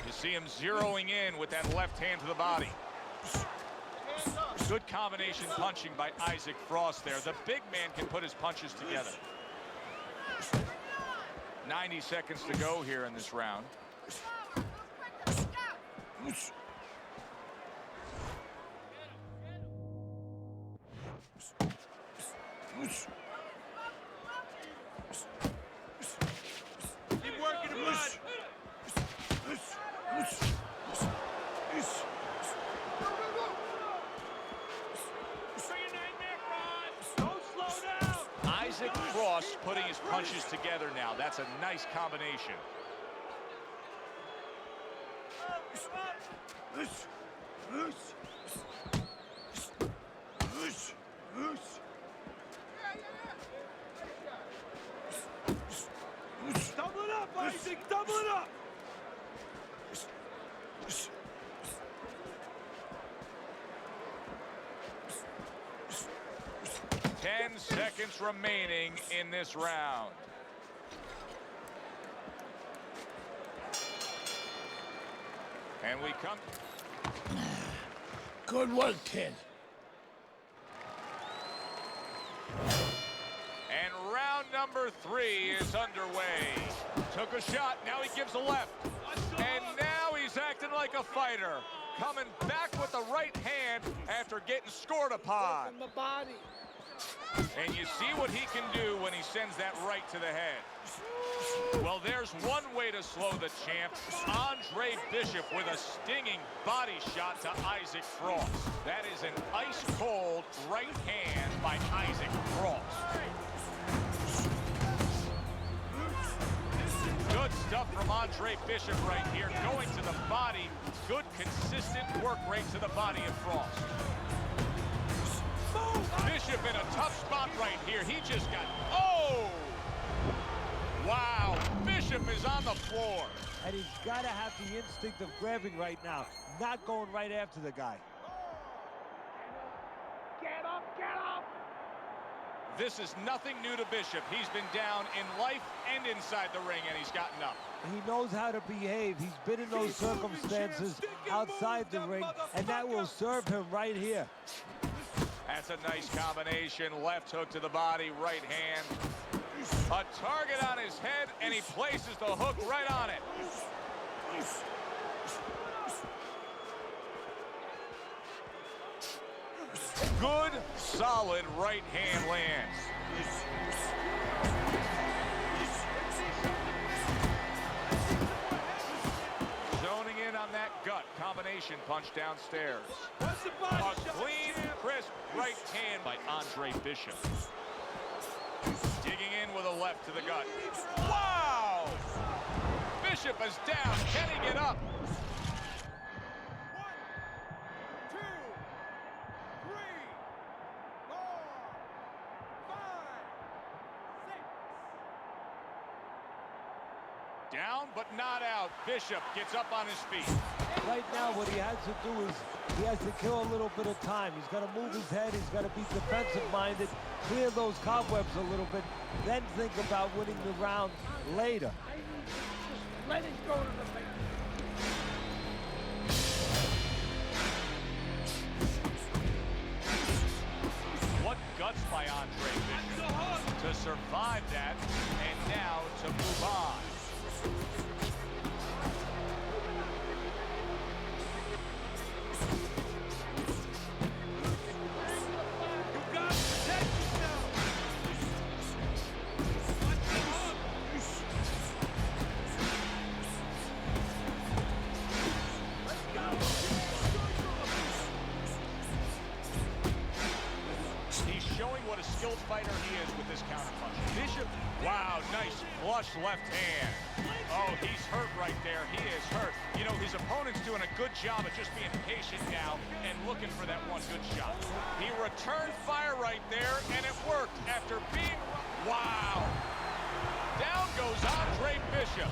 S4: You see him zeroing in with that left hand to the body. Good combination punching by Isaac Frost there. The big man can put his punches together. 90 seconds to go here in this round.
S13: Keep working him, bud.
S4: Don't slow down. Isaac Frost putting his punches together now. That's a nice combination.
S5: Double it up, Isaac! Double it up!
S4: Ten seconds remaining in this round. And we come.
S3: Good work, kid.
S4: And round number 3 is underway. Took a shot, now he gives a left. And now he's acting like a fighter. Coming back with the right hand after getting scored upon. And you see what he can do when he sends that right to the head. Well, there's one way to slow the champ. Andre Bishop with a stinging body shot to Isaac Frost. That is an ice-cold right hand by Isaac Frost. Good stuff from Andre Bishop right here. Going to the body. Good, consistent work rate to the body of Frost. Bishop in a tough spot right here. He just got... Oh! Wow, Bishop is on the floor.
S7: And he's got to have the instinct of grabbing right now, not going right after the guy.
S5: Get up, get up!
S4: This is nothing new to Bishop. He's been down in life and inside the ring, and he's gotten up.
S7: He knows how to behave. He's been in those circumstances outside the ring, and that will serve him right here.
S4: That's a nice combination. Left hook to the body, right hand. A target on his head, and he places the hook right on it. Good, solid right hand lands. Zoning in on that gut combination punch downstairs. A clean, crisp right hand by Andre Bishop. Digging in with a left to the gut. Wow! Bishop is down. Can he get up?
S6: 1, 2, 3, 4, 5, 6.
S4: Down, but not out. Bishop gets up on his feet.
S7: Right now, what he has to do is he has to kill a little bit of time. He's got to move his head. He's got to be defensive-minded, clear those cobwebs a little bit, then think about winning the round later.
S3: Let it go to the face.
S4: What guts by Andre Bishop to survive that, and now to move on. What a skilled fighter he is with this counterpunch. Bishop, wow, nice flush left hand. Oh, he's hurt right there. He is hurt. You know, his opponent's doing a good job of just being patient now and looking for that one good shot. He returned fire right there, and it worked after being... Wow! Down goes Andre Bishop.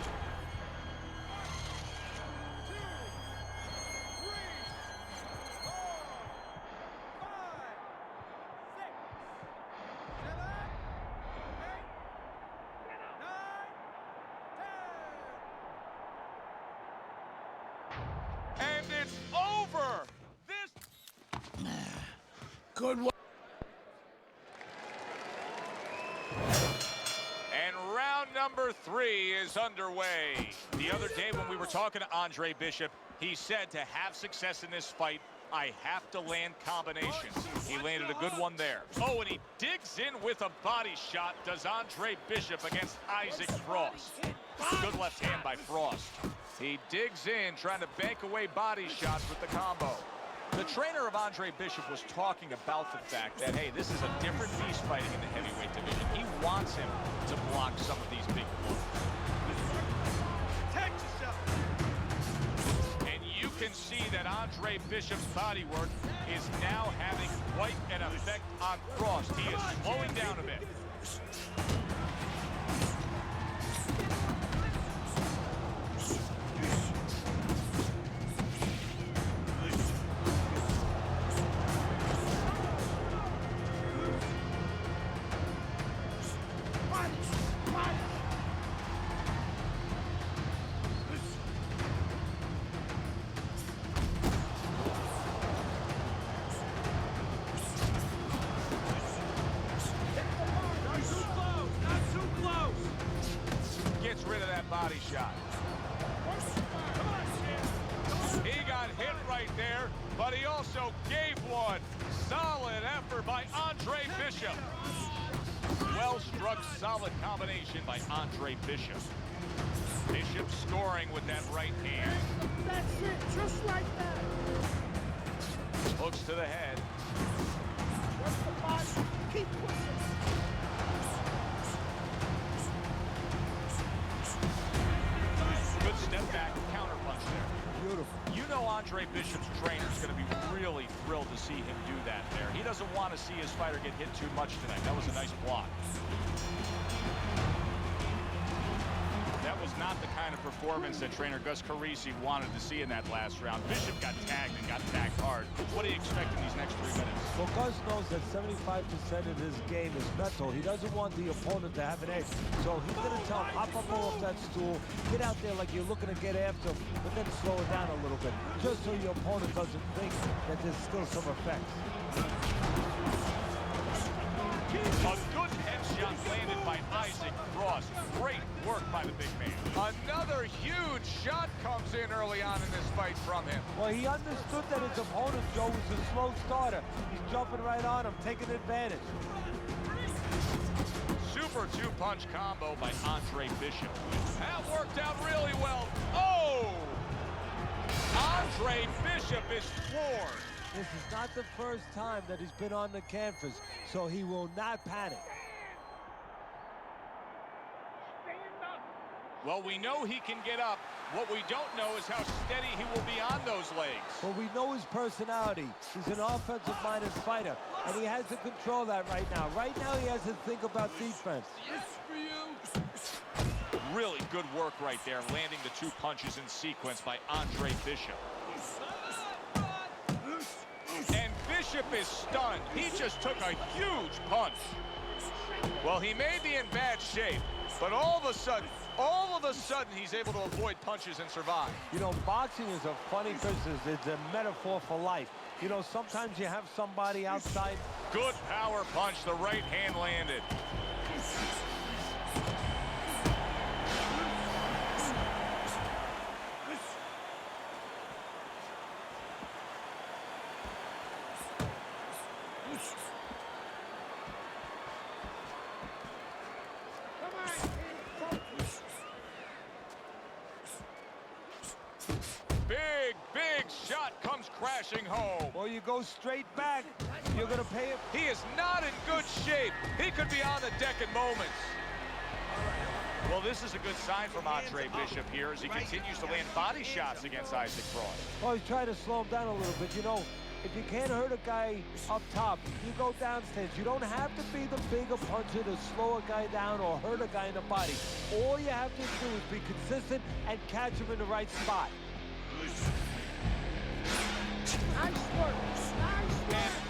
S4: And it's over! This...
S3: Good one.
S4: And round number 3 is underway. The other day when we were talking to Andre Bishop, he said to have success in this fight, I have to land combinations. He landed a good one there. Oh, and he digs in with a body shot, does Andre Bishop against Isaac Frost. Good left hand by Frost. He digs in, trying to bank away body shots with the combo. The trainer of Andre Bishop was talking about the fact that, hey, this is a different beast fighting in the heavyweight division. He wants him to block some of these big blows.
S6: Protect yourself.
S4: And you can see that Andre Bishop's body work is now having quite an effect on Frost. He is slowing down a bit. Body shot. He got hit right there, but he also gave one. Solid effort by Andre Bishop. Well-struck, solid combination by Andre Bishop. Bishop scoring with that right hand.
S3: That's it, just like that.
S4: Hooks to the head.
S3: What's the body? Keep pushing.
S4: Good step back, counter punch there.
S7: Beautiful.
S4: You know Andre Bishop's trainer is going to be really thrilled to see him do that there. He doesn't want to see his fighter get hit too much tonight. That was a nice block. That was not the kind of performance that trainer Gus Carisi wanted to see in that last round. Bishop got tagged and got tagged hard. What do you expect in these next 3 minutes?
S7: Well, Gus knows that 75% of his game is mental. He doesn't want the opponent to have an edge. So he's going to tell him, hop up off that stool, get out there like you're looking to get after him, but then slow it down a little bit, just so your opponent doesn't think that there's still some effects.
S4: A good head shot landed by Isaac Frost. Great work by the big man. Another huge shot comes in early on in this fight from him.
S7: Well, he understood that his opponent, Joe, was a slow starter. He's jumping right on him, taking advantage.
S4: Super two-punch combo by Andre Bishop. That worked out really well. Oh! Andre Bishop is floored.
S7: This is not the first time that he's been on the canvas, so he will not panic.
S4: Well, we know he can get up. What we don't know is how steady he will be on those legs.
S7: Well, we know his personality. He's an offensive-minded fighter, and he has to control that right now. Right now, he has to think about defense.
S4: Really good work right there, landing the two punches in sequence by Andre Bishop. And Bishop is stunned. He just took a huge punch. Well, he may be in bad shape, but all of a sudden, he's able to avoid punches and survive.
S7: You know, boxing is a funny business. It's a metaphor for life. You know, sometimes you have somebody outside.
S4: Good power punch. The right hand landed. Big shot comes crashing home.
S7: Or you go straight back. You're going to pay him.
S4: He is not in good shape. He could be on the deck in moments. Well, this is a good sign from Andre Bishop here as he continues to land body shots against Isaac Frost.
S7: Oh, he's trying to slow him down a little bit. You know, if you can't hurt a guy up top, you go downstairs. You don't have to be the bigger puncher to slow a guy down or hurt a guy in the body. All you have to do is be consistent and catch him in the right spot.
S4: And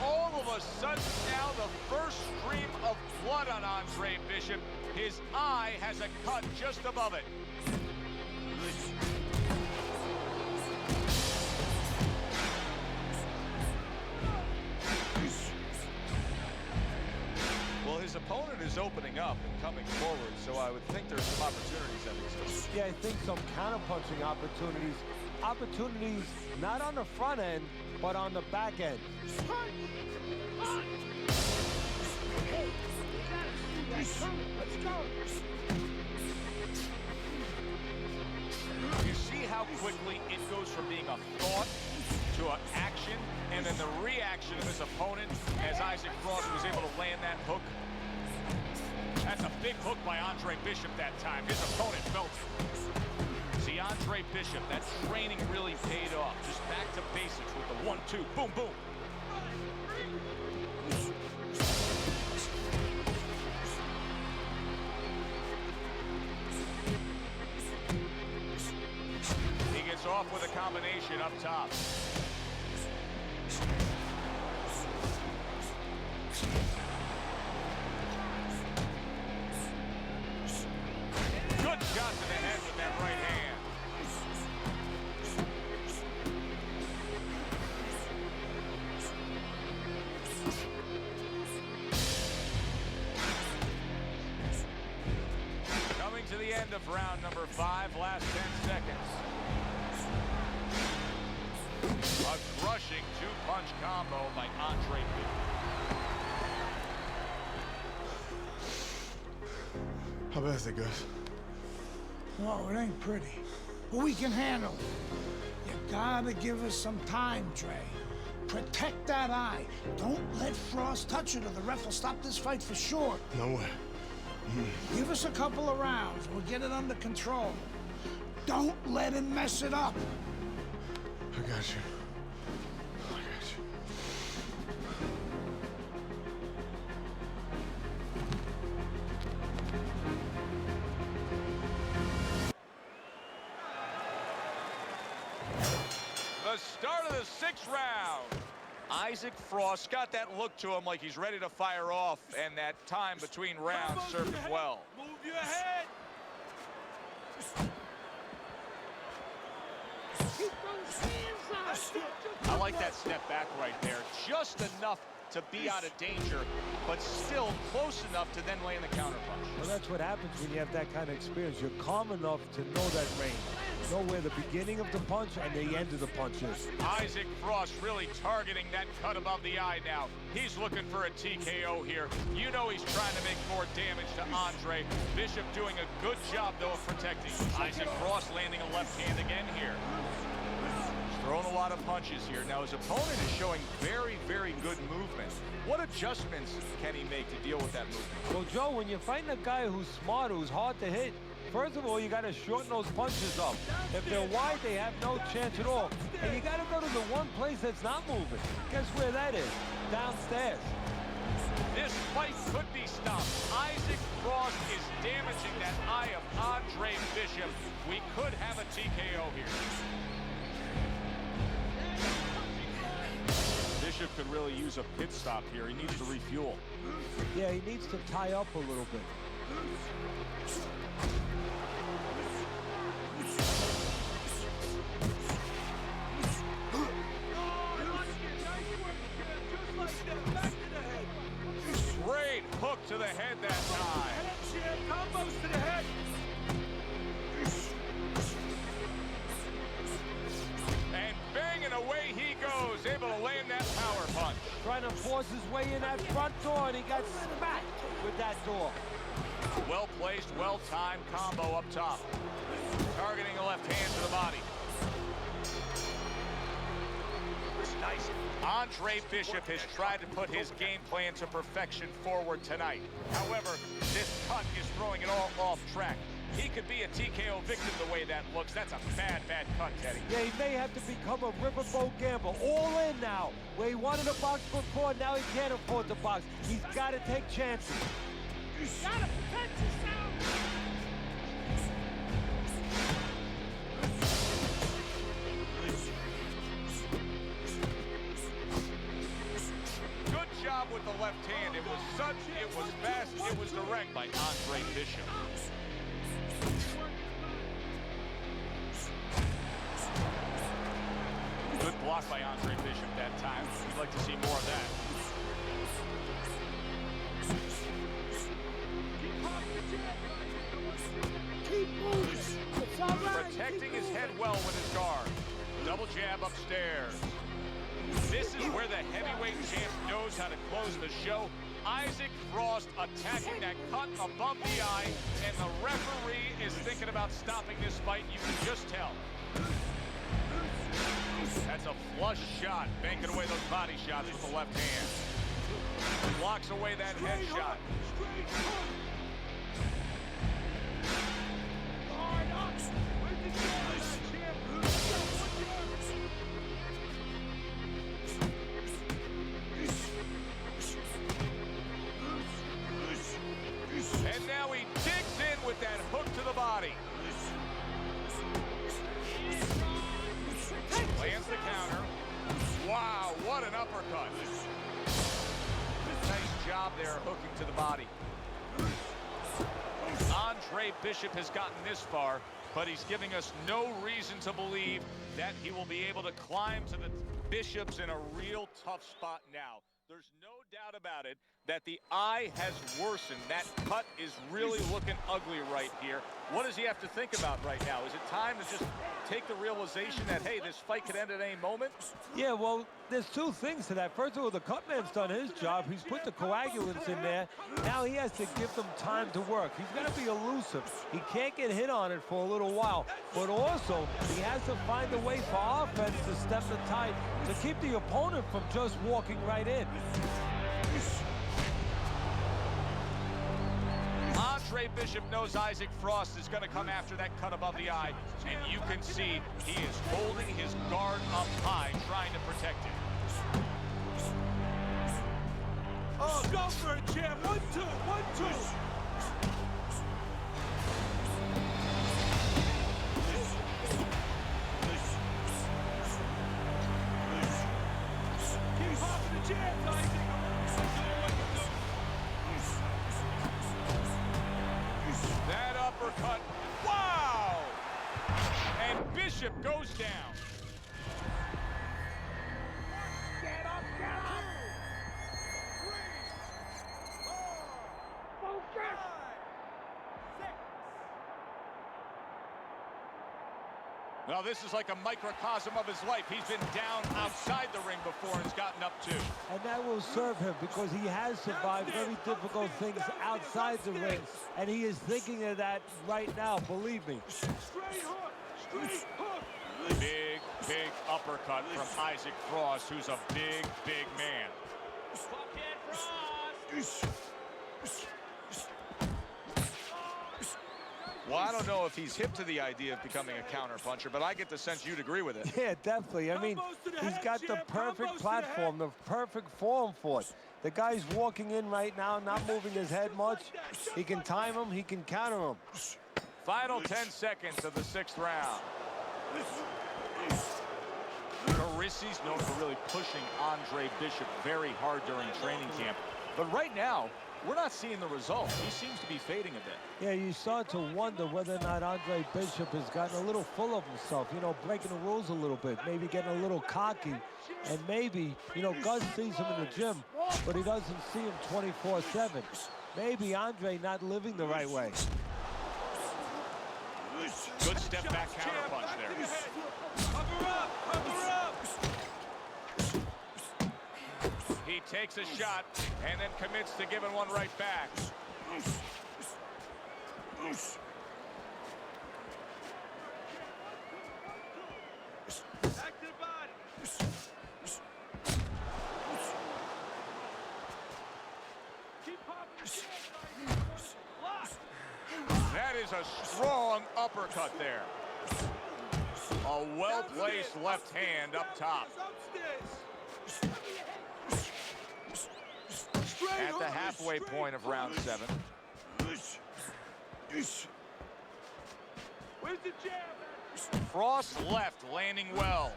S4: all of a sudden now the first stream of blood on Andre Bishop. His eye has a cut just above it. Well, his opponent is opening up and coming forward, so I would think there's some opportunities that exist.
S7: Yeah, I think some counter-punching opportunities. Opportunities not on the front end, but on the back end.
S4: You see how quickly it goes from being a thought to an action, and then the reaction of his opponent as Isaac Frost was able to land that hook. That's a big hook by Andre Bishop that time. His opponent felt it. See, Andre Bishop, that training really paid off. Just back to basics with the 1-2, boom, boom. He gets off with a combination up top. Good shot to the head with that right hand. Coming to the end of round number 5, last 10 seconds. A crushing two-punch combo by Andre Bishop.
S10: How bad is it, Gus?
S3: Oh, it ain't pretty. But we can handle it. You gotta give us some time, Trey. Protect that eye. Don't let Frost touch it or the ref will stop this fight for sure.
S10: No way.
S3: Give us a couple of rounds. We'll get it under control. Don't let him mess it up.
S10: I got you. I got you.
S4: The start of the 6th round. Isaac Frost got that look to him like he's ready to fire off, and that time between rounds served him well.
S5: Move your head.
S4: I like that step back right there. Just enough to be out of danger, but still close enough to then land the counterpunch.
S7: Well, that's what happens when you have that kind of experience. You're calm enough to know that range. Know where the beginning of the punch and the end of the punch is.
S4: Isaac Frost really targeting that cut above the eye now. He's looking for a TKO here. You know he's trying to make more damage to Andre. Bishop doing a good job, though, of protecting. Isaac Frost landing a left hand again here. He's throwing a lot of punches here. Now, his opponent is showing very, very good movement. What adjustments can he make to deal with that movement?
S7: Well, Joe, when you're fighting a guy who's smart, who's hard to hit, first of all, you got to shorten those punches up. If they're wide, they have no chance at all. And you got to go to the one place that's not moving. Guess where that is? Downstairs.
S4: This fight could be stopped. Isaac Frost is damaging that eye of Andre Bishop. We could have a TKO here. Bishop could really use a pit stop here. He needs to refuel.
S7: Yeah, he needs to tie up a little bit.
S4: Great hook to the head that time.
S5: Combos to the head.
S4: And banging away he goes, able to land that power punch.
S7: Trying to force his way in that front door, and he got smacked with that door.
S4: Well placed, well timed combo up top. Targeting a left hand to the body. Nice. Andre Bishop has tried to put his game plan to perfection forward tonight. However, this cut is throwing it all off track. He could be a TKO victim the way that looks. That's a bad, bad cut, Teddy.
S7: Yeah, he may have to become a riverboat gambler. All in now. Where he wanted to box before, now he can't afford to box. He's got to take chances.
S3: You gotta protect yourself!
S4: Good job with the left hand. It was sudden, it was fast, it was direct by Andre Bishop. Good block by Andre Bishop that time. We'd like to see more of that.
S3: Keep moving. It's all right.
S4: Protecting his head well with his guard. Double jab upstairs. This is where the heavyweight champ knows how to close the show. Isaac Frost attacking that cut above the eye, and the referee is thinking about stopping this fight. You can just tell. That's a flush shot, banking away those body shots with the left hand. Blocks away that head shot. And now he digs in with that hook to the body. Lands the counter. Wow, what an uppercut. Nice job there, hooking to the body. Andre Bishop has gotten this far, but he's giving us no reason to believe that he will be able to climb to the Bishops in a real tough spot now. There's no doubt about it that the eye has worsened. That cut is really looking ugly right here. What does he have to think about right now? Is it time to just take the realization that, hey, this fight could end at any moment?
S7: Yeah, well, there's two things to that. First of all, the cutman's done his job. He's put the coagulants in there. Now he has to give them time to work. He's got to be elusive. He can't get hit on it for a little while. But also, he has to find a way for offense to stem the tide, to keep the opponent from just walking right in.
S4: Andre Bishop knows Isaac Frost is going to come after that cut above the eye, and you can see he is holding his guard up high, trying to protect it.
S5: Oh, go for it, champ. 1, 2, 1, 2. Keep hopping the jabs, Isaac.
S4: That uppercut, wow! And Bishop goes down.
S3: Get up, get up!
S4: Well, this is like a microcosm of his life. He's been down outside the ring before and has gotten up too.
S7: And that will serve him because he has survived very difficult things outside the ring. And he is thinking of that right now, believe me.
S5: Straight hook! Straight hook!
S4: Big, big uppercut from Isaac Frost, who's a big, big man. Well, I don't know if he's hip to the idea of becoming a counterpuncher, but I get the sense you'd agree with it.
S7: Yeah, definitely. I mean, he's got the perfect platform, the perfect form for it. The guy's walking in right now, not moving his head much. He can time him, he can counter him.
S4: Final 10 seconds of the 6th round. Carissi's known for really pushing Andre Bishop very hard during training camp. But right now, we're not seeing the results. He seems to be fading a bit.
S7: Yeah, you start to wonder whether or not Andre Bishop has gotten a little full of himself, you know, breaking the rules a little bit, maybe getting a little cocky. And maybe, you know, Gus sees him in the gym, but he doesn't see him 24/7. Maybe Andre not living the right way.
S4: Good step back counterpunch there.
S5: Cover up! Cover up!
S4: He takes a shot and then commits to giving one right back.
S5: Back to the body! Keep popping the lock!
S4: That is a strong uppercut there. A well-placed left hand up top. At the halfway point of round 7.
S5: Where's the jab?
S4: Frost left, landing well.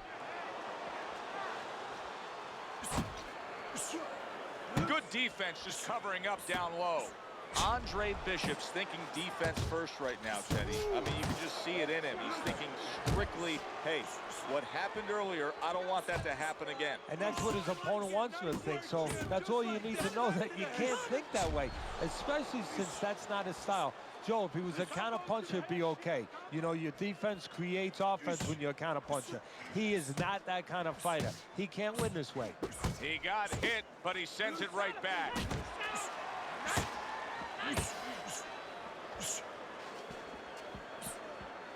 S4: Good defense, just covering up down low. Andre Bishop's thinking defense first right now, Teddy. I mean, you can just see it in him. He's thinking strictly, hey, what happened earlier, I don't want that to happen again.
S7: And that's what his opponent wants him to think. So that's all you need to know, that you can't think that way, especially since that's not his style. Joe, if he was a counterpuncher, it'd be okay. You know, your defense creates offense when you're a counterpuncher. He is not that kind of fighter. He can't win this way.
S4: He got hit, but he sends it right back.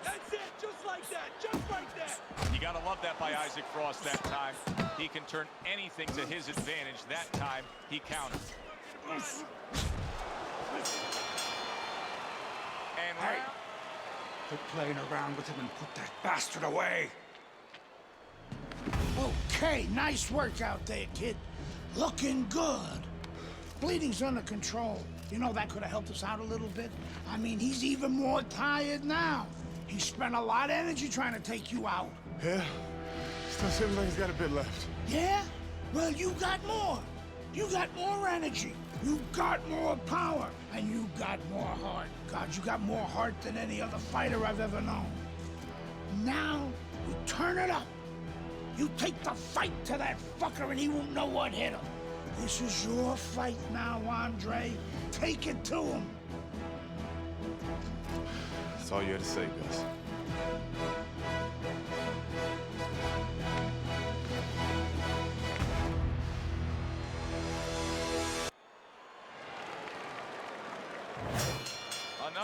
S5: That's it, just like that, just like that.
S4: You gotta love that by Isaac Frost that time. He can turn anything to his advantage. That time, he countered. And
S12: hey, quit playing around with him and put that bastard away.
S3: Okay, nice work out there, kid. Looking good. Bleeding's under control. You know, that could have helped us out a little bit. I mean, he's even more tired now. He spent a lot of energy trying to take you out.
S10: Yeah? Still seems like he's got a bit left.
S3: Yeah? Well, you got more. You got more energy. You got more power. And you got more heart. God, you got more heart than any other fighter I've ever known. Now, you turn it up. You take the fight to that fucker and he won't know what hit him. This is your fight now, Andre. Take it to him.
S10: That's all you had to say, Gus.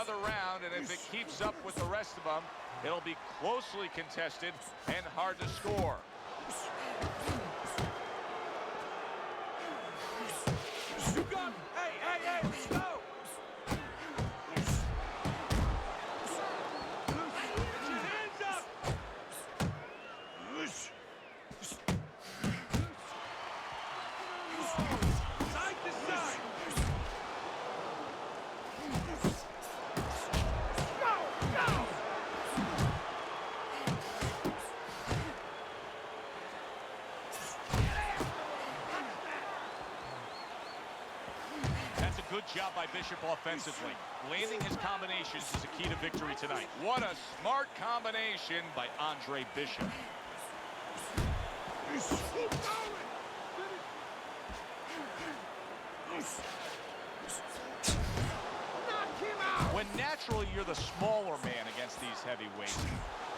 S4: another round, and if it keeps up with the rest of them, it'll be closely contested and hard to score.
S5: You got, hey, let's go! Get your hands up! Side to side! Go!
S4: That's a good job by Bishop offensively. Landing his combinations is a key to victory tonight. What a smart combination by Andre Bishop. when naturally you're the smaller man against these heavyweights.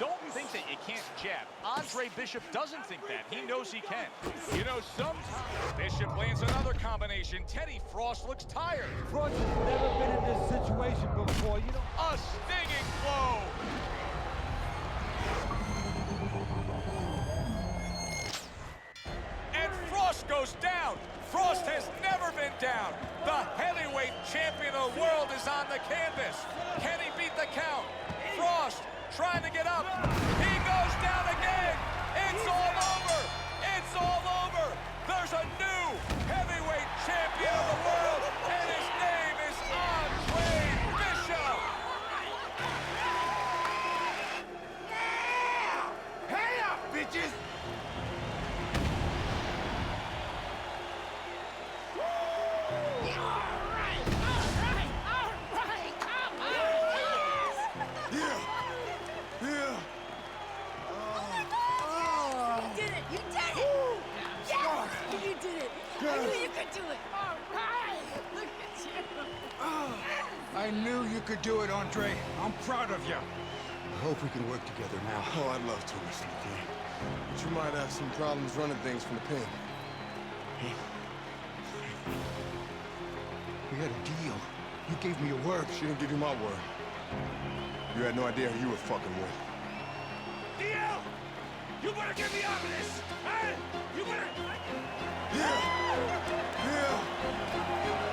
S4: Don't think that you can't jab. Andre Bishop doesn't think that. He knows he can. You know, sometimes Bishop lands another combination. Teddy Frost looks tired.
S7: Frost has never been in this situation before, you know.
S4: A stinging blow. And Frost goes down. Frost has never been down. The heavyweight champion of the world is on the canvas. Can he beat the count? Frost trying to get up. He goes down again. It's all over. It's all over. There's a new heavyweight champion of the world, and his name is Andre Bishop.
S5: Hey up, bitches!
S11: I knew you could do it, Andre. I'm proud of you.
S10: I hope we can work together now. Oh, I'd love to, Mr. McLean. But you might have some problems running things from the pen. We had a deal. You gave me your word. She didn't give you my word. You had no idea who you were fucking with.
S5: DL! You better get me out of this! Hey! You better...
S10: Yeah! Yeah!